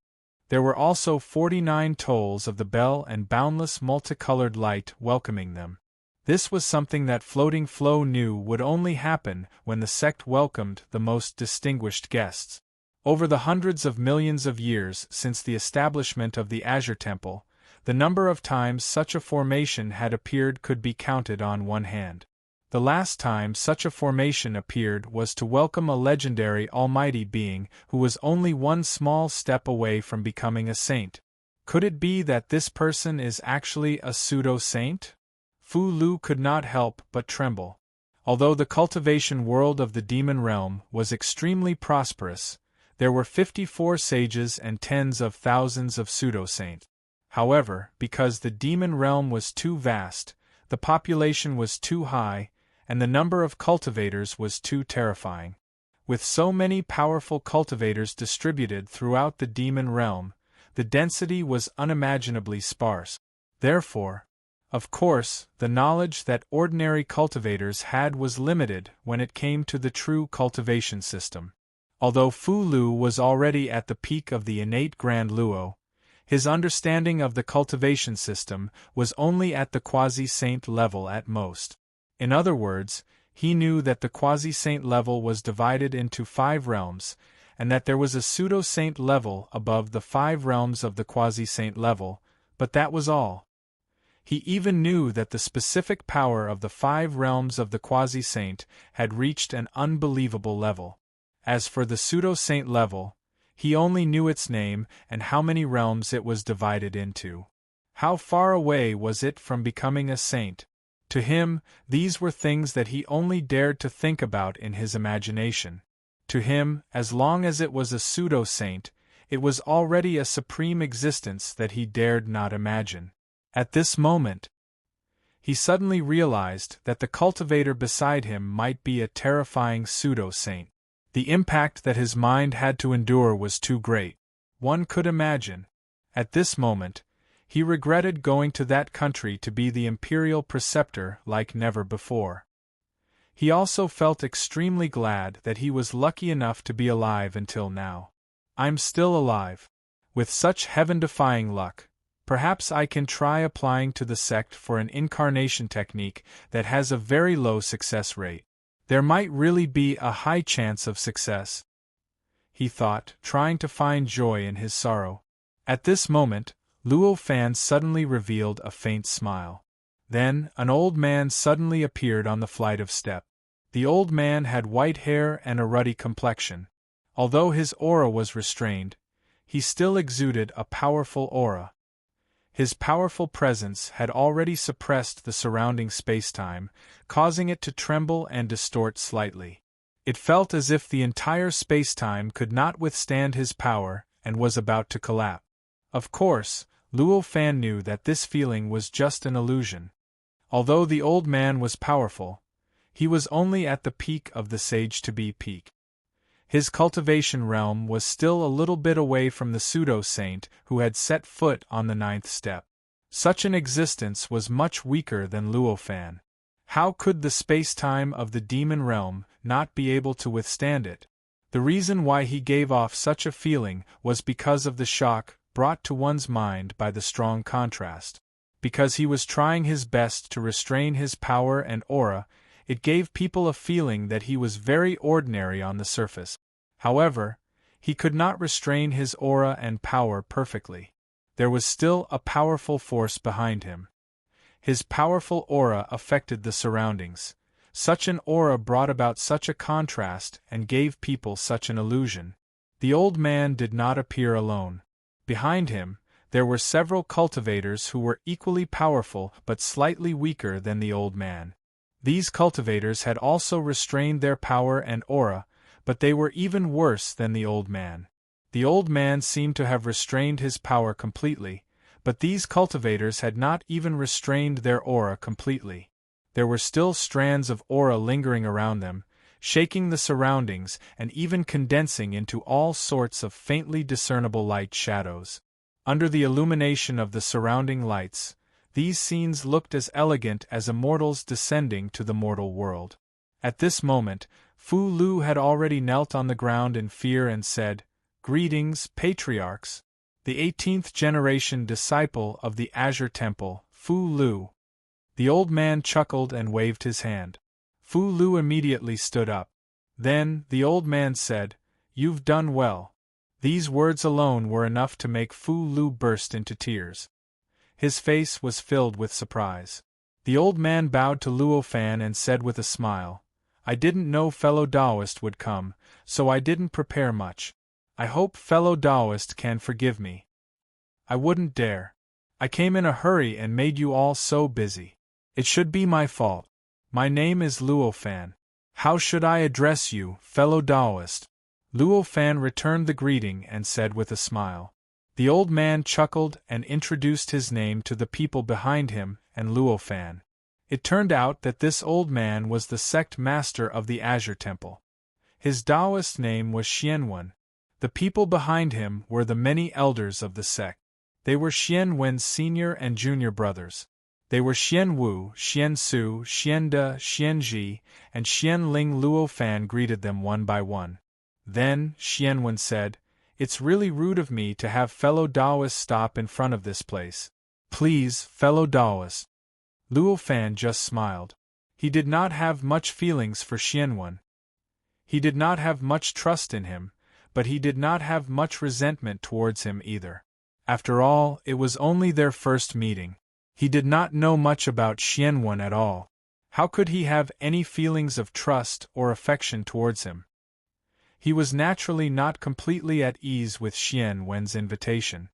There were also 49 tolls of the bell and boundless multicolored light welcoming them. This was something that Floating Flow knew would only happen when the sect welcomed the most distinguished guests. Over the hundreds of millions of years since the establishment of the Azure Temple, the number of times such a formation had appeared could be counted on one hand. The last time such a formation appeared was to welcome a legendary almighty being who was only one small step away from becoming a saint. Could it be that this person is actually a pseudo-saint? Fu Lu could not help but tremble. Although the cultivation world of the demon realm was extremely prosperous, there were 54 sages and tens of thousands of pseudo-saints. However, because the demon realm was too vast, the population was too high, and the number of cultivators was too terrifying. With so many powerful cultivators distributed throughout the demon realm, the density was unimaginably sparse. Therefore, Of course, the knowledge that ordinary cultivators had was limited when it came to the true cultivation system. Although Fu Lu was already at the peak of the innate Grand Luo, his understanding of the cultivation system was only at the quasi-saint level at most. In other words, he knew that the quasi-saint level was divided into 5 realms, and that there was a pseudo-saint level above the 5 realms of the quasi-saint level, but that was all. He even knew that the specific power of the 5 realms of the quasi-saint had reached an unbelievable level. As for the pseudo-saint level, he only knew its name and how many realms it was divided into. How far away was it from becoming a saint? To him, these were things that he only dared to think about in his imagination. To him, as long as it was a pseudo-saint, it was already a supreme existence that he dared not imagine. At this moment, he suddenly realized that the cultivator beside him might be a terrifying pseudo-saint. The impact that his mind had to endure was too great. One could imagine. At this moment, he regretted going to that country to be the imperial preceptor like never before. He also felt extremely glad that he was lucky enough to be alive until now. I'm still alive. With such heaven-defying luck, perhaps I can try applying to the sect for an incarnation technique that has a very low success rate. There might really be a high chance of success, he thought, trying to find joy in his sorrow. At this moment, Luo Fan suddenly revealed a faint smile. Then, an old man suddenly appeared on the flight of steps. The old man had white hair and a ruddy complexion. Although his aura was restrained, he still exuded a powerful aura. His powerful presence had already suppressed the surrounding space-time, causing it to tremble and distort slightly. It felt as if the entire space-time could not withstand his power and was about to collapse. Of course, Luo Fan knew that this feeling was just an illusion. Although the old man was powerful, he was only at the peak of the sage-to-be peak. His cultivation realm was still a little bit away from the pseudo-saint who had set foot on the 9th step. Such an existence was much weaker than Luo Fan. How could the space-time of the demon realm not be able to withstand it? The reason why he gave off such a feeling was because of the shock brought to one's mind by the strong contrast. Because he was trying his best to restrain his power and aura, it gave people a feeling that he was very ordinary on the surface. However, he could not restrain his aura and power perfectly. There was still a powerful force behind him. His powerful aura affected the surroundings. Such an aura brought about such a contrast and gave people such an illusion. The old man did not appear alone. Behind him, there were several cultivators who were equally powerful but slightly weaker than the old man. These cultivators had also restrained their power and aura, but they were even worse than the old man. The old man seemed to have restrained his power completely, but these cultivators had not even restrained their aura completely. There were still strands of aura lingering around them, shaking the surroundings and even condensing into all sorts of faintly discernible light shadows. Under the illumination of the surrounding lights, these scenes looked as elegant as immortals descending to the mortal world. At this moment, Fu Lu had already knelt on the ground in fear and said, "Greetings, patriarchs." The 18th generation disciple of the Azure Temple, Fu Lu. The old man chuckled and waved his hand. Fu Lu immediately stood up. Then, the old man said, "You've done well." These words alone were enough to make Fu Lu burst into tears. His face was filled with surprise. The old man bowed to Luo Fan and said with a smile, "I didn't know fellow Taoist would come, so I didn't prepare much. I hope fellow Taoist can forgive me. I wouldn't dare. I came in a hurry and made you all so busy. It should be my fault. My name is Luo Fan. How should I address you, fellow Taoist?" Luo Fan returned the greeting and said with a smile. The old man chuckled and introduced his name to the people behind him and Luo Fan. It turned out that this old man was the sect master of the Azure Temple. His Taoist name was Xianwen. The people behind him were the many elders of the sect. They were Xianwen's senior and junior brothers. They were Xian Wu, Xian Su, Xian De, Xian Ji, and Xian Ling. Luo Fan greeted them one by one. Then, Xian Wen said, "It's really rude of me to have fellow Taoists stop in front of this place. Please, fellow Taoists." Luo Fan just smiled. He did not have much feelings for Xian Wen. He did not have much trust in him, but he did not have much resentment towards him either. After all, it was only their first meeting. He did not know much about Xian Wen at all. How could he have any feelings of trust or affection towards him? He was naturally not completely at ease with Xian Wen's invitation.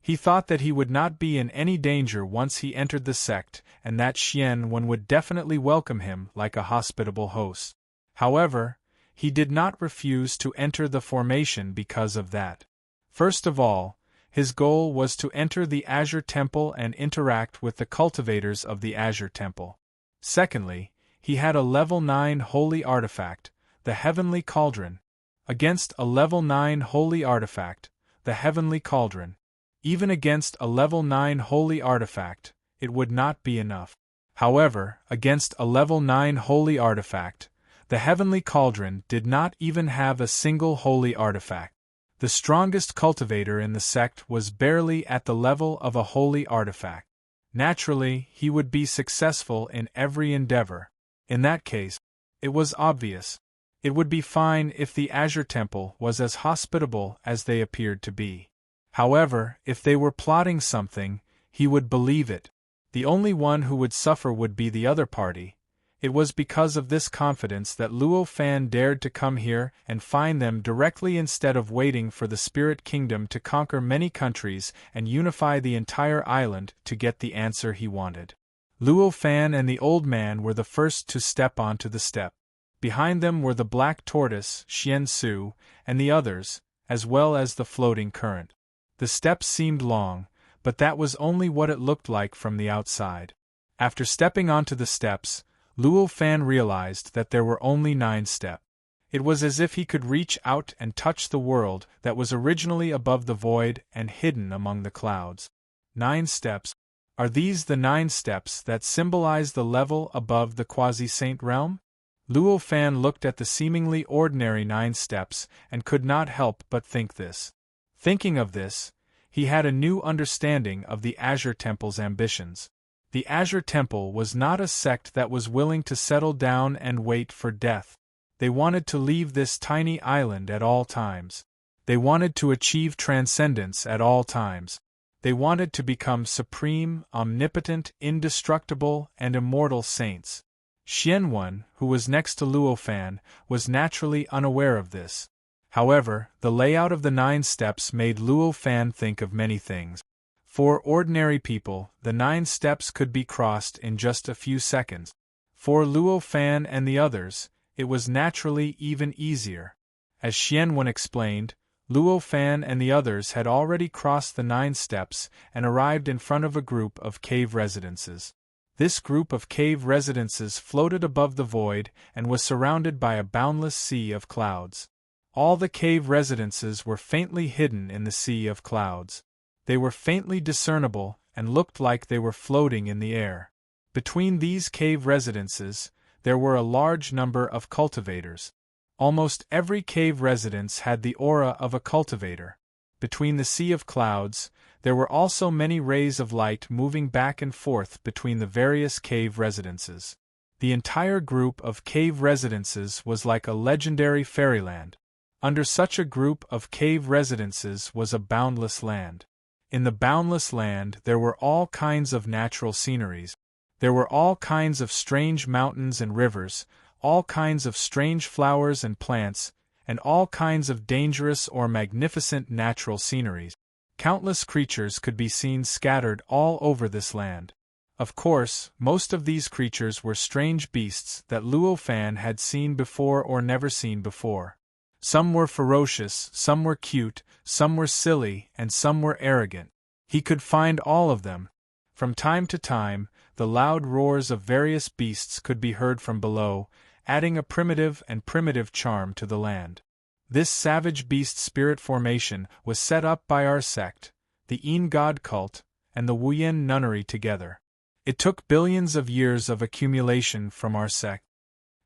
He thought that he would not be in any danger once he entered the sect, and that Xian Wen would definitely welcome him like a hospitable host. However, he did not refuse to enter the formation because of that. First of all, his goal was to enter the Azure Temple and interact with the cultivators of the Azure Temple. Secondly, he had a level 9 holy artifact, the Heavenly Cauldron. Against a level 9 holy artifact, the Heavenly Cauldron, even against a level 9 holy artifact, it would not be enough. However, against a level 9 holy artifact, the Heavenly Cauldron did not even have a single holy artifact. The strongest cultivator in the sect was barely at the level of a holy artifact. Naturally, he would be successful in every endeavor. In that case, it was obvious. It would be fine if the Azure Temple was as hospitable as they appeared to be. However, if they were plotting something, he would believe it. The only one who would suffer would be the other party. It was because of this confidence that Luo Fan dared to come here and find them directly instead of waiting for the Spirit Kingdom to conquer many countries and unify the entire island to get the answer he wanted. Luo Fan and the old man were the first to step onto the step. Behind them were the Black Tortoise, Xian Su, and the others, as well as the floating current. The steps seemed long, but that was only what it looked like from the outside. After stepping onto the steps, Luo Fan realized that there were only 9 steps. It was as if he could reach out and touch the world that was originally above the void and hidden among the clouds. 9 steps. Are these the 9 steps that symbolize the level above the quasi-saint realm? Luo Fan looked at the seemingly ordinary 9 steps and could not help but think this. Thinking of this, he had a new understanding of the Azure Temple's ambitions. The Azure Temple was not a sect that was willing to settle down and wait for death. They wanted to leave this tiny island at all times. They wanted to achieve transcendence at all times. They wanted to become supreme, omnipotent, indestructible, and immortal saints. Xian Wen, who was next to Luo Fan, was naturally unaware of this. However, the layout of the 9 steps made Luo Fan think of many things. For ordinary people, the 9 steps could be crossed in just a few seconds. For Luo Fan and the others, it was naturally even easier. As Xian Wen explained, Luo Fan and the others had already crossed the 9 steps and arrived in front of a group of cave residences. This group of cave residences floated above the void and was surrounded by a boundless sea of clouds. All the cave residences were faintly hidden in the sea of clouds. They were faintly discernible and looked like they were floating in the air. Between these cave residences, there were a large number of cultivators. Almost every cave residence had the aura of a cultivator. Between the sea of clouds, there were also many rays of light moving back and forth between the various cave residences. The entire group of cave residences was like a legendary fairyland. Under such a group of cave residences was a boundless land. In the boundless land there were all kinds of natural sceneries. There were all kinds of strange mountains and rivers, all kinds of strange flowers and plants, and all kinds of dangerous or magnificent natural sceneries. Countless creatures could be seen scattered all over this land. Of course, most of these creatures were strange beasts that Luo Fan had seen before or never seen before. Some were ferocious, some were cute, some were silly, and some were arrogant. He could find all of them. From time to time, the loud roars of various beasts could be heard from below, adding a primitive charm to the land. This savage beast spirit formation was set up by our sect, the Yin God cult, and the Wuyin nunnery together. It took billions of years of accumulation from our sect.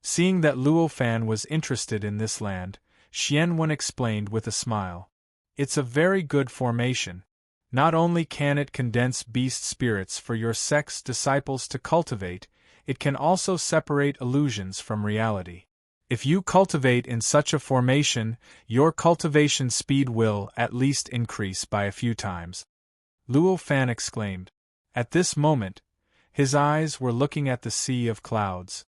Seeing that Luo Fan was interested in this land, Xianwen explained with a smile. It's a very good formation. Not only can it condense beast spirits for your sect's disciples to cultivate, it can also separate illusions from reality. If you cultivate in such a formation, your cultivation speed will at least increase by a few times. Luo Fan exclaimed. At this moment, his eyes were looking at the sea of clouds.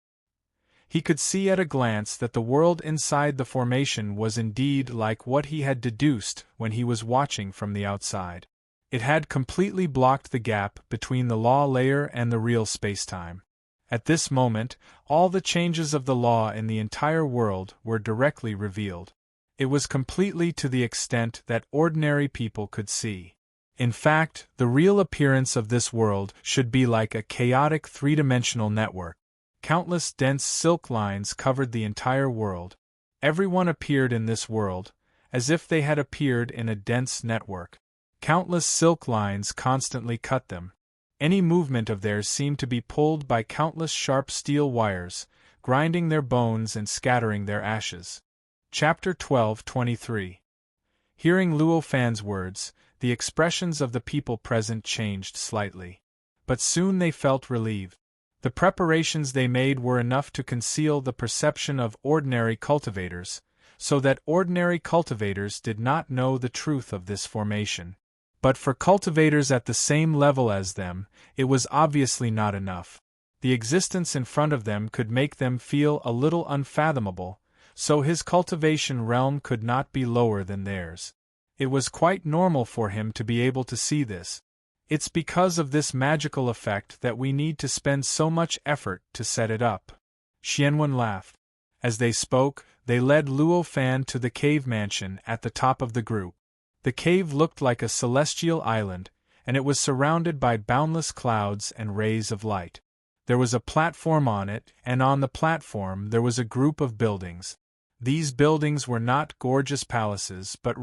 He could see at a glance that the world inside the formation was indeed like what he had deduced when he was watching from the outside. It had completely blocked the gap between the law layer and the real spacetime. At this moment, all the changes of the law in the entire world were directly revealed. It was completely to the extent that ordinary people could see. In fact, the real appearance of this world should be like a chaotic three-dimensional network. Countless dense silk lines covered the entire world. Everyone appeared in this world, as if they had appeared in a dense network. Countless silk lines constantly cut them. Any movement of theirs seemed to be pulled by countless sharp steel wires, grinding their bones and scattering their ashes. Chapter 12:23. Hearing Luo Fan's words, the expressions of the people present changed slightly. But soon they felt relieved. The preparations they made were enough to conceal the perception of ordinary cultivators, so that ordinary cultivators did not know the truth of this formation. But for cultivators at the same level as them, it was obviously not enough. The existence in front of them could make them feel a little unfathomable, so his cultivation realm could not be lower than theirs. It was quite normal for him to be able to see this. It's because of this magical effect that we need to spend so much effort to set it up. Xianwen laughed. As they spoke, they led Luo Fan to the cave mansion at the top of the group. The cave looked like a celestial island, and it was surrounded by boundless clouds and rays of light. There was a platform on it, and on the platform there was a group of buildings. These buildings were not gorgeous palaces, but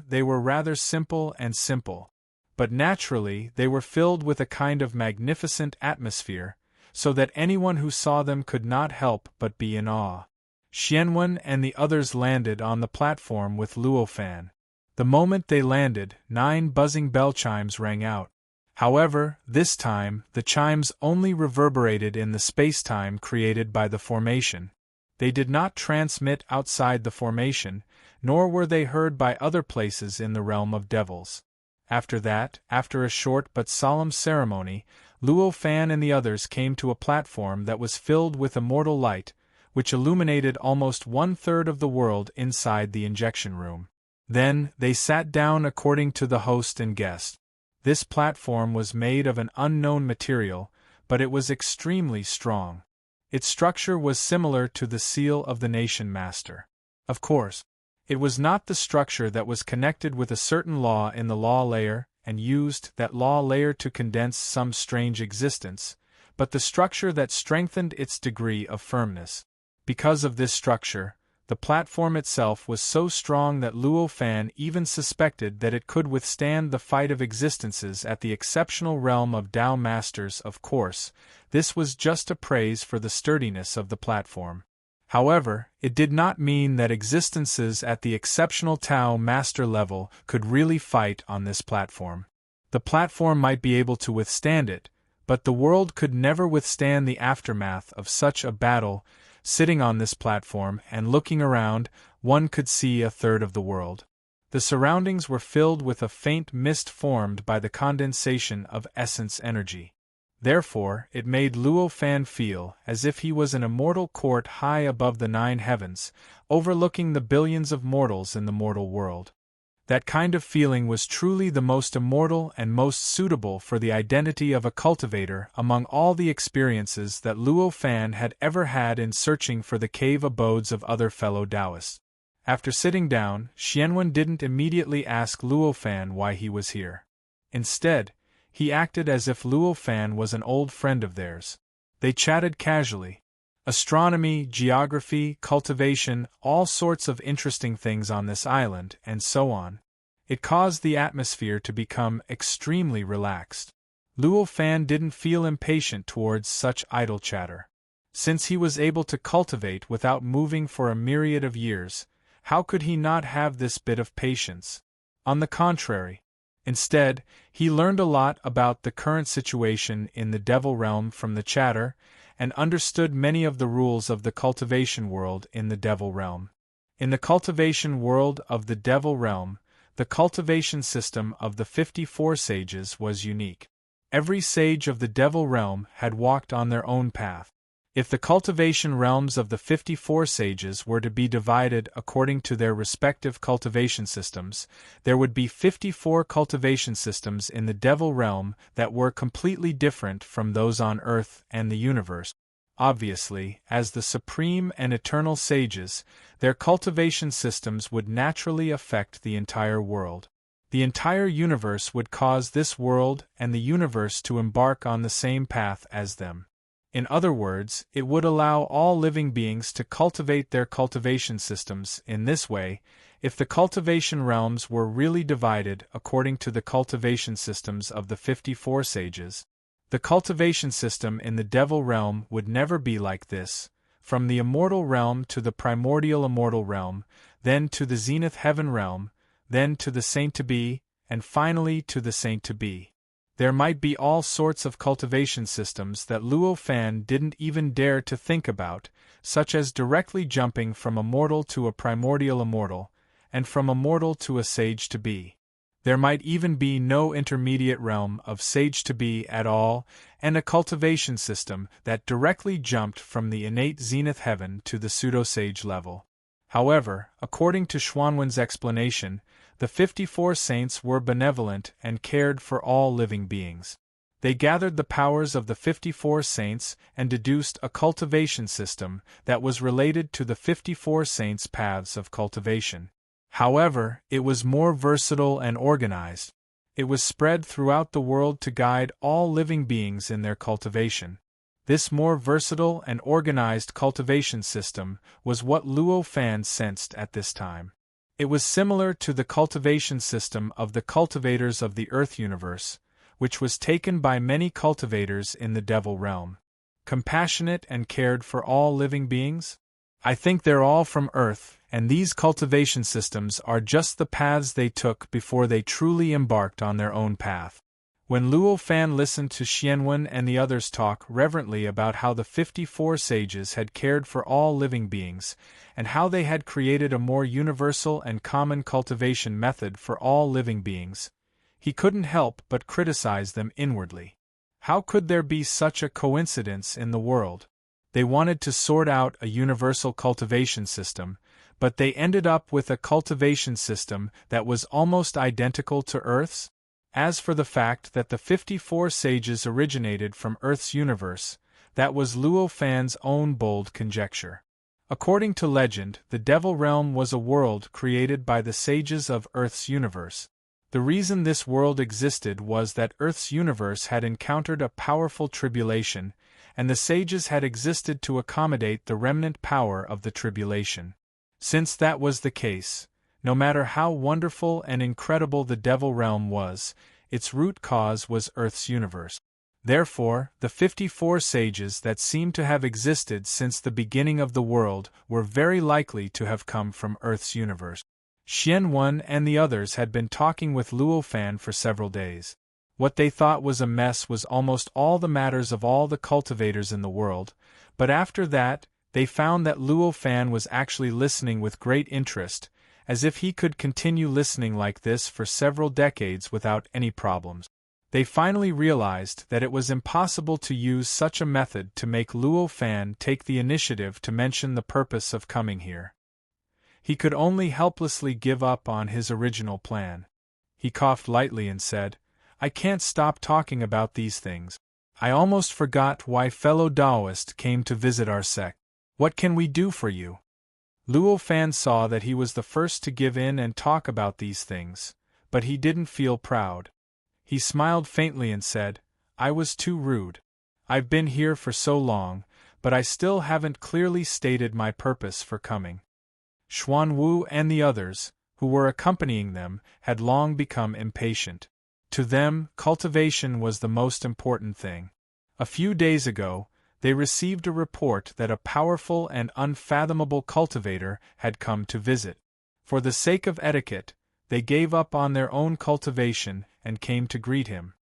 they were rather simple and simple. But naturally, they were filled with a kind of magnificent atmosphere, so that anyone who saw them could not help but be in awe. Xianwen and the others landed on the platform with Luo Fan. The moment they landed, 9 buzzing bell chimes rang out. However, this time, the chimes only reverberated in the space-time created by the formation. They did not transmit outside the formation, nor were they heard by other places in the realm of devils. After that, after a short but solemn ceremony, Luo Fan and the others came to a platform that was filled with immortal light, which illuminated almost 1/3 of the world inside the injection room. Then, they sat down according to the host and guest. This platform was made of an unknown material, but it was extremely strong. Its structure was similar to the seal of the nation master. Of course, it was not the structure that was connected with a certain law in the law layer and used that law layer to condense some strange existence, but the structure that strengthened its degree of firmness. Because of this structure, the platform itself was so strong that Luo Fan even suspected that it could withstand the fight of existences at the exceptional realm of Tao Masters. Of course, this was just a praise for the sturdiness of the platform. However, it did not mean that existences at the exceptional Tao Master level could really fight on this platform. The platform might be able to withstand it, but the world could never withstand the aftermath of such a battle. Sitting on this platform and looking around, one could see 1/3 of the world. The surroundings were filled with a faint mist formed by the condensation of essence energy. Therefore, it made Luo Fan feel as if he was in a mortal court high above the 9 heavens, overlooking the billions of mortals in the mortal world. That kind of feeling was truly the most immortal and most suitable for the identity of a cultivator among all the experiences that Luo Fan had ever had in searching for the cave abodes of other fellow Taoists. After sitting down, Xianwen didn't immediately ask Luo Fan why he was here. Instead, he acted as if Luo Fan was an old friend of theirs. They chatted casually. Astronomy, geography, cultivation, all sorts of interesting things on this island, and so on. It caused the atmosphere to become extremely relaxed. Luo Fan didn't feel impatient towards such idle chatter. Since he was able to cultivate without moving for a myriad of years, how could he not have this bit of patience? On the contrary. Instead, he learned a lot about the current situation in the Devil Realm from the chatter, and understood many of the rules of the cultivation world in the Devil Realm. In the cultivation world of the Devil Realm, the cultivation system of the 54 sages was unique. Every sage of the Devil Realm had walked on their own path. If the cultivation realms of the 54 sages were to be divided according to their respective cultivation systems, there would be 54 cultivation systems in the Devil Realm that were completely different from those on Earth and the universe. Obviously, as the supreme and eternal sages, their cultivation systems would naturally affect the entire world. The entire universe would cause this world and the universe to embark on the same path as them. In other words, it would allow all living beings to cultivate their cultivation systems in this way. If the cultivation realms were really divided according to the cultivation systems of the 54 sages, the cultivation system in the Devil Realm would never be like this, from the immortal realm to the primordial immortal realm, then to the zenith heaven realm, then to the saint-to-be, and finally to the saint-to-be. There might be all sorts of cultivation systems that Luo Fan didn't even dare to think about, such as directly jumping from a mortal to a primordial immortal, and from a mortal to a sage-to-be. There might even be no intermediate realm of sage-to-be at all, and a cultivation system that directly jumped from the innate zenith heaven to the pseudo-sage level. However, according to Xuanwen's explanation, the 54 saints were benevolent and cared for all living beings. They gathered the powers of the 54 saints and deduced a cultivation system that was related to the 54 saints' paths of cultivation. However, it was more versatile and organized. It was spread throughout the world to guide all living beings in their cultivation. This more versatile and organized cultivation system was what Luo Fan sensed at this time. It was similar to the cultivation system of the cultivators of the Earth universe, which was taken by many cultivators in the Devil Realm. Compassionate and cared for all living beings? I think they're all from Earth, and these cultivation systems are just the paths they took before they truly embarked on their own path. When Luo Fan listened to Xianwen and the others talk reverently about how the 54 sages had cared for all living beings, and how they had created a more universal and common cultivation method for all living beings, he couldn't help but criticize them inwardly. How could there be such a coincidence in the world? They wanted to sort out a universal cultivation system, but they ended up with a cultivation system that was almost identical to Earth's? As for the fact that the 54 sages originated from Earth's universe, that was Luo Fan's own bold conjecture. According to legend, the Devil Realm was a world created by the sages of Earth's universe. The reason this world existed was that Earth's universe had encountered a powerful tribulation, and the sages had existed to accommodate the remnant power of the tribulation. Since that was the case, no matter how wonderful and incredible the Devil Realm was, its root cause was Earth's universe. Therefore, the 54 sages that seemed to have existed since the beginning of the world were very likely to have come from Earth's universe. Xianwen and the others had been talking with Luo Fan for several days. What they thought was a mess was almost all the matters of all the cultivators in the world, but after that, they found that Luo Fan was actually listening with great interest, as if he could continue listening like this for several decades without any problems. They finally realized that it was impossible to use such a method to make Luo Fan take the initiative to mention the purpose of coming here. He could only helplessly give up on his original plan. He coughed lightly and said, "I can't stop talking about these things. I almost forgot why fellow Taoist came to visit our sect. What can we do for you?" Luo Fan saw that he was the first to give in and talk about these things, but he didn't feel proud. He smiled faintly and said, "I was too rude. I've been here for so long, but I still haven't clearly stated my purpose for coming." Xuanwu and the others, who were accompanying them, had long become impatient. To them, cultivation was the most important thing. A few days ago, they received a report that a powerful and unfathomable cultivator had come to visit. For the sake of etiquette, they gave up on their own cultivation and came to greet him.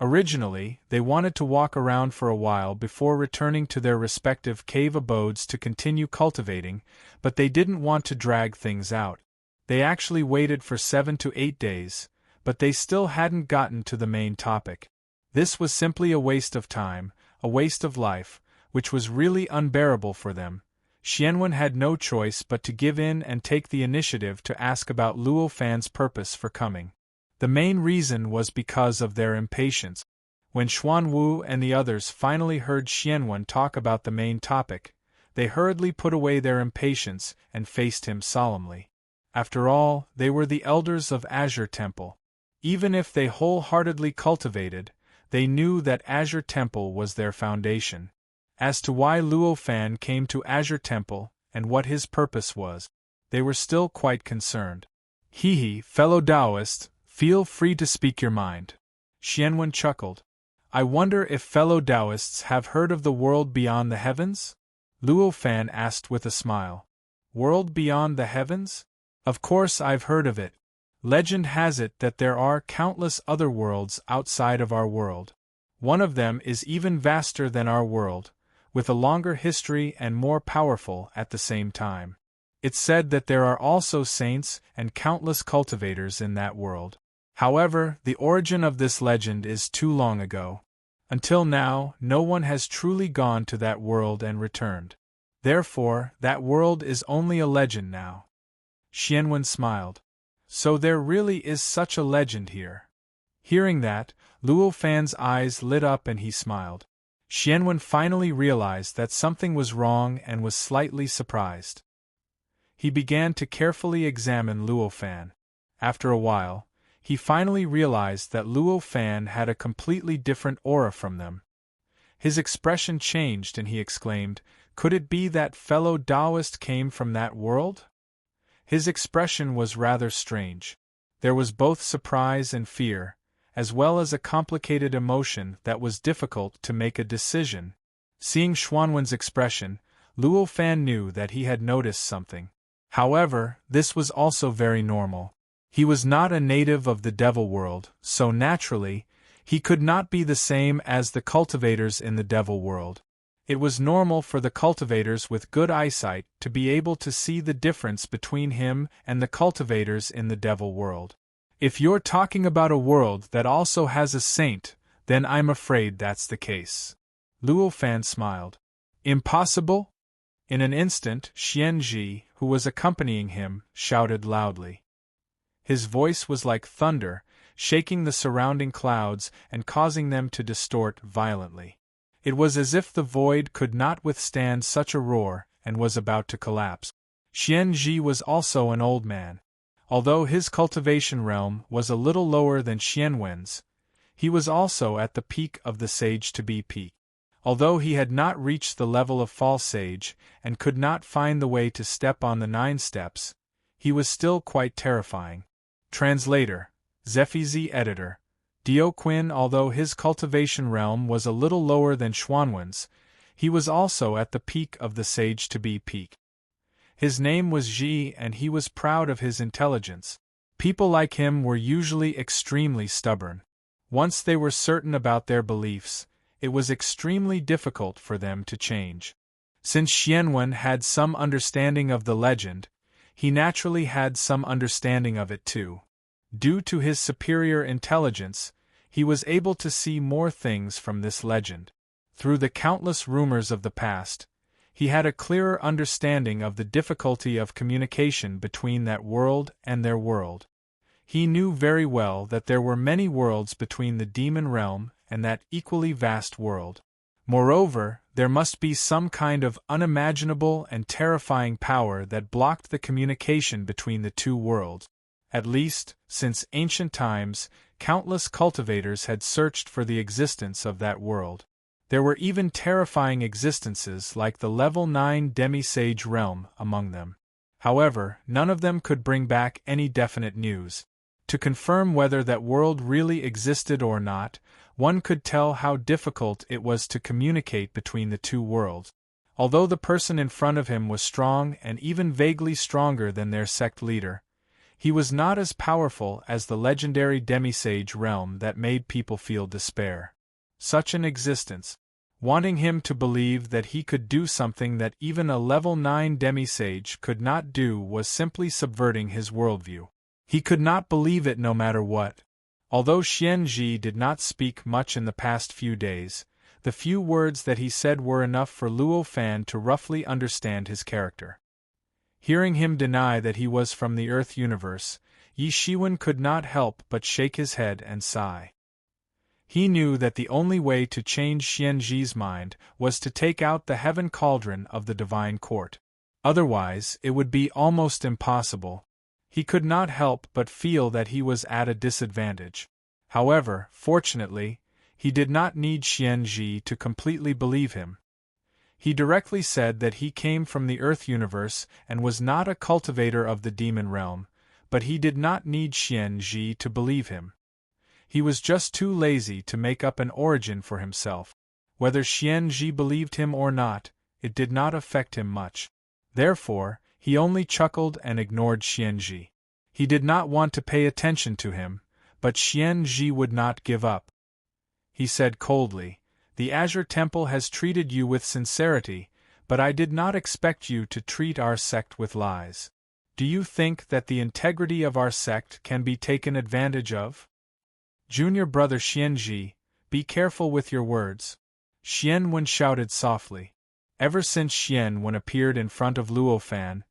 Originally, they wanted to walk around for a while before returning to their respective cave abodes to continue cultivating, but they didn't want to drag things out. They actually waited for 7 to 8 days, but they still hadn't gotten to the main topic. This was simply a waste of time, a waste of life, which was really unbearable for them. Xianwen had no choice but to give in and take the initiative to ask about Luo Fan's purpose for coming. The main reason was because of their impatience. When Xuanwu and the others finally heard Xianwen talk about the main topic, they hurriedly put away their impatience and faced him solemnly. After all, they were the elders of Azure Temple. Even if they wholeheartedly cultivated, they knew that Azure Temple was their foundation. As to why Luo Fan came to Azure Temple and what his purpose was, they were still quite concerned. Hee, fellow Taoist, feel free to speak your mind. Xianwen chuckled. I wonder if fellow Taoists have heard of the world beyond the heavens? Luo Fan asked with a smile. World beyond the heavens? Of course I've heard of it. Legend has it that there are countless other worlds outside of our world. One of them is even vaster than our world, with a longer history and more powerful at the same time. It's said that there are also saints and countless cultivators in that world. However, the origin of this legend is too long ago. Until now, no one has truly gone to that world and returned. Therefore, that world is only a legend now. Xianwen smiled. So there really is such a legend here. Hearing that, Luo Fan's eyes lit up and he smiled. Xianwen finally realized that something was wrong and was slightly surprised. He began to carefully examine Luo Fan. After a while, he finally realized that Luo Fan had a completely different aura from them. His expression changed and he exclaimed, "Could it be that fellow Taoist came from that world?" His expression was rather strange. There was both surprise and fear, as well as a complicated emotion that was difficult to make a decision. Seeing Xuanwen's expression, Luo Fan knew that he had noticed something. However, this was also very normal. He was not a native of the devil world, so naturally, he could not be the same as the cultivators in the devil world. It was normal for the cultivators with good eyesight to be able to see the difference between him and the cultivators in the devil world. If you're talking about a world that also has a saint, then I'm afraid that's the case. Luo Fan smiled. Impossible? In an instant, Xian Ji, who was accompanying him, shouted loudly. His voice was like thunder, shaking the surrounding clouds and causing them to distort violently. It was as if the void could not withstand such a roar and was about to collapse. Xian Ji was also an old man. Although his cultivation realm was a little lower than Xianwen's, he was also at the peak of the sage-to-be peak. Although he had not reached the level of false sage and could not find the way to step on the 9 steps, he was still quite terrifying. Translator, Zephizi Editor. Dio Quinn. Although his cultivation realm was a little lower than Xuanwen's, he was also at the peak of the sage-to-be peak. His name was Ji and he was proud of his intelligence. People like him were usually extremely stubborn. Once they were certain about their beliefs, it was extremely difficult for them to change. Since Xianwen had some understanding of the legend, he naturally had some understanding of it too. Due to his superior intelligence, he was able to see more things from this legend. Through the countless rumors of the past, he had a clearer understanding of the difficulty of communication between that world and their world. He knew very well that there were many worlds between the demon realm and that equally vast world. Moreover, there must be some kind of unimaginable and terrifying power that blocked the communication between the two worlds. At least, since ancient times, countless cultivators had searched for the existence of that world. There were even terrifying existences like the level 9 demi-sage realm among them. However, none of them could bring back any definite news. To confirm whether that world really existed or not, one could tell how difficult it was to communicate between the two worlds. Although the person in front of him was strong and even vaguely stronger than their sect leader, he was not as powerful as the legendary demisage realm that made people feel despair. Such an existence, wanting him to believe that he could do something that even a level 9 demisage could not do, was simply subverting his worldview. He could not believe it no matter what. Although Xian Ji did not speak much in the past few days, the few words that he said were enough for Luo Fan to roughly understand his character. Hearing him deny that he was from the Earth universe, Yi Shiwen could not help but shake his head and sigh. He knew that the only way to change Xian Ji's mind was to take out the heaven cauldron of the divine court. Otherwise, it would be almost impossible. He could not help but feel that he was at a disadvantage. However, fortunately, he did not need Xian Ji to completely believe him. He directly said that he came from the Earth universe and was not a cultivator of the demon realm, but he did not need Xian Ji to believe him. He was just too lazy to make up an origin for himself. Whether Xian Ji believed him or not, it did not affect him much. Therefore, he only chuckled and ignored Xian Ji. He did not want to pay attention to him, but Xian Ji would not give up. He said coldly, "The Azure Temple has treated you with sincerity, but I did not expect you to treat our sect with lies. Do you think that the integrity of our sect can be taken advantage of?" "Junior brother Xian Ji, be careful with your words," Xian Wen shouted softly. Ever since Xian Wen appeared in front of Luo Fan,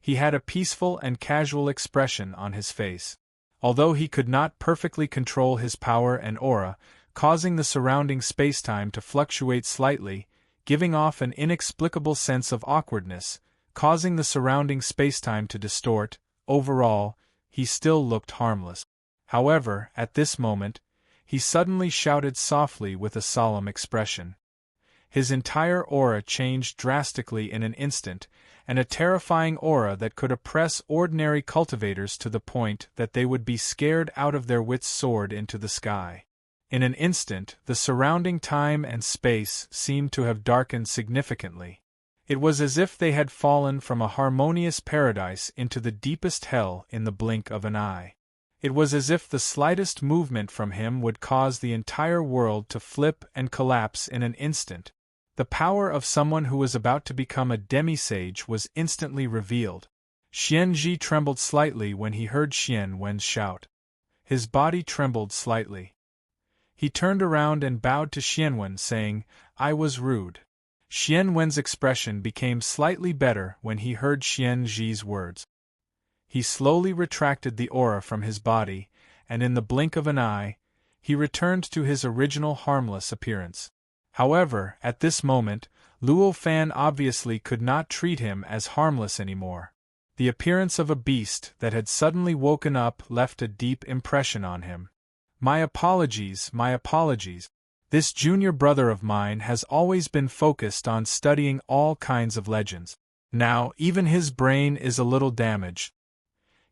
he had a peaceful and casual expression on his face. Although he could not perfectly control his power and aura, causing the surrounding spacetime to fluctuate slightly, giving off an inexplicable sense of awkwardness, causing the surrounding spacetime to distort, overall, he still looked harmless. However, at this moment, he suddenly shouted softly with a solemn expression. His entire aura changed drastically in an instant, and a terrifying aura that could oppress ordinary cultivators to the point that they would be scared out of their wits soared into the sky. In an instant, the surrounding time and space seemed to have darkened significantly. It was as if they had fallen from a harmonious paradise into the deepest hell in the blink of an eye. It was as if the slightest movement from him would cause the entire world to flip and collapse in an instant. The power of someone who was about to become a demisage was instantly revealed. Xian Ji trembled slightly when he heard Xian Wen's shout. His body trembled slightly. He turned around and bowed to Xian Wen, saying, "I was rude." Xian Wen's expression became slightly better when he heard Xian Ji's words. He slowly retracted the aura from his body, and in the blink of an eye, he returned to his original harmless appearance. However, at this moment, Luo Fan obviously could not treat him as harmless anymore. The appearance of a beast that had suddenly woken up left a deep impression on him. My apologies. This junior brother of mine has always been focused on studying all kinds of legends. Now, even his brain is a little damaged.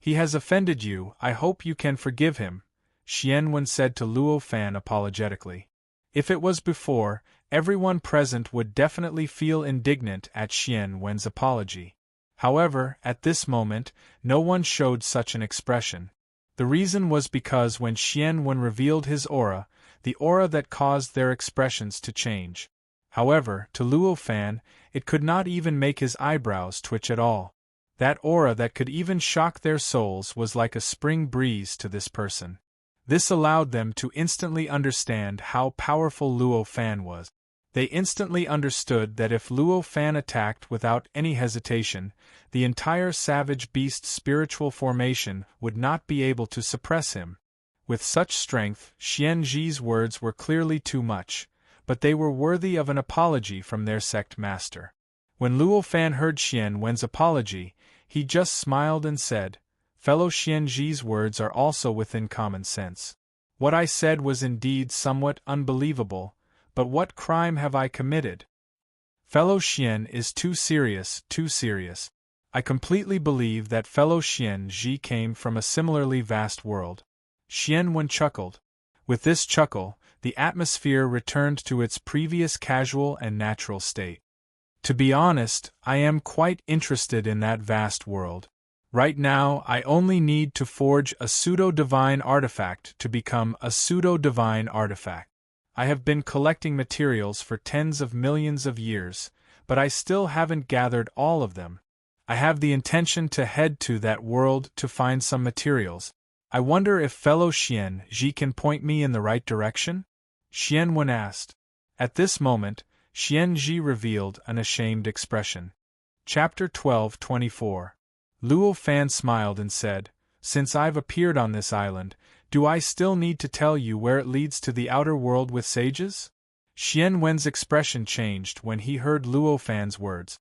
He has offended you, I hope you can forgive him," Xian Wen said to Luo Fan apologetically. If it was before, everyone present would definitely feel indignant at Xian Wen's apology. However, at this moment, no one showed such an expression. The reason was because when Xian Wen revealed his aura, the aura that caused their expressions to change. However, to Luo Fan, it could not even make his eyebrows twitch at all. That aura that could even shock their souls was like a spring breeze to this person. This allowed them to instantly understand how powerful Luo Fan was. They instantly understood that if Luo Fan attacked without any hesitation, the entire savage beast spiritual formation would not be able to suppress him. With such strength, Xian Ji's words were clearly too much, but they were worthy of an apology from their sect master. When Luo Fan heard Xian Wen's apology, he just smiled and said, "Fellow Xian Ji's words are also within common sense. What I said was indeed somewhat unbelievable, but what crime have I committed? Fellow Xian is too serious. I completely believe that fellow Xian Ji came from a similarly vast world. Xianwen chuckled. With this chuckle, the atmosphere returned to its previous casual and natural state. To be honest, I am quite interested in that vast world. Right now, I only need to forge a pseudo-divine artifact to become a pseudo-divine artifact. I have been collecting materials for tens of millions of years, but I still haven't gathered all of them. I have the intention to head to that world to find some materials. I wonder if fellow Xian Ji can point me in the right direction? Xianwen asked. At this moment, Xian Ji revealed an ashamed expression. Chapter 12:24. Luo Fan smiled and said, "Since I've appeared on this island, do I still need to tell you where it leads to the outer world with sages?" Xian Wen's expression changed when he heard Luo Fan's words.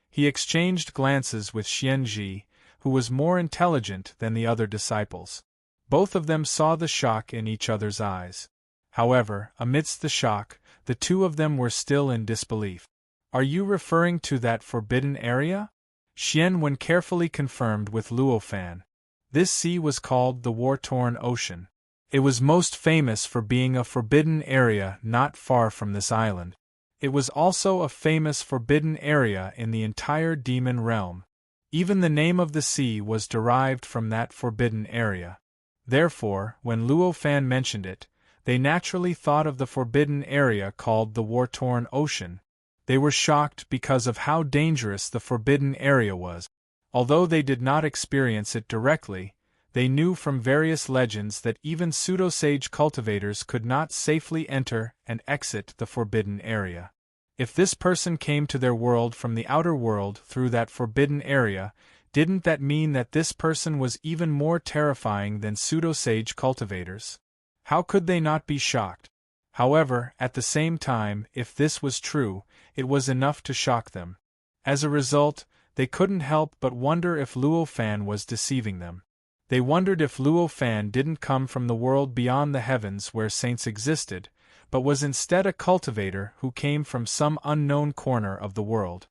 He exchanged glances with Xian Ji, who was more intelligent than the other disciples. Both of them saw the shock in each other's eyes. However, amidst the shock, the two of them were still in disbelief. "Are you referring to that forbidden area?" Xian Wen carefully confirmed with Luo Fan. This sea was called the War-Torn Ocean. It was most famous for being a forbidden area not far from this island. It was also a famous forbidden area in the entire demon realm. Even the name of the sea was derived from that forbidden area. Therefore, when Luo Fan mentioned it, they naturally thought of the forbidden area called the War-Torn Ocean. They were shocked because of how dangerous the forbidden area was. Although they did not experience it directly, they knew from various legends that even pseudo-sage cultivators could not safely enter and exit the forbidden area. If this person came to their world from the outer world through that forbidden area, didn't that mean that this person was even more terrifying than pseudo-sage cultivators? How could they not be shocked? However, at the same time, if this was true, it was enough to shock them. As a result, they couldn't help but wonder if Luo Fan was deceiving them. They wondered if Luo Fan didn't come from the world beyond the heavens where saints existed, but was instead a cultivator who came from some unknown corner of the world.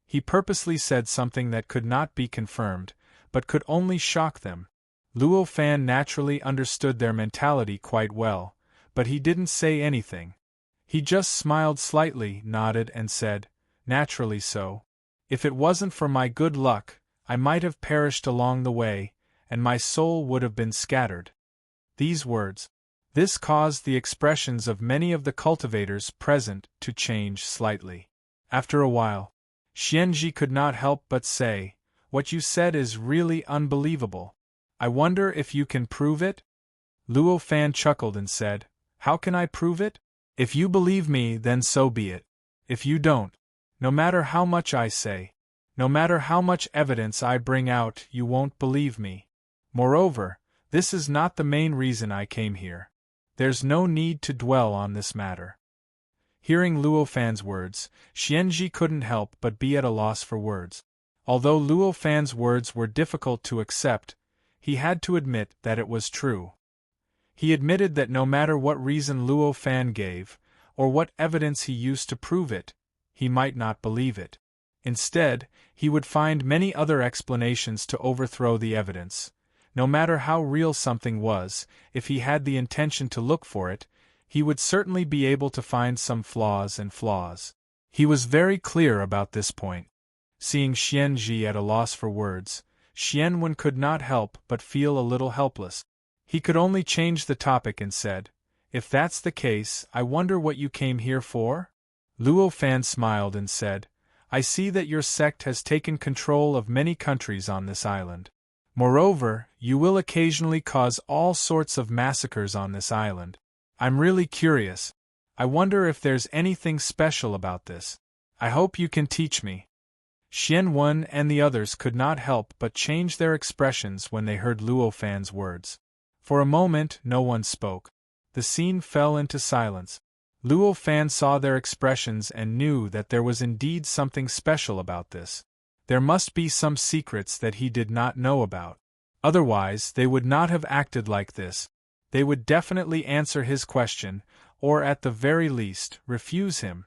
He purposely said something that could not be confirmed, but could only shock them. Luo Fan naturally understood their mentality quite well, but he didn't say anything. He just smiled slightly, nodded and said, "Naturally so. If it wasn't for my good luck, I might have perished along the way, and my soul would have been scattered." These words. This caused the expressions of many of the cultivators present to change slightly. After a while, Xianji could not help but say, "What you said is really unbelievable. I wonder if you can prove it?" Luo Fan chuckled and said, "How can I prove it? If you believe me, then so be it. If you don't, no matter how much I say, no matter how much evidence I bring out, you won't believe me. Moreover, this is not the main reason I came here. There's no need to dwell on this matter." Hearing Luo Fan's words, Xianji couldn't help but be at a loss for words. Although Luo Fan's words were difficult to accept, he had to admit that it was true. He admitted that no matter what reason Luo Fan gave, or what evidence he used to prove it, he might not believe it. Instead, he would find many other explanations to overthrow the evidence. No matter how real something was, if he had the intention to look for it, he would certainly be able to find some flaws. He was very clear about this point. Seeing Xianji at a loss for words, Xianwen could not help but feel a little helpless. He could only change the topic and said, "If that's the case, I wonder what you came here for?" Luo Fan smiled and said, "I see that your sect has taken control of many countries on this island. Moreover, you will occasionally cause all sorts of massacres on this island. I'm really curious. I wonder if there's anything special about this. I hope you can teach me." Xian Wen and the others could not help but change their expressions when they heard Luo Fan's words. For a moment, no one spoke. The scene fell into silence. Luo Fan saw their expressions and knew that there was indeed something special about this. There must be some secrets that he did not know about. Otherwise, they would not have acted like this. They would definitely answer his question, or at the very least, refuse him.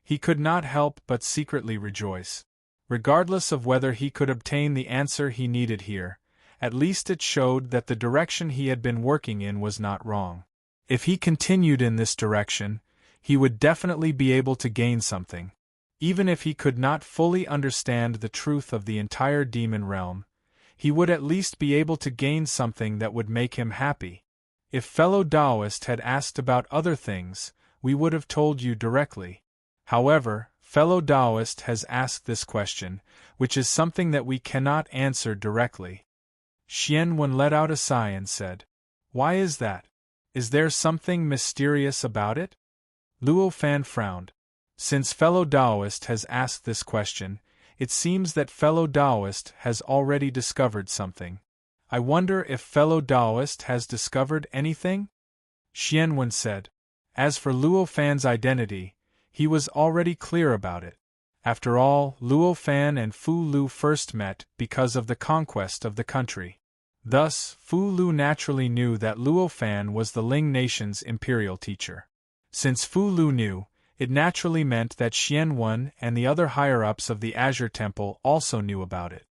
He could not help but secretly rejoice. Regardless of whether he could obtain the answer he needed here, At least it showed that the direction he had been working in was not wrong. If he continued in this direction, he would definitely be able to gain something. Even if he could not fully understand the truth of the entire demon realm, he would at least be able to gain something that would make him happy. If fellow Taoist had asked about other things, we would have told you directly. However, fellow Taoist has asked this question, which is something that we cannot answer directly. Xianwen let out a sigh and said, "Why is that? Is there something mysterious about it?" Luo Fan frowned. Since fellow Taoist has asked this question, it seems that fellow Taoist has already discovered something. I wonder if fellow Taoist has discovered anything? Xianwen said. As for Luo Fan's identity, he was already clear about it. After all, Luo Fan and Fu Lu first met because of the conquest of the country. Thus, Fu Lu naturally knew that Luo Fan was the Ling nation's imperial teacher. Since Fu Lu knew, it naturally meant that Xianwen and the other higher-ups of the Azure Temple also knew about it.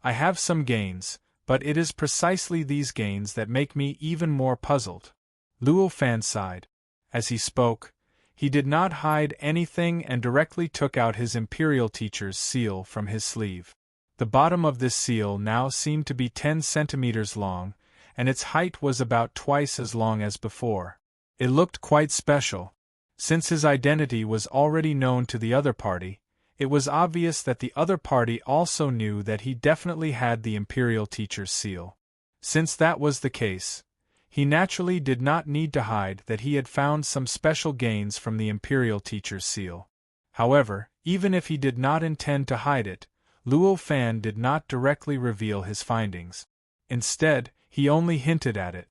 I have some gains, but it is precisely these gains that make me even more puzzled. Luo Fan sighed. As he spoke, he did not hide anything and directly took out his imperial teacher's seal from his sleeve. The bottom of this seal now seemed to be 10 centimeters long, and its height was about twice as long as before. It looked quite special. Since his identity was already known to the other party, it was obvious that the other party also knew that he definitely had the imperial teacher's seal. Since that was the case, he naturally did not need to hide that he had found some special gains from the imperial teacher's seal. However, even if he did not intend to hide it, Luo Fan did not directly reveal his findings. Instead, he only hinted at it.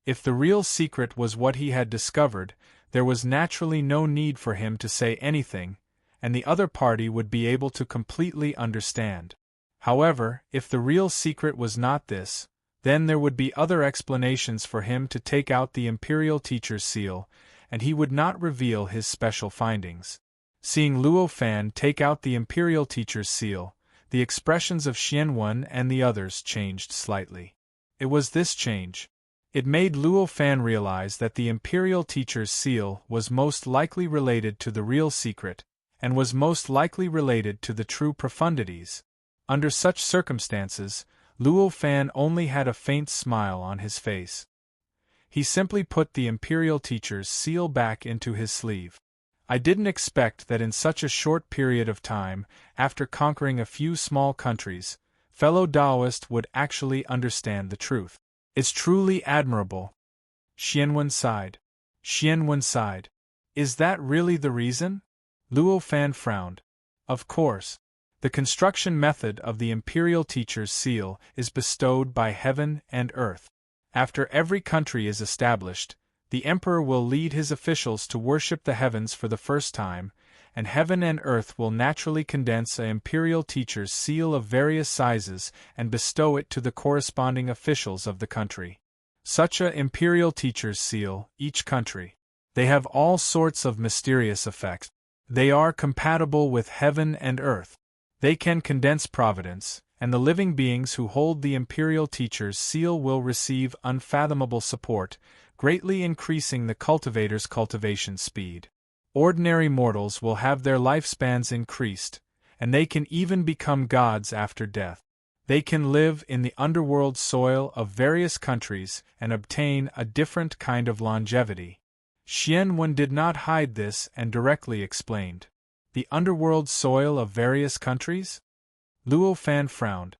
If the real secret was what he had discovered, there was naturally no need for him to say anything, and the other party would be able to completely understand. However, if the real secret was not this, then there would be other explanations for him to take out the imperial teacher's seal, and he would not reveal his special findings. Seeing Luo Fan take out the imperial teacher's seal, the expressions of Xianwen and the others changed slightly. It was this change. It made Luo Fan realize that the imperial teacher's seal was most likely related to the real secret, and was most likely related to the true profundities. Under such circumstances, Luo Fan only had a faint smile on his face. He simply put the imperial teacher's seal back into his sleeve. I didn't expect that in such a short period of time, after conquering a few small countries, fellow Taoist would actually understand the truth. It's truly admirable. Xianwen sighed. Is that really the reason? Luo Fan frowned. Of course. The construction method of the imperial teacher's seal is bestowed by heaven and earth. After every country is established, the emperor will lead his officials to worship the heavens for the first time, and heaven and earth will naturally condense an imperial teacher's seal of various sizes and bestow it to the corresponding officials of the country. Such a imperial teacher's seal, each country. They have all sorts of mysterious effects. They are compatible with heaven and earth. They can condense providence, and the living beings who hold the imperial teacher's seal will receive unfathomable support, greatly increasing the cultivator's cultivation speed. Ordinary mortals will have their lifespans increased, and they can even become gods after death. They can live in the underworld soil of various countries and obtain a different kind of longevity. Xianwen did not hide this and directly explained. The underworld soil of various countries? Luo Fan frowned.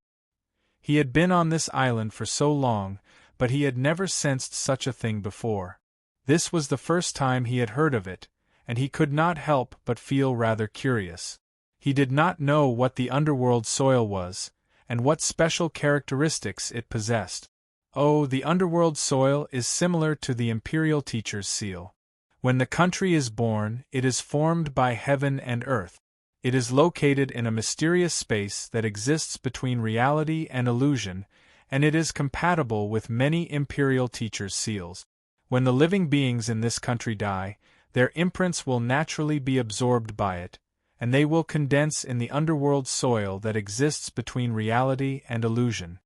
He had been on this island for so long, but he had never sensed such a thing before. This was the first time he had heard of it, and he could not help but feel rather curious. He did not know what the underworld soil was, and what special characteristics it possessed. Oh, the underworld soil is similar to the imperial teacher's seal. When the country is born, it is formed by heaven and earth. It is located in a mysterious space that exists between reality and illusion, and it is compatible with many imperial teacher's seals. When the living beings in this country die, their imprints will naturally be absorbed by it, and they will condense in the underworld soil that exists between reality and illusion.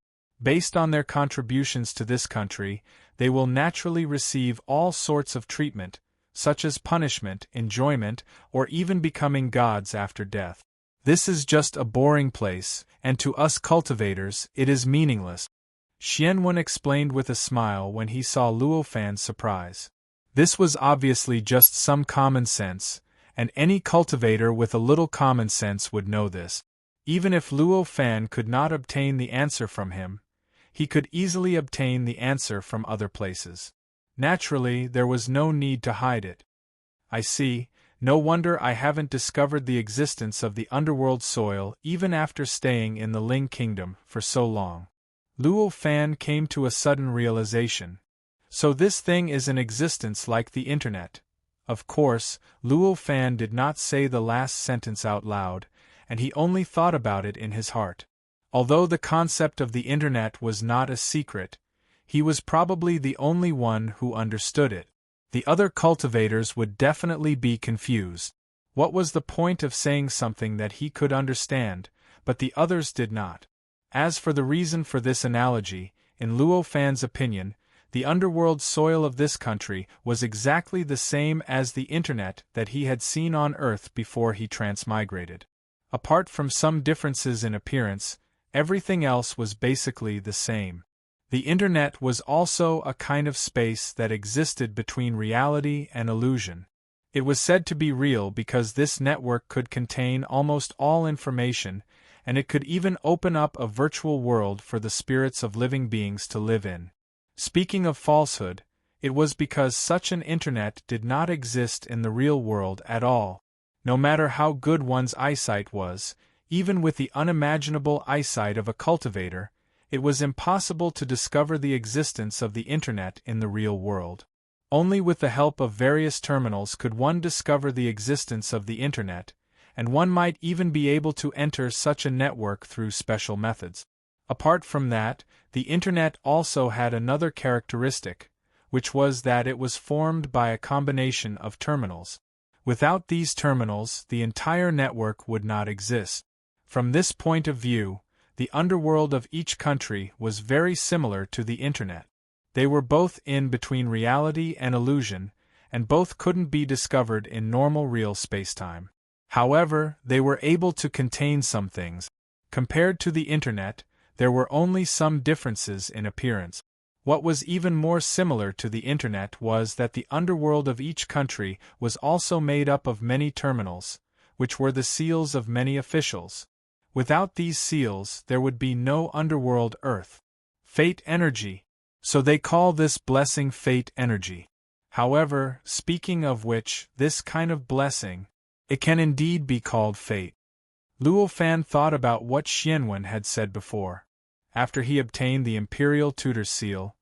Based on their contributions to this country, they will naturally receive all sorts of treatment, such as punishment, enjoyment, or even becoming gods after death. This is just a boring place, and to us cultivators, it is meaningless. Xianwen explained with a smile when he saw Luo Fan's surprise. This was obviously just some common sense, and any cultivator with a little common sense would know this. Even if Luo Fan could not obtain the answer from him, he could easily obtain the answer from other places. Naturally, there was no need to hide it. I see, no wonder I haven't discovered the existence of the underworld soil even after staying in the Ling Kingdom for so long. Luo Fan came to a sudden realization. So this thing is in existence like the internet. Of course, Luo Fan did not say the last sentence out loud, and he only thought about it in his heart. Although the concept of the internet was not a secret, he was probably the only one who understood it. The other cultivators would definitely be confused. What was the point of saying something that he could understand, but the others did not? As for the reason for this analogy, in Luo Fan's opinion, the underworld soil of this country was exactly the same as the internet that he had seen on Earth before he transmigrated. Apart from some differences in appearance, everything else was basically the same. The internet was also a kind of space that existed between reality and illusion. It was said to be real because this network could contain almost all information, and it could even open up a virtual world for the spirits of living beings to live in. Speaking of falsehood, it was because such an internet did not exist in the real world at all. No matter how good one's eyesight was, even with the unimaginable eyesight of a cultivator, it was impossible to discover the existence of the internet in the real world. Only with the help of various terminals could one discover the existence of the internet, and one might even be able to enter such a network through special methods. Apart from that, the internet also had another characteristic, which was that it was formed by a combination of terminals. Without these terminals, the entire network would not exist. From this point of view, the underworld of each country was very similar to the internet. They were both in between reality and illusion, and both couldn't be discovered in normal real spacetime. However, they were able to contain some things. Compared to the internet, there were only some differences in appearance. What was even more similar to the internet was that the underworld of each country was also made up of many terminals, which were the seals of many officials. Without these seals, there would be no underworld Earth. Fate energy. So they call this blessing fate energy. However, speaking of which, this kind of blessing, it can indeed be called fate. Luo Fan thought about what Xianwen had said before. After he obtained the Imperial Tutor's seal,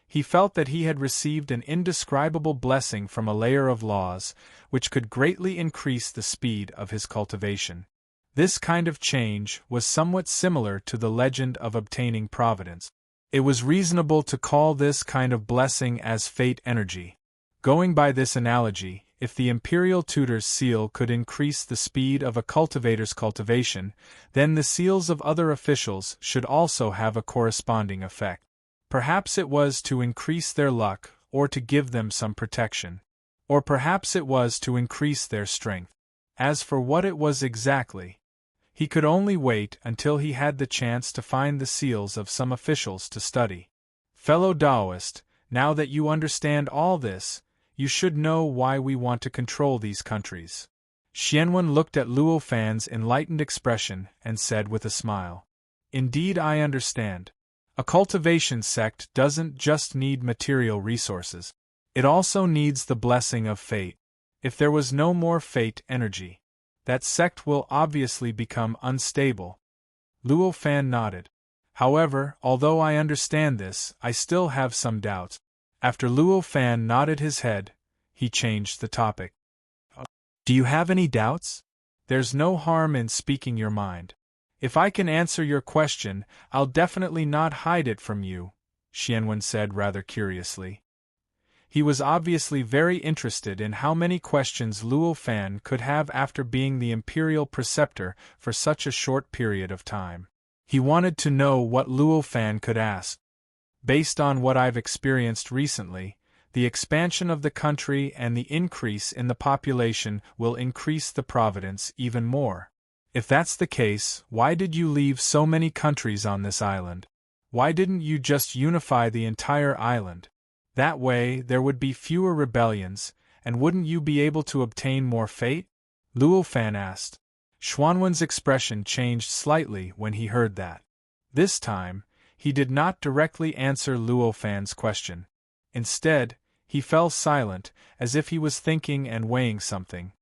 he felt that he had received an indescribable blessing from a layer of laws, which could greatly increase the speed of his cultivation. This kind of change was somewhat similar to the legend of obtaining providence. It was reasonable to call this kind of blessing as fate energy. Going by this analogy, if the Imperial Tutor's seal could increase the speed of a cultivator's cultivation, then the seals of other officials should also have a corresponding effect. Perhaps it was to increase their luck, or to give them some protection. Or perhaps it was to increase their strength. As for what it was exactly, he could only wait until he had the chance to find the seals of some officials to study. Fellow Taoist, now that you understand all this, you should know why we want to control these countries. Xianwen looked at Luo Fan's enlightened expression and said with a smile, "Indeed, I understand. A cultivation sect doesn't just need material resources. It also needs the blessing of fate. If there was no more fate energy, that sect will obviously become unstable." Luo Fan nodded. "However, although I understand this, I still have some doubts." After Luo Fan nodded his head, he changed the topic. "Do you have any doubts? There's no harm in speaking your mind. If I can answer your question, I'll definitely not hide it from you," Xianwen said rather curiously. He was obviously very interested in how many questions Luo Fan could have after being the imperial preceptor for such a short period of time. He wanted to know what Luo Fan could ask. Based on what I've experienced recently, the expansion of the country and the increase in the population will increase the providence even more. If that's the case, why did you leave so many countries on this island? Why didn't you just unify the entire island? That way, there would be fewer rebellions, and wouldn't you be able to obtain more fate? Luo Fan asked. Xuanwen's expression changed slightly when he heard that. This time, he did not directly answer Luo Fan's question. Instead, he fell silent, as if he was thinking and weighing something.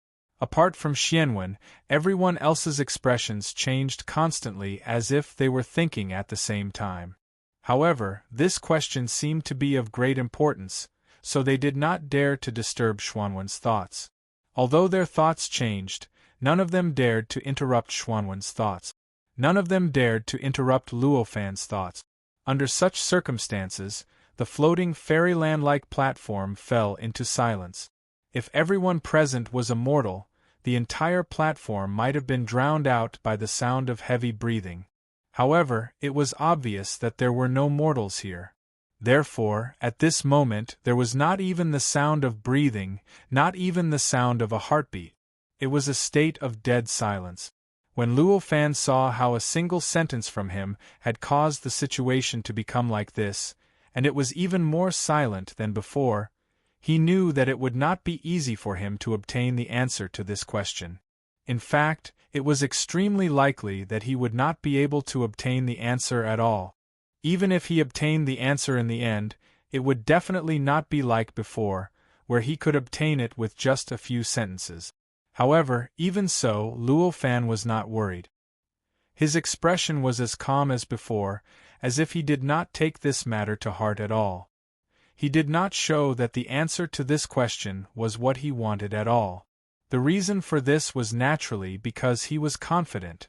Apart from Xianwen, everyone else's expressions changed constantly as if they were thinking at the same time. However, this question seemed to be of great importance, so they did not dare to disturb Xuanwen's thoughts. Although their thoughts changed, none of them dared to interrupt Xuanwen's thoughts. None of them dared to interrupt Luo Fan's thoughts. Under such circumstances, the floating fairyland-like platform fell into silence. If everyone present was a mortal, the entire platform might have been drowned out by the sound of heavy breathing. However, it was obvious that there were no mortals here. Therefore, at this moment there was not even the sound of breathing, not even the sound of a heartbeat. It was a state of dead silence. When Luo Fan saw how a single sentence from him had caused the situation to become like this, and it was even more silent than before, he knew that it would not be easy for him to obtain the answer to this question. In fact, it was extremely likely that he would not be able to obtain the answer at all. Even if he obtained the answer in the end, it would definitely not be like before, where he could obtain it with just a few sentences. However, even so, Luo Fan was not worried. His expression was as calm as before, as if he did not take this matter to heart at all. He did not show that the answer to this question was what he wanted at all. The reason for this was naturally because he was confident.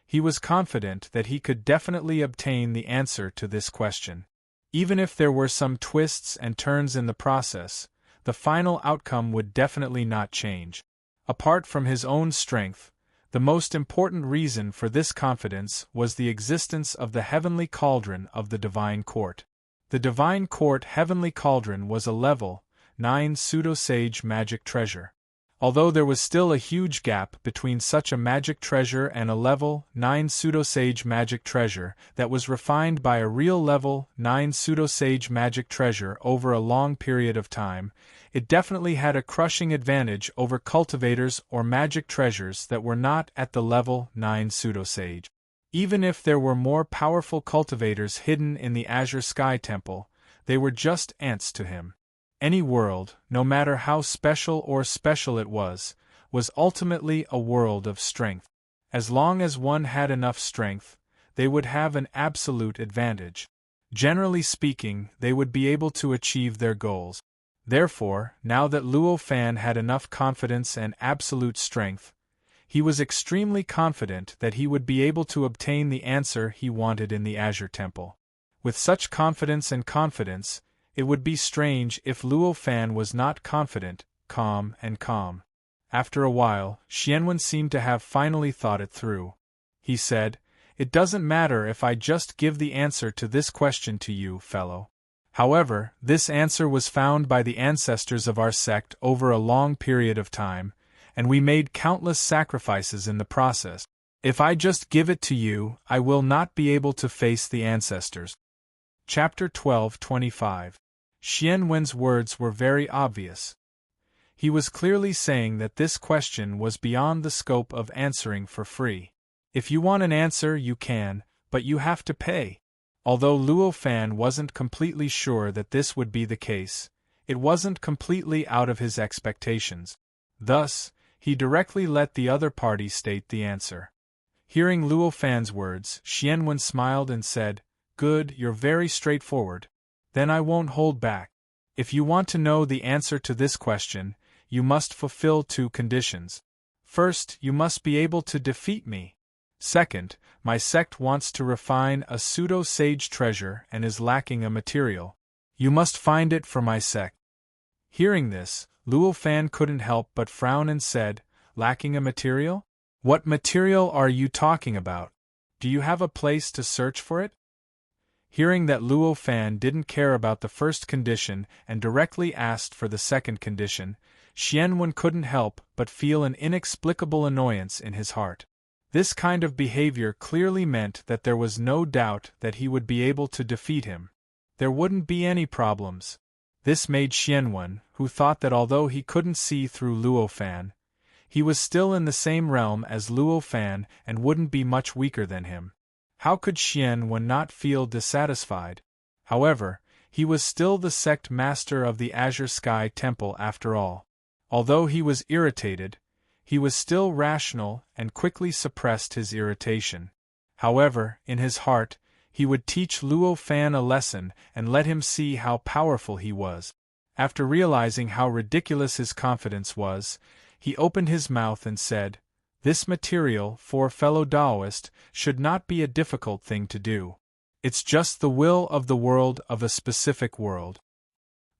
He was confident that he could definitely obtain the answer to this question. Even if there were some twists and turns in the process, the final outcome would definitely not change. Apart from his own strength, the most important reason for this confidence was the existence of the heavenly cauldron of the Divine Court. The Divine Court Heavenly Cauldron was a level 9 pseudo-sage magic treasure. Although there was still a huge gap between such a magic treasure and a level 9 pseudo-sage magic treasure that was refined by a real level 9 pseudo-sage magic treasure over a long period of time, it definitely had a crushing advantage over cultivators or magic treasures that were not at the level 9 pseudo-sage. Even if there were more powerful cultivators hidden in the Azure Sky Temple, they were just ants to him. Any world, no matter how special or special it was ultimately a world of strength. As long as one had enough strength, they would have an absolute advantage. Generally speaking, they would be able to achieve their goals. Therefore, now that Luo Fan had enough confidence and absolute strength, he was extremely confident that he would be able to obtain the answer he wanted in the Azure Temple. With such confidence, it would be strange if Luo Fan was not confident, calm. After a while, Xianwen seemed to have finally thought it through. He said, "It doesn't matter if I just give the answer to this question to you, fellow. However, this answer was found by the ancestors of our sect over a long period of time, and we made countless sacrifices in the process. If I just give it to you, I will not be able to face the ancestors." Chapter 12:25. Xianwen's words were very obvious. He was clearly saying that this question was beyond the scope of answering for free. If you want an answer, you can, but you have to pay. Although Luo Fan wasn't completely sure that this would be the case, it wasn't completely out of his expectations. Thus, he directly let the other party state the answer. Hearing Luo Fan's words, Xianwen smiled and said, "Good, you're very straightforward. Then I won't hold back. If you want to know the answer to this question, you must fulfill 2 conditions. First, you must be able to defeat me. Second, my sect wants to refine a pseudo-sage treasure and is lacking a material. You must find it for my sect." Hearing this, Luo Fan couldn't help but frown and said, "Lacking a material? What material are you talking about?" Do you have a place to search for it? Hearing that Luo Fan didn't care about the first condition and directly asked for the second condition, Xianwen couldn't help but feel an inexplicable annoyance in his heart. This kind of behavior clearly meant that there was no doubt that he would be able to defeat him. There wouldn't be any problems. This made Xianwen, who thought that although he couldn't see through Luo Fan, he was still in the same realm as Luo Fan and wouldn't be much weaker than him. How could Xianwen not feel dissatisfied? However, he was still the sect master of the Azure Sky Temple after all. Although he was irritated, he was still rational and quickly suppressed his irritation. However, in his heart, he would teach Luo Fan a lesson and let him see how powerful he was. After realizing how ridiculous his confidence was, he opened his mouth and said, "This material, for fellow Taoist, should not be a difficult thing to do. It's just the will of the world of a specific world.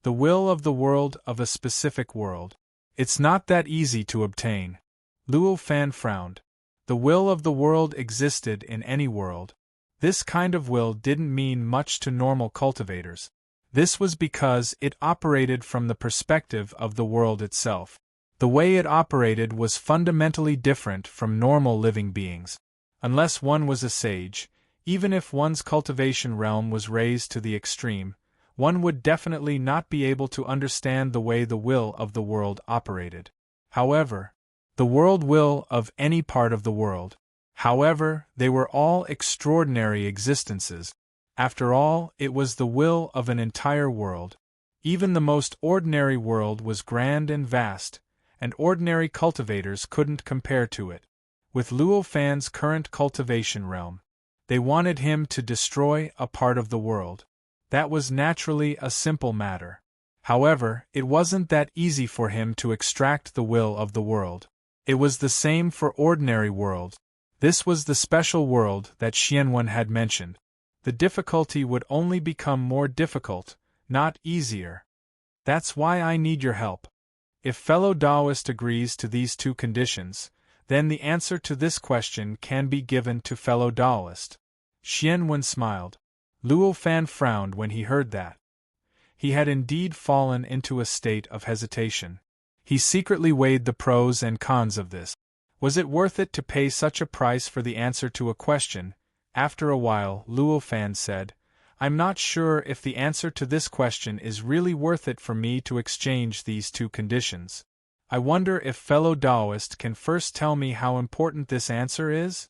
The will of the world of a specific world. It's not that easy to obtain." Luo Fan frowned. The will of the world existed in any world. This kind of will didn't mean much to normal cultivators. This was because it operated from the perspective of the world itself. The way it operated was fundamentally different from normal living beings. Unless one was a sage, even if one's cultivation realm was raised to the extreme, one would definitely not be able to understand the way the will of the world operated. However, the world will of any part of the world. However, they were all extraordinary existences. After all, it was the will of an entire world. Even the most ordinary world was grand and vast, and ordinary cultivators couldn't compare to it. With Luo Fan's current cultivation realm, they wanted him to destroy a part of the world. That was naturally a simple matter. However, it wasn't that easy for him to extract the will of the world. It was the same for ordinary worlds. This was the special world that Xianwen had mentioned. The difficulty would only become more difficult, not easier. That's why I need your help. If fellow Taoist agrees to these two conditions, then the answer to this question can be given to fellow Taoist. Xianwen smiled. Luo Fan frowned when he heard that. He had indeed fallen into a state of hesitation. He secretly weighed the pros and cons of this. Was it worth it to pay such a price for the answer to a question? After a while, Luo Fan said, "I'm not sure if the answer to this question is really worth it for me to exchange these two conditions. I wonder if fellow Taoist can first tell me how important this answer is?"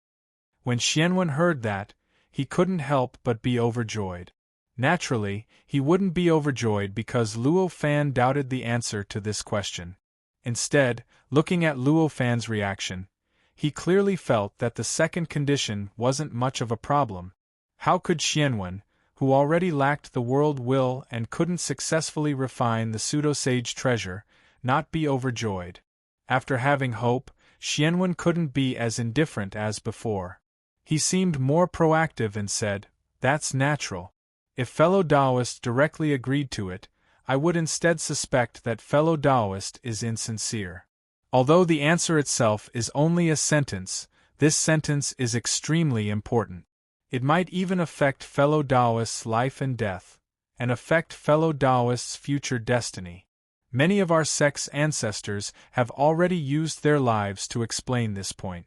When Xianwen heard that, he couldn't help but be overjoyed. Naturally, he wouldn't be overjoyed because Luo Fan doubted the answer to this question. Instead, looking at Luo Fan's reaction, he clearly felt that the second condition wasn't much of a problem. How could Xianwen, who already lacked the world will and couldn't successfully refine the pseudo-sage treasure, not be overjoyed? After having hope, Xianwen couldn't be as indifferent as before. He seemed more proactive and said, "That's natural. If fellow Taoist directly agreed to it, I would instead suspect that fellow Taoist is insincere. Although the answer itself is only a sentence, this sentence is extremely important. It might even affect fellow Taoist's life and death, and affect fellow Taoist's future destiny. Many of our sect's ancestors have already used their lives to explain this point."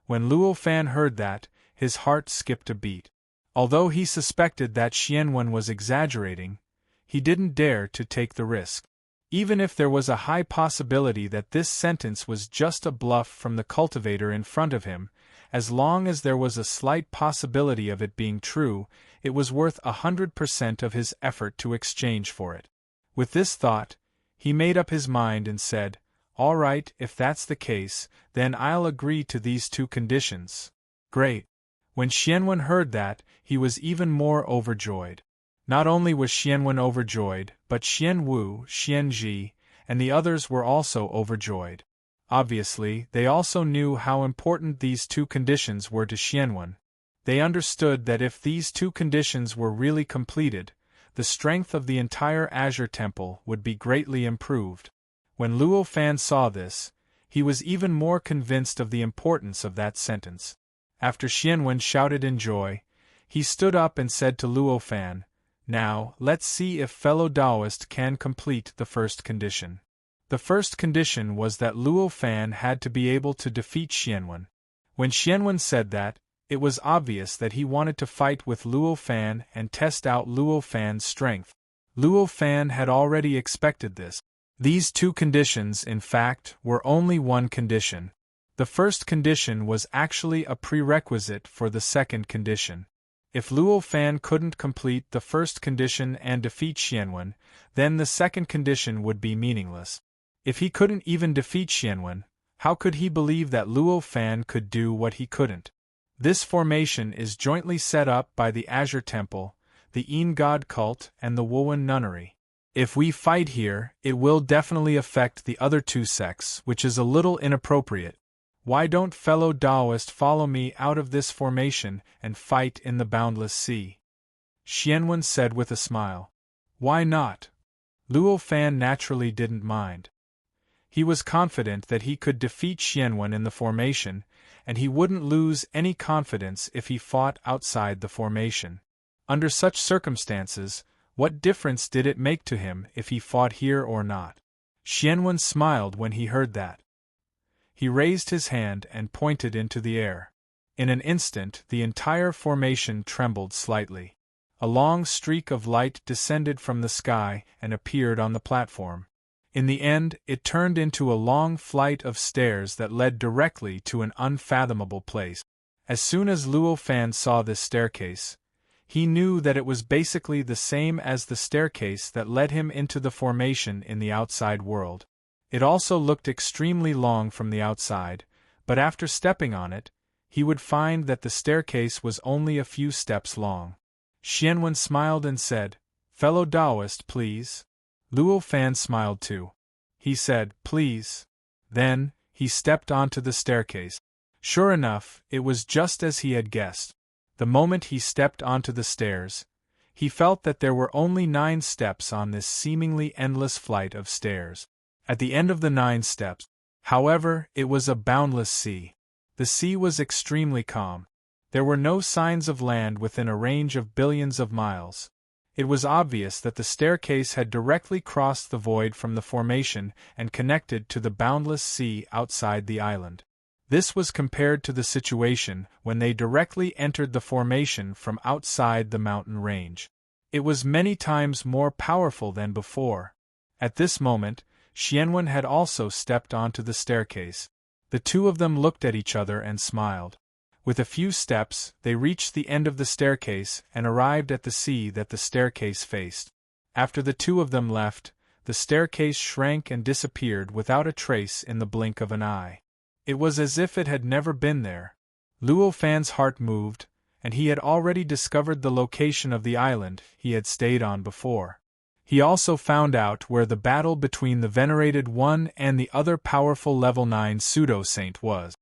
When Luo Fan heard that, his heart skipped a beat. Although he suspected that Xianwen was exaggerating, he didn't dare to take the risk. Even if there was a high possibility that this sentence was just a bluff from the cultivator in front of him, as long as there was a slight possibility of it being true, it was worth 100% of his effort to exchange for it. With this thought, he made up his mind and said, "All right, if that's the case, then I'll agree to these two conditions." Great. When Xianwen heard that, he was even more overjoyed. Not only was Xianwen overjoyed, but Xian Wu, Xian Ji, and the others were also overjoyed. Obviously, they also knew how important these two conditions were to Xianwen. They understood that if these two conditions were really completed, the strength of the entire Azure Temple would be greatly improved. When Luo Fan saw this, he was even more convinced of the importance of that sentence. After Xianwen shouted in joy, he stood up and said to Luo Fan, "Now, let's see if fellow Taoist can complete the first condition." The first condition was that Luo Fan had to be able to defeat Xianwen. When Xianwen said that, it was obvious that he wanted to fight with Luo Fan and test out Luo Fan's strength. Luo Fan had already expected this. These two conditions, in fact, were only one condition. The first condition was actually a prerequisite for the second condition. If Luo Fan couldn't complete the first condition and defeat Xianwen, then the second condition would be meaningless. If he couldn't even defeat Xianwen, how could he believe that Luo Fan could do what he couldn't? This formation is jointly set up by the Azure Temple, the Yin God cult, and the Wowen Nunnery. If we fight here, it will definitely affect the other two sects, which is a little inappropriate. Why don't fellow Taoist follow me out of this formation and fight in the boundless sea? Xianwen said with a smile. Why not? Luo Fan naturally didn't mind. He was confident that he could defeat Xianwen in the formation, and he wouldn't lose any confidence if he fought outside the formation. Under such circumstances, what difference did it make to him if he fought here or not? Xianwen smiled when he heard that. He raised his hand and pointed into the air. In an instant, the entire formation trembled slightly. A long streak of light descended from the sky and appeared on the platform. In the end, it turned into a long flight of stairs that led directly to an unfathomable place. As soon as Luo Fan saw this staircase, he knew that it was basically the same as the staircase that led him into the formation in the outside world. It also looked extremely long from the outside, but after stepping on it, he would find that the staircase was only a few steps long. Xianwen smiled and said, "Fellow Taoist, please." Luo Fan smiled too. He said, "Please." Then, he stepped onto the staircase. Sure enough, it was just as he had guessed. The moment he stepped onto the stairs, he felt that there were only 9 steps on this seemingly endless flight of stairs. At the end of the 9 steps, however, it was a boundless sea. The sea was extremely calm. There were no signs of land within a range of billions of miles. It was obvious that the staircase had directly crossed the void from the formation and connected to the boundless sea outside the island. This was compared to the situation when they directly entered the formation from outside the mountain range. It was many times more powerful than before. At this moment, Xianwen had also stepped onto the staircase. The two of them looked at each other and smiled. With a few steps, they reached the end of the staircase and arrived at the sea that the staircase faced. After the two of them left, the staircase shrank and disappeared without a trace in the blink of an eye. It was as if it had never been there. Luo Fan's heart moved, and he had already discovered the location of the island he had stayed on before. He also found out where the battle between the venerated one and the other powerful level 9 pseudo-saint was.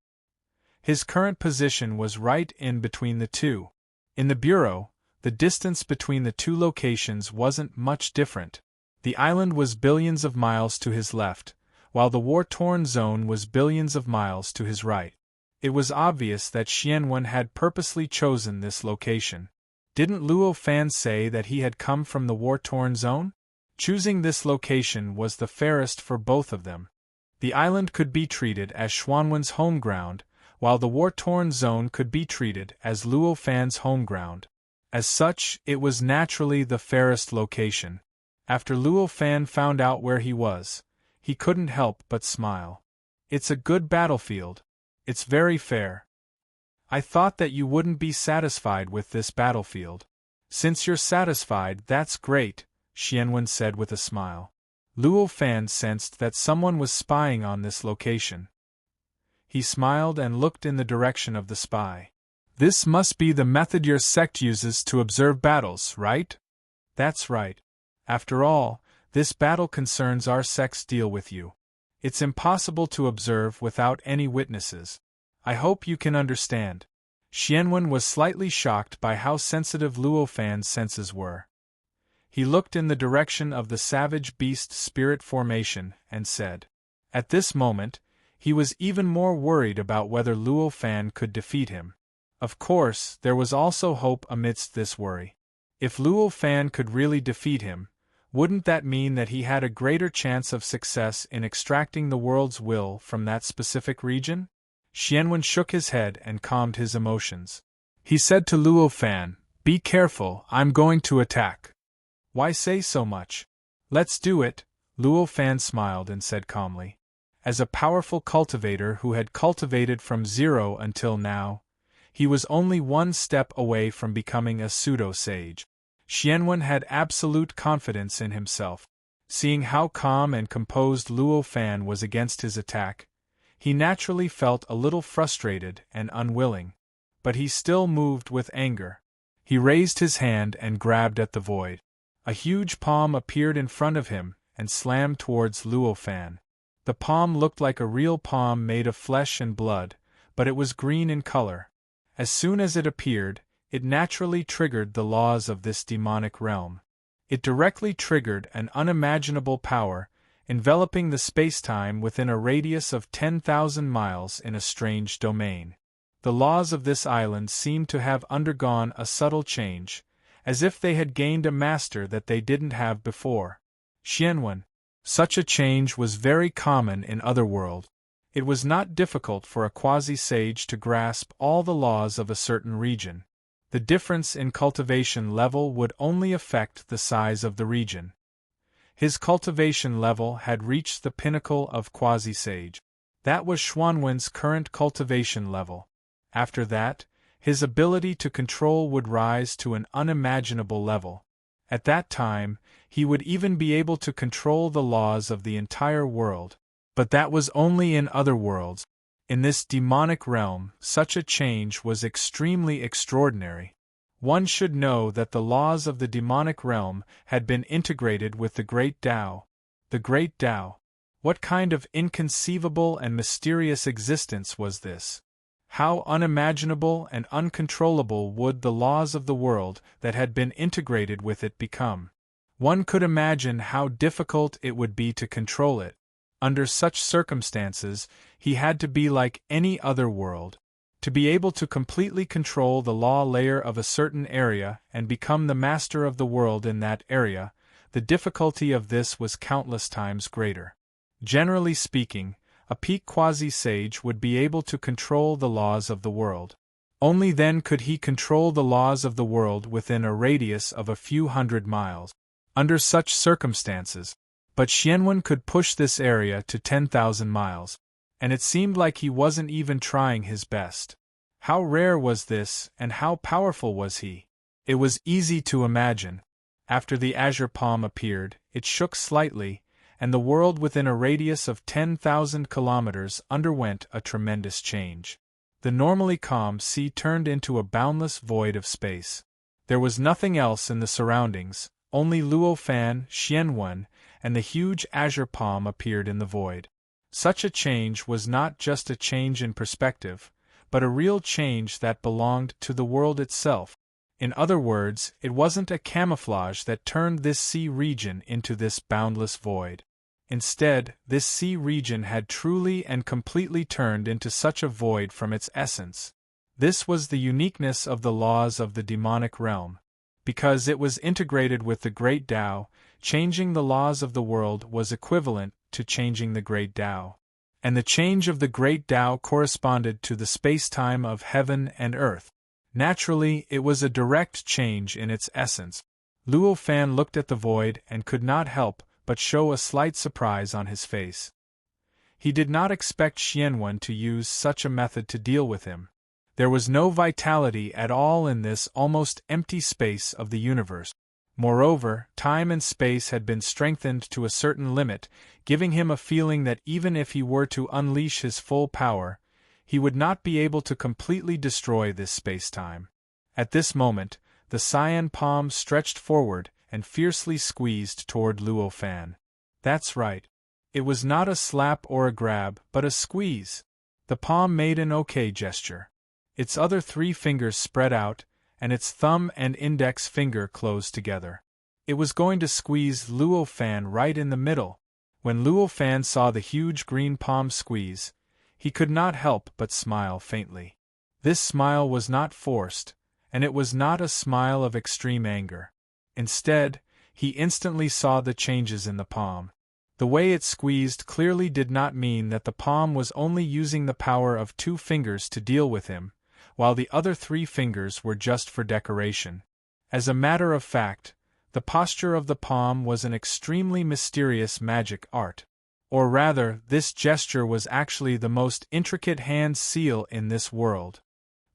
His current position was right in between the two. In the bureau, the distance between the two locations wasn't much different. The island was billions of miles to his left, while the war-torn zone was billions of miles to his right. It was obvious that Xianwen had purposely chosen this location. Didn't Luo Fan say that he had come from the war-torn zone? Choosing this location was the fairest for both of them. The island could be treated as Xuanwen's home ground, while the war-torn zone could be treated as Luo Fan's home ground. As such, it was naturally the fairest location. After Luo Fan found out where he was, he couldn't help but smile. It's a good battlefield. It's very fair. I thought that you wouldn't be satisfied with this battlefield. Since you're satisfied, that's great, Xianwen said with a smile. Luo Fan sensed that someone was spying on this location. He smiled and looked in the direction of the spy. This must be the method your sect uses to observe battles, right? That's right. After all, this battle concerns our sect's deal with you. It's impossible to observe without any witnesses. I hope you can understand. Xianwen was slightly shocked by how sensitive Luo Fan's senses were. He looked in the direction of the savage beast spirit formation and said. At this moment, he was even more worried about whether Luo Fan could defeat him. Of course, there was also hope amidst this worry. If Luo Fan could really defeat him, wouldn't that mean that he had a greater chance of success in extracting the world's will from that specific region? Xianwen shook his head and calmed his emotions. He said to Luo Fan, "Be careful, I'm going to attack." "Why say so much?" "Let's do it," Luo Fan smiled and said calmly. As a powerful cultivator who had cultivated from zero until now, he was only one step away from becoming a pseudo-sage. Xianwen had absolute confidence in himself. Seeing how calm and composed Luo Fan was against his attack, he naturally felt a little frustrated and unwilling. But he still moved with anger. He raised his hand and grabbed at the void. A huge palm appeared in front of him and slammed towards Luo Fan. The palm looked like a real palm made of flesh and blood, but it was green in color. As soon as it appeared, it naturally triggered the laws of this demonic realm. It directly triggered an unimaginable power, enveloping the spacetime within a radius of 10,000 miles in a strange domain. The laws of this island seemed to have undergone a subtle change, as if they had gained a master that they didn't have before. Xianwen. Such a change was very common in other worlds. It was not difficult for a quasi-sage to grasp all the laws of a certain region. The difference in cultivation level would only affect the size of the region. His cultivation level had reached the pinnacle of quasi-sage. That was Xuanwen's current cultivation level. After that, his ability to control would rise to an unimaginable level. At that time, he would even be able to control the laws of the entire world. But that was only in other worlds. In this demonic realm, such a change was extremely extraordinary. One should know that the laws of the demonic realm had been integrated with the Great Tao. The Great Tao. What kind of inconceivable and mysterious existence was this? How unimaginable and uncontrollable would the laws of the world that had been integrated with it become? One could imagine how difficult it would be to control it. Under such circumstances, he had to be like any other world. To be able to completely control the law layer of a certain area and become the master of the world in that area, the difficulty of this was countless times greater. Generally speaking, a peak quasi-sage would be able to control the laws of the world. Only then could he control the laws of the world within a radius of a few hundred miles. Under such circumstances, but Xianwen could push this area to 10,000 miles, and it seemed like he wasn't even trying his best. How rare was this, and how powerful was he? It was easy to imagine. After the azure palm appeared, it shook slightly, and the world within a radius of 10,000 kilometers underwent a tremendous change. The normally calm sea turned into a boundless void of space. There was nothing else in the surroundings, only Luo Fan, Xianwen, and the huge azure palm appeared in the void. Such a change was not just a change in perspective, but a real change that belonged to the world itself. In other words, it wasn't a camouflage that turned this sea region into this boundless void. Instead, this sea region had truly and completely turned into such a void from its essence. This was the uniqueness of the laws of the demonic realm. Because it was integrated with the Great Tao, changing the laws of the world was equivalent to changing the Great Tao. And the change of the Great Tao corresponded to the space-time of heaven and earth. Naturally, it was a direct change in its essence. Luo Fan looked at the void and could not help but show a slight surprise on his face. He did not expect Xianwen to use such a method to deal with him. There was no vitality at all in this almost empty space of the universe. Moreover, time and space had been strengthened to a certain limit, giving him a feeling that even if he were to unleash his full power, he would not be able to completely destroy this space-time. At this moment, the cyan palm stretched forward and fiercely squeezed toward Luo Fan. That's right. It was not a slap or a grab, but a squeeze. The palm made an OK gesture. Its other 3 fingers spread out, and its thumb and index finger closed together. It was going to squeeze Luo Fan right in the middle. When Luo Fan saw the huge green palm squeeze, he could not help but smile faintly. This smile was not forced, and it was not a smile of extreme anger. Instead, he instantly saw the changes in the palm. The way it squeezed clearly did not mean that the palm was only using the power of 2 fingers to deal with him, while the other 3 fingers were just for decoration. As a matter of fact, the posture of the palm was an extremely mysterious magic art. Or rather, this gesture was actually the most intricate hand seal in this world.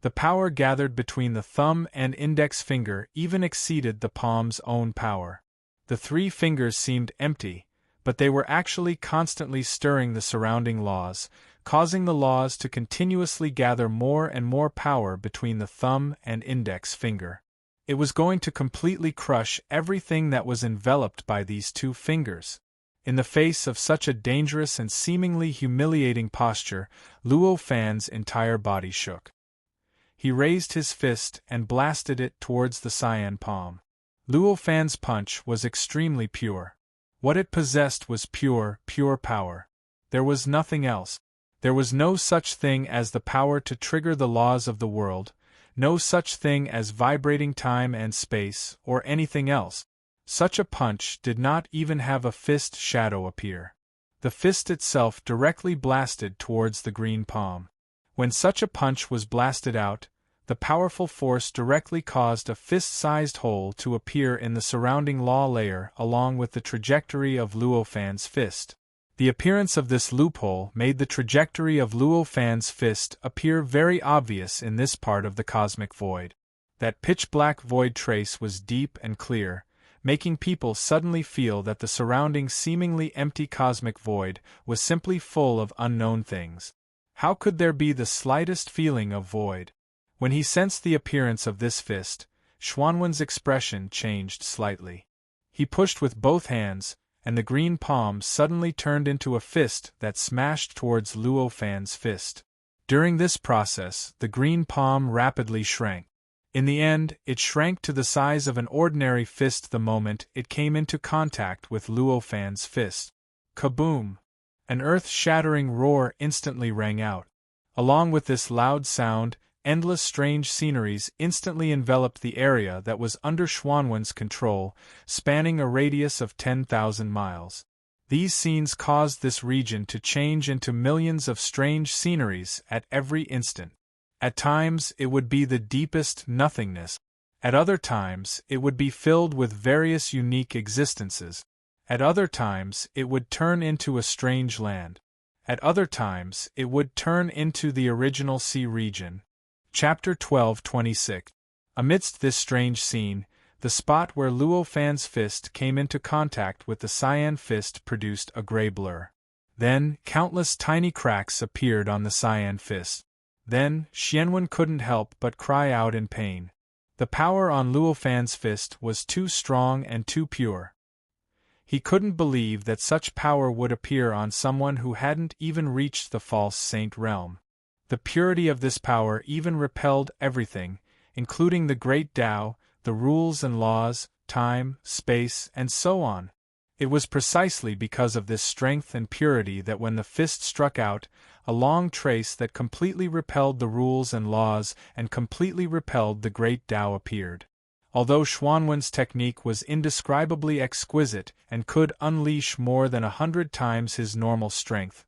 The power gathered between the thumb and index finger even exceeded the palm's own power. The 3 fingers seemed empty, but they were actually constantly stirring the surrounding laws, causing the laws to continuously gather more and more power between the thumb and index finger. It was going to completely crush everything that was enveloped by these 2 fingers. In the face of such a dangerous and seemingly humiliating posture, Luo Fan's entire body shook. He raised his fist and blasted it towards the cyan palm. Luo Fan's punch was extremely pure. What it possessed was pure power. There was nothing else. There was no such thing as the power to trigger the laws of the world, no such thing as vibrating time and space, or anything else. Such a punch did not even have a fist shadow appear. The fist itself directly blasted towards the green palm. When such a punch was blasted out, the powerful force directly caused a fist-sized hole to appear in the surrounding law layer along with the trajectory of Luo Fan's fist. The appearance of this loophole made the trajectory of Luo Fan's fist appear very obvious in this part of the cosmic void. That pitch-black void trace was deep and clear, making people suddenly feel that the surrounding seemingly empty cosmic void was simply full of unknown things. How could there be the slightest feeling of void? When he sensed the appearance of this fist, Xuanwen's expression changed slightly. He pushed with both hands, and the green palm suddenly turned into a fist that smashed towards Luo Fan's fist. During this process, the green palm rapidly shrank. In the end, it shrank to the size of an ordinary fist the moment it came into contact with Luo Fan's fist. Kaboom! An earth-shattering roar instantly rang out. Along with this loud sound, endless strange sceneries instantly enveloped the area that was under Xuanwen's control, spanning a radius of 10,000 miles. These scenes caused this region to change into millions of strange sceneries at every instant. At times it would be the deepest nothingness. At other times it would be filled with various unique existences. At other times it would turn into a strange land. At other times it would turn into the original sea region. Chapter 12:26. Amidst this strange scene, the spot where Luo Fan's fist came into contact with the cyan fist produced a gray blur. Then, countless tiny cracks appeared on the cyan fist. Then, Xianwen couldn't help but cry out in pain. The power on Luo Fan's fist was too strong and too pure. He couldn't believe that such power would appear on someone who hadn't even reached the false saint realm. The purity of this power even repelled everything, including the great Tao, the rules and laws, time, space, and so on. It was precisely because of this strength and purity that when the fist struck out, a long trace that completely repelled the rules and laws and completely repelled the great Tao appeared. Although Xuanwen's technique was indescribably exquisite and could unleash more than 100 times his normal strength,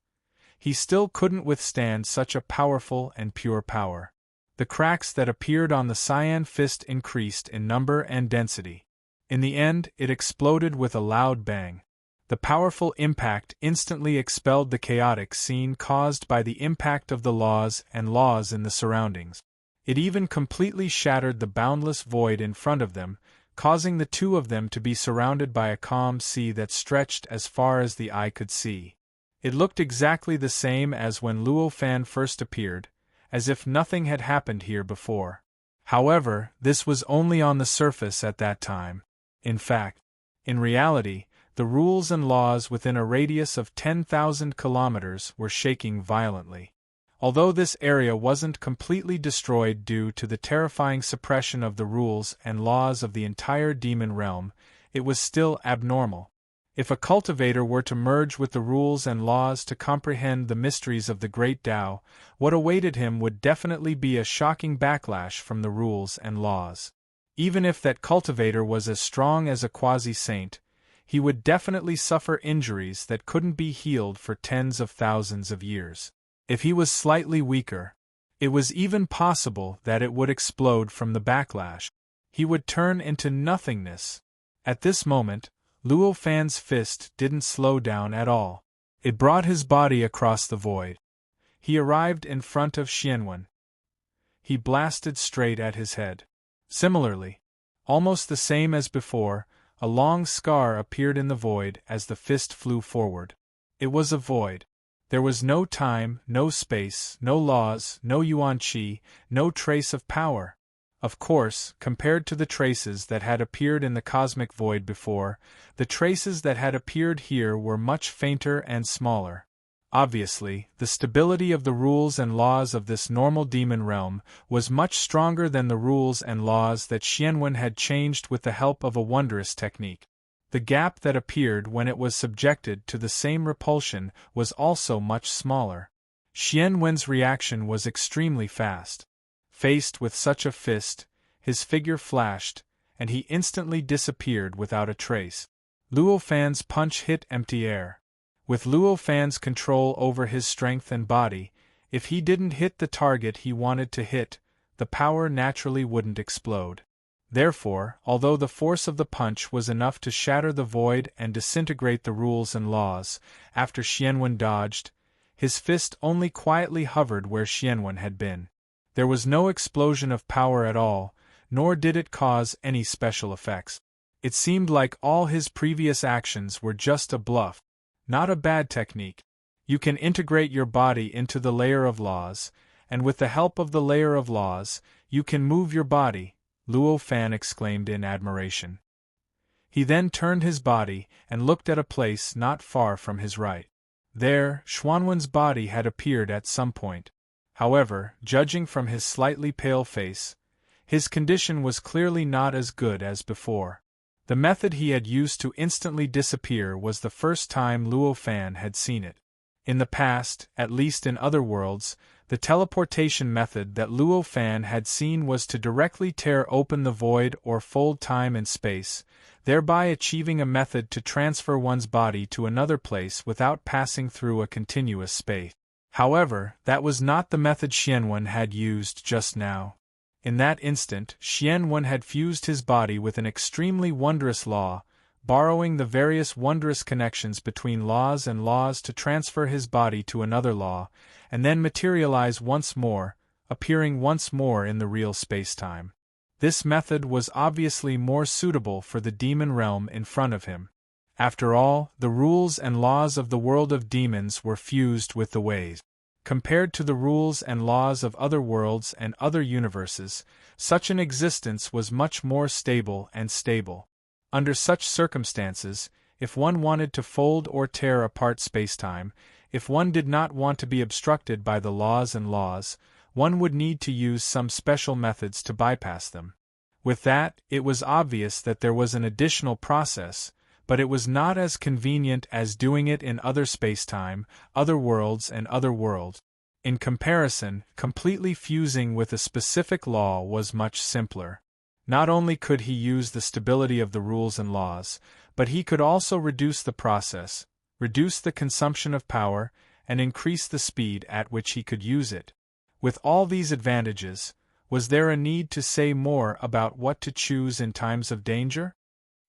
he still couldn't withstand such a powerful and pure power. The cracks that appeared on the cyan fist increased in number and density. In the end, it exploded with a loud bang. The powerful impact instantly expelled the chaotic scene caused by the impact of the laws and laws in the surroundings. It even completely shattered the boundless void in front of them, causing the two of them to be surrounded by a calm sea that stretched as far as the eye could see. It looked exactly the same as when Luo Fan first appeared, as if nothing had happened here before. However, this was only on the surface at that time. In fact, in reality, the rules and laws within a radius of 10,000 kilometers were shaking violently. Although this area wasn't completely destroyed due to the terrifying suppression of the rules and laws of the entire demon realm, it was still abnormal. If a cultivator were to merge with the rules and laws to comprehend the mysteries of the great Tao, what awaited him would definitely be a shocking backlash from the rules and laws. Even if that cultivator was as strong as a quasi-saint, he would definitely suffer injuries that couldn't be healed for tens of thousands of years. If he was slightly weaker, it was even possible that it would explode from the backlash. He would turn into nothingness. At this moment, Luo Fan's fist didn't slow down at all. It brought his body across the void. He arrived in front of Xianwen. He blasted straight at his head. Similarly, almost the same as before, a long scar appeared in the void as the fist flew forward. It was a void. There was no time, no space, no laws, no yuan qi, no trace of power. Of course, compared to the traces that had appeared in the cosmic void before, the traces that had appeared here were much fainter and smaller. Obviously, the stability of the rules and laws of this normal demon realm was much stronger than the rules and laws that Xianwen had changed with the help of a wondrous technique. The gap that appeared when it was subjected to the same repulsion was also much smaller. Xianwen's reaction was extremely fast. Faced with such a fist, his figure flashed, and he instantly disappeared without a trace. Luo Fan's punch hit empty air. With Luo Fan's control over his strength and body, if he didn't hit the target he wanted to hit, the power naturally wouldn't explode. Therefore, although the force of the punch was enough to shatter the void and disintegrate the rules and laws, after Xianwen dodged, his fist only quietly hovered where Xianwen had been. There was no explosion of power at all, nor did it cause any special effects. It seemed like all his previous actions were just a bluff. Not a bad technique. You can integrate your body into the layer of laws, and with the help of the layer of laws, you can move your body, Luo Fan exclaimed in admiration. He then turned his body and looked at a place not far from his right. There, Xuanwen's body had appeared at some point. However, judging from his slightly pale face, his condition was clearly not as good as before. The method he had used to instantly disappear was the first time Luo Fan had seen it. In the past, at least in other worlds, the teleportation method that Luo Fan had seen was to directly tear open the void or fold time and space, thereby achieving a method to transfer one's body to another place without passing through a continuous space. However, that was not the method Xianwen had used just now. In that instant, Xianwen had fused his body with an extremely wondrous law, borrowing the various wondrous connections between laws and laws to transfer his body to another law, and then materialize once more, appearing once more in the real space-time. This method was obviously more suitable for the demon realm in front of him. After all, the rules and laws of the world of demons were fused with the ways. Compared to the rules and laws of other worlds and other universes, such an existence was much more stable and stable. Under such circumstances, if one wanted to fold or tear apart spacetime, if one did not want to be obstructed by the laws and laws, one would need to use some special methods to bypass them. With that, it was obvious that there was an additional process, but it was not as convenient as doing it in other spacetime, other worlds and other worlds. In comparison, completely fusing with a specific law was much simpler. Not only could he use the stability of the rules and laws, but he could also reduce the process, reduce the consumption of power, and increase the speed at which he could use it. With all these advantages, was there a need to say more about what to choose in times of danger?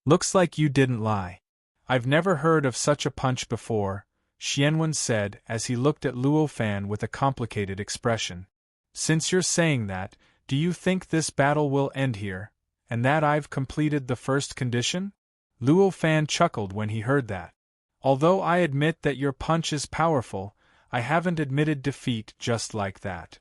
Looks like you didn't lie. I've never heard of such a punch before, Xianwen said as he looked at Luo Fan with a complicated expression. Since you're saying that, do you think this battle will end here, and that I've completed the first condition? Luo Fan chuckled when he heard that. Although I admit that your punch is powerful, I haven't admitted defeat just like that.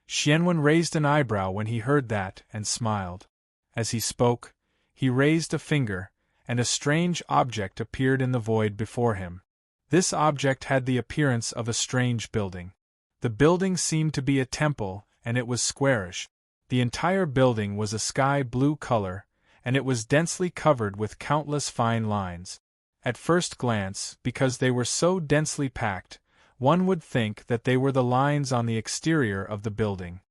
Xianwen raised an eyebrow when he heard that and smiled. As he spoke, he raised a finger, and a strange object appeared in the void before him. This object had the appearance of a strange building. The building seemed to be a temple, and it was squarish. The entire building was a sky blue color, and it was densely covered with countless fine lines. At first glance, because they were so densely packed, one would think that they were the lines on the exterior of the building.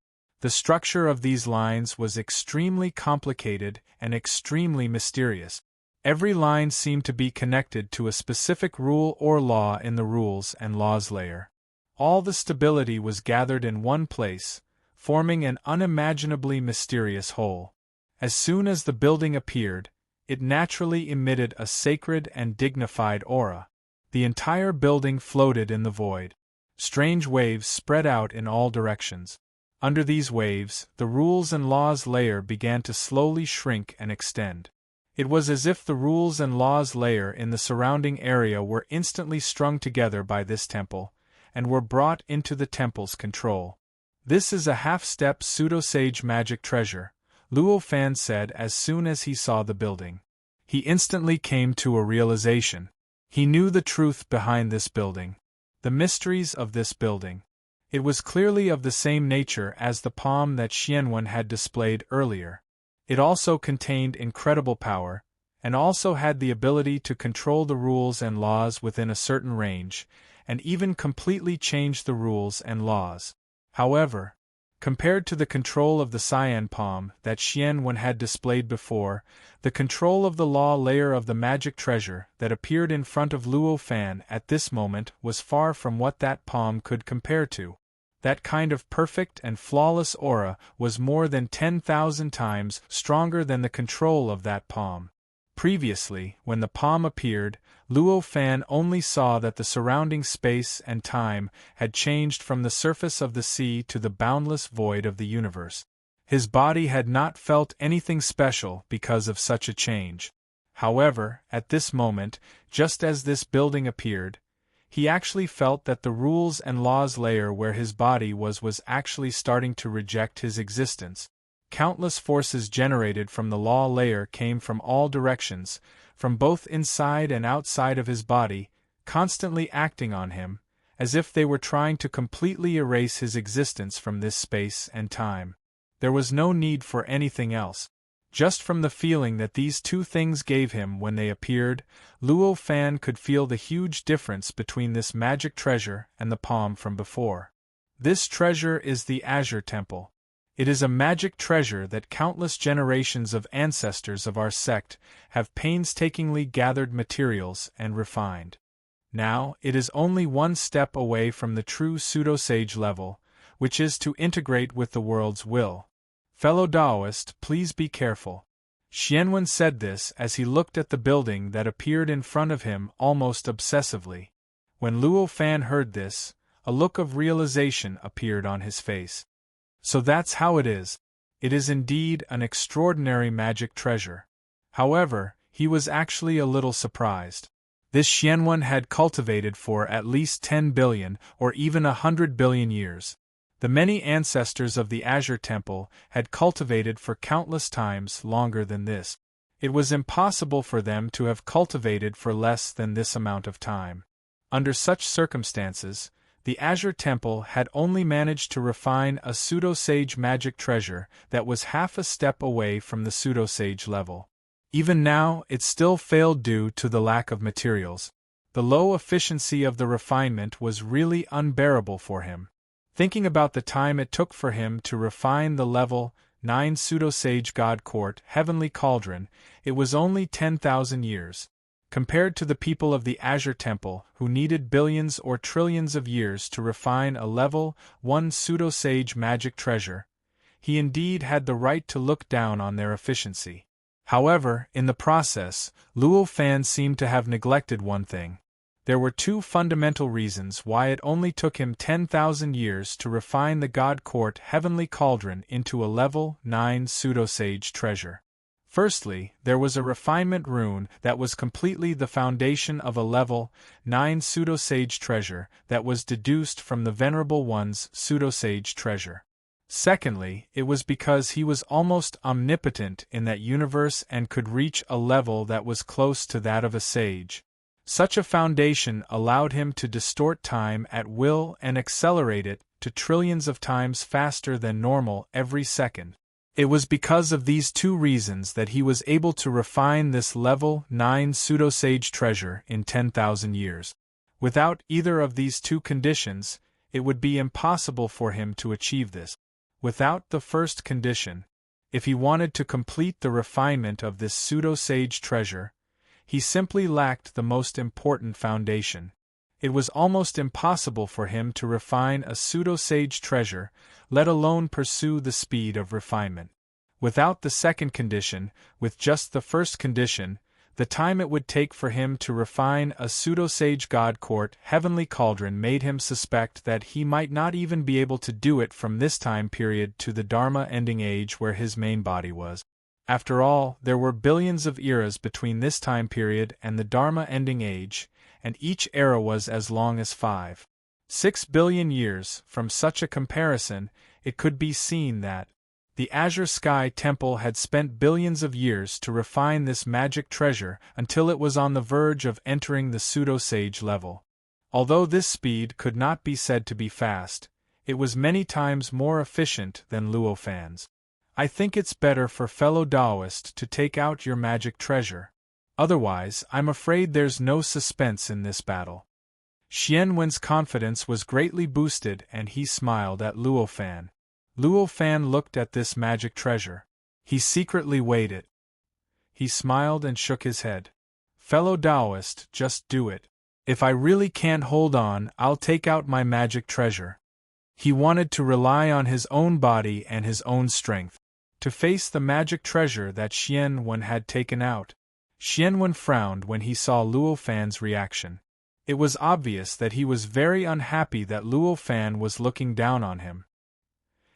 The structure of these lines was extremely complicated and extremely mysterious. Every line seemed to be connected to a specific rule or law in the rules and laws layer. All the stability was gathered in one place, forming an unimaginably mysterious whole. As soon as the building appeared, it naturally emitted a sacred and dignified aura. The entire building floated in the void. Strange waves spread out in all directions. Under these waves, the rules and laws layer began to slowly shrink and extend. It was as if the rules and laws layer in the surrounding area were instantly strung together by this temple, and were brought into the temple's control. "This is a half-step pseudo-sage magic treasure," Luo Fan said as soon as he saw the building. He instantly came to a realization. He knew the truth behind this building. The mysteries of this building. It was clearly of the same nature as the palm that Xianwen had displayed earlier. It also contained incredible power, and also had the ability to control the rules and laws within a certain range, and even completely change the rules and laws. However, compared to the control of the cyan palm that Xianwen had displayed before, the control of the law layer of the magic treasure that appeared in front of Luo Fan at this moment was far from what that palm could compare to. That kind of perfect and flawless aura was more than 10,000 times stronger than the control of that palm. Previously, when the palm appeared, Luo Fan only saw that the surrounding space and time had changed from the surface of the sea to the boundless void of the universe. His body had not felt anything special because of such a change. However, at this moment, just as this building appeared, he actually felt that the rules and laws layer where his body was actually starting to reject his existence. Countless forces generated from the law layer came from all directions, from both inside and outside of his body, constantly acting on him, as if they were trying to completely erase his existence from this space and time. There was no need for anything else. Just from the feeling that these two things gave him when they appeared, Luo Fan could feel the huge difference between this magic treasure and the palm from before. This treasure is the Azure Temple. It is a magic treasure that countless generations of ancestors of our sect have painstakingly gathered materials and refined. Now, it is only one step away from the true pseudo-sage level, which is to integrate with the world's will. Fellow Taoist, please be careful. Xianwen said this as he looked at the building that appeared in front of him almost obsessively. When Luo Fan heard this, a look of realization appeared on his face. So that's how it is. It is indeed an extraordinary magic treasure. However, he was actually a little surprised. This Xianwen had cultivated for at least 10 billion or even 100 billion years. The many ancestors of the Azure Temple had cultivated for countless times longer than this. It was impossible for them to have cultivated for less than this amount of time. Under such circumstances, the Azure Temple had only managed to refine a pseudo-sage magic treasure that was half a step away from the pseudo-sage level. Even now, it still failed due to the lack of materials. The low efficiency of the refinement was really unbearable for him. Thinking about the time it took for him to refine the level 9 pseudo-sage God Court Heavenly Cauldron, it was only 10,000 years. Compared to the people of the Azure Temple, who needed billions or trillions of years to refine a level 1 pseudo-sage magic treasure, he indeed had the right to look down on their efficiency. However, in the process, Luo Fan seemed to have neglected one thing. There were two fundamental reasons why it only took him 10,000 years to refine the God Court Heavenly Cauldron into a level 9 pseudo-sage treasure. Firstly, there was a refinement rune that was completely the foundation of a level 9 pseudo-sage treasure that was deduced from the Venerable One's pseudo-sage treasure. Secondly, it was because he was almost omnipotent in that universe and could reach a level that was close to that of a sage. Such a foundation allowed him to distort time at will and accelerate it to trillions of times faster than normal every second. It was because of these two reasons that he was able to refine this level 9 pseudosage treasure in 10,000 years. Without either of these two conditions, it would be impossible for him to achieve this. Without the first condition, if he wanted to complete the refinement of this pseudosage treasure, he simply lacked the most important foundation. It was almost impossible for him to refine a pseudosage treasure, let alone pursue the speed of refinement. Without the second condition, with just the first condition, the time it would take for him to refine a pseudosage god court heavenly cauldron made him suspect that he might not even be able to do it from this time period to the Dharma ending age where his main body was. After all, there were billions of eras between this time period and the Dharma ending age, and each era was as long as 5.6 billion years. From such a comparison, it could be seen that the Azure Sky Temple had spent billions of years to refine this magic treasure until it was on the verge of entering the pseudosage level. Although this speed could not be said to be fast, it was many times more efficient than Luo Fan's. I think it's better for fellow Taoist to take out your magic treasure. Otherwise, I'm afraid there's no suspense in this battle. Xian Wen's confidence was greatly boosted and he smiled at Luo Fan. Luo Fan looked at this magic treasure. He secretly weighed it. He smiled and shook his head. Fellow Taoist, just do it. If I really can't hold on, I'll take out my magic treasure. He wanted to rely on his own body and his own strength to face the magic treasure that Xian Wen had taken out. Xian Wen frowned when he saw Luo Fan's reaction. It was obvious that he was very unhappy that Luo Fan was looking down on him.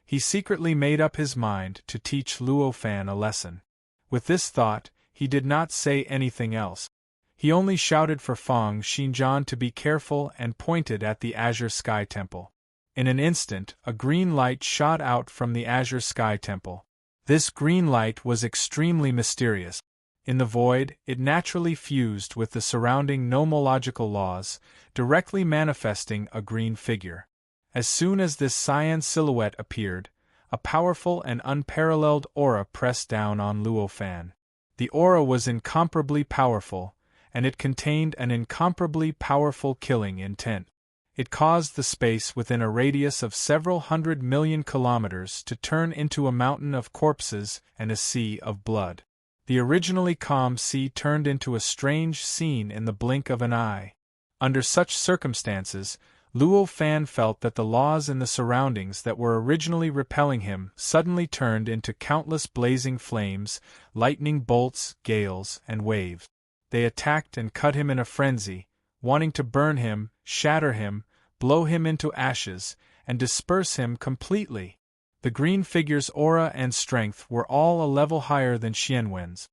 He secretly made up his mind to teach Luo Fan a lesson. With this thought, he did not say anything else. He only shouted for Feng Xinjian to be careful and pointed at the Azure Sky Temple. In an instant, a green light shot out from the Azure Sky Temple. This green light was extremely mysterious. In the void, it naturally fused with the surrounding nomological laws, directly manifesting a green figure. As soon as this cyan silhouette appeared, a powerful and unparalleled aura pressed down on Luo Fan. The aura was incomparably powerful, and it contained an incomparably powerful killing intent. It caused the space within a radius of several 100 million kilometers to turn into a mountain of corpses and a sea of blood. The originally calm sea turned into a strange scene in the blink of an eye. Under such circumstances, Luo Fan felt that the laws in the surroundings that were originally repelling him suddenly turned into countless blazing flames, lightning bolts, gales, and waves. They attacked and cut him in a frenzy, wanting to burn him, shatter him, blow him into ashes, and disperse him completely. The green figure's aura and strength were all a level higher than Xian Wen's.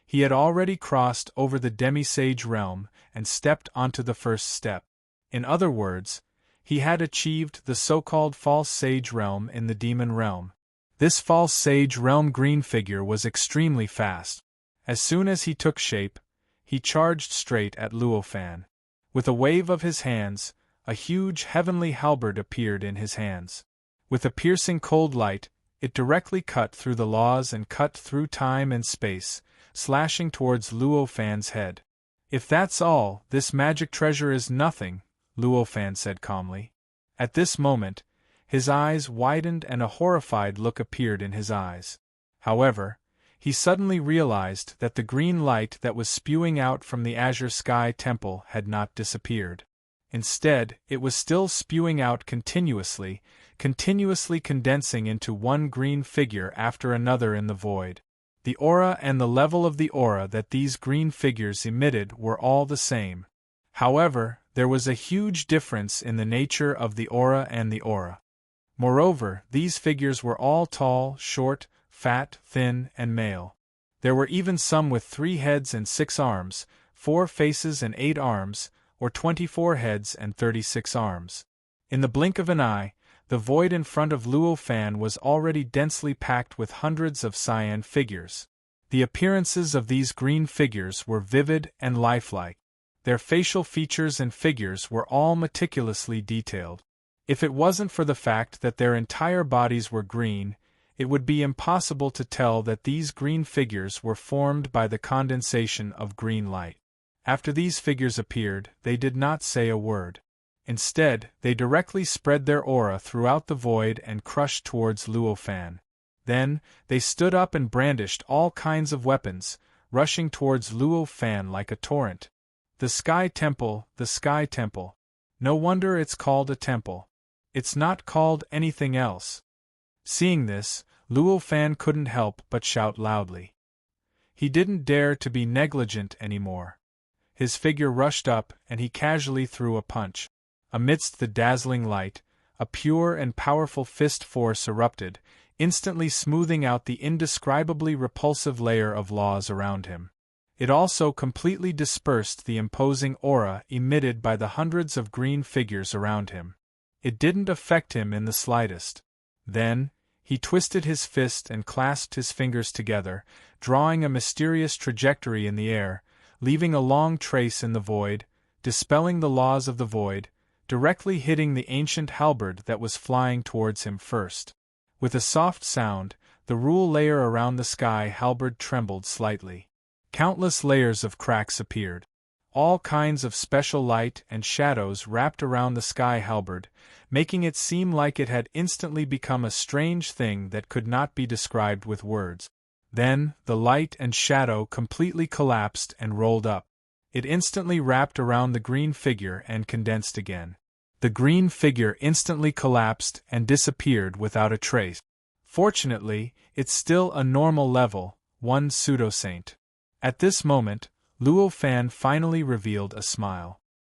He had already crossed over the demi-sage realm and stepped onto the first step. In other words, he had achieved the so-called false sage realm in the demon realm. This false sage realm green figure was extremely fast. As soon as he took shape, he charged straight at Luo Fan. With a wave of his hands, a huge heavenly halberd appeared in his hands. With a piercing cold light, it directly cut through the laws and cut through time and space, slashing towards Luo Fan's head. If that's all, this magic treasure is nothing, Luo Fan said calmly. At this moment, his eyes widened and a horrified look appeared in his eyes. However, he suddenly realized that the green light that was spewing out from the Azure Sky Temple had not disappeared. Instead, it was still spewing out continuously condensing into one green figure after another in the void. The aura and the level of the aura that these green figures emitted were all the same. However, there was a huge difference in the nature of the aura and the aura. Moreover, these figures were all tall, short, fat, thin, and male. There were even some with 3 heads and 6 arms, 4 faces and 8 arms, or 24 heads and 36 arms. In the blink of an eye, the void in front of Luo Fan was already densely packed with hundreds of cyan figures. The appearances of these green figures were vivid and lifelike. Their facial features and figures were all meticulously detailed. If it wasn't for the fact that their entire bodies were green, it would be impossible to tell that these green figures were formed by the condensation of green light. After these figures appeared, they did not say a word. Instead, they directly spread their aura throughout the void and crushed towards Luo Fan. Then, they stood up and brandished all kinds of weapons, rushing towards Luo Fan like a torrent. The Sky Temple, the Sky Temple. No wonder it's called a temple. It's not called anything else. Seeing this, Luo Fan couldn't help but shout loudly. He didn't dare to be negligent anymore. His figure rushed up and he casually threw a punch. Amidst the dazzling light, a pure and powerful fist force erupted, instantly smoothing out the indescribably repulsive layer of laws around him. It also completely dispersed the imposing aura emitted by the hundreds of green figures around him. It didn't affect him in the slightest. Then, he twisted his fist and clasped his fingers together, drawing a mysterious trajectory in the air, leaving a long trace in the void, dispelling the laws of the void, directly hitting the ancient halberd that was flying towards him first. With a soft sound, the rule layer around the sky halberd trembled slightly. Countless layers of cracks appeared. All kinds of special light and shadows wrapped around the sky halberd, making it seem like it had instantly become a strange thing that could not be described with words. Then, the light and shadow completely collapsed and rolled up. It instantly wrapped around the green figure and condensed again. The green figure instantly collapsed and disappeared without a trace. Fortunately, it's still a normal level, one pseudo-saint. At this moment, Luo Fan finally revealed a smile.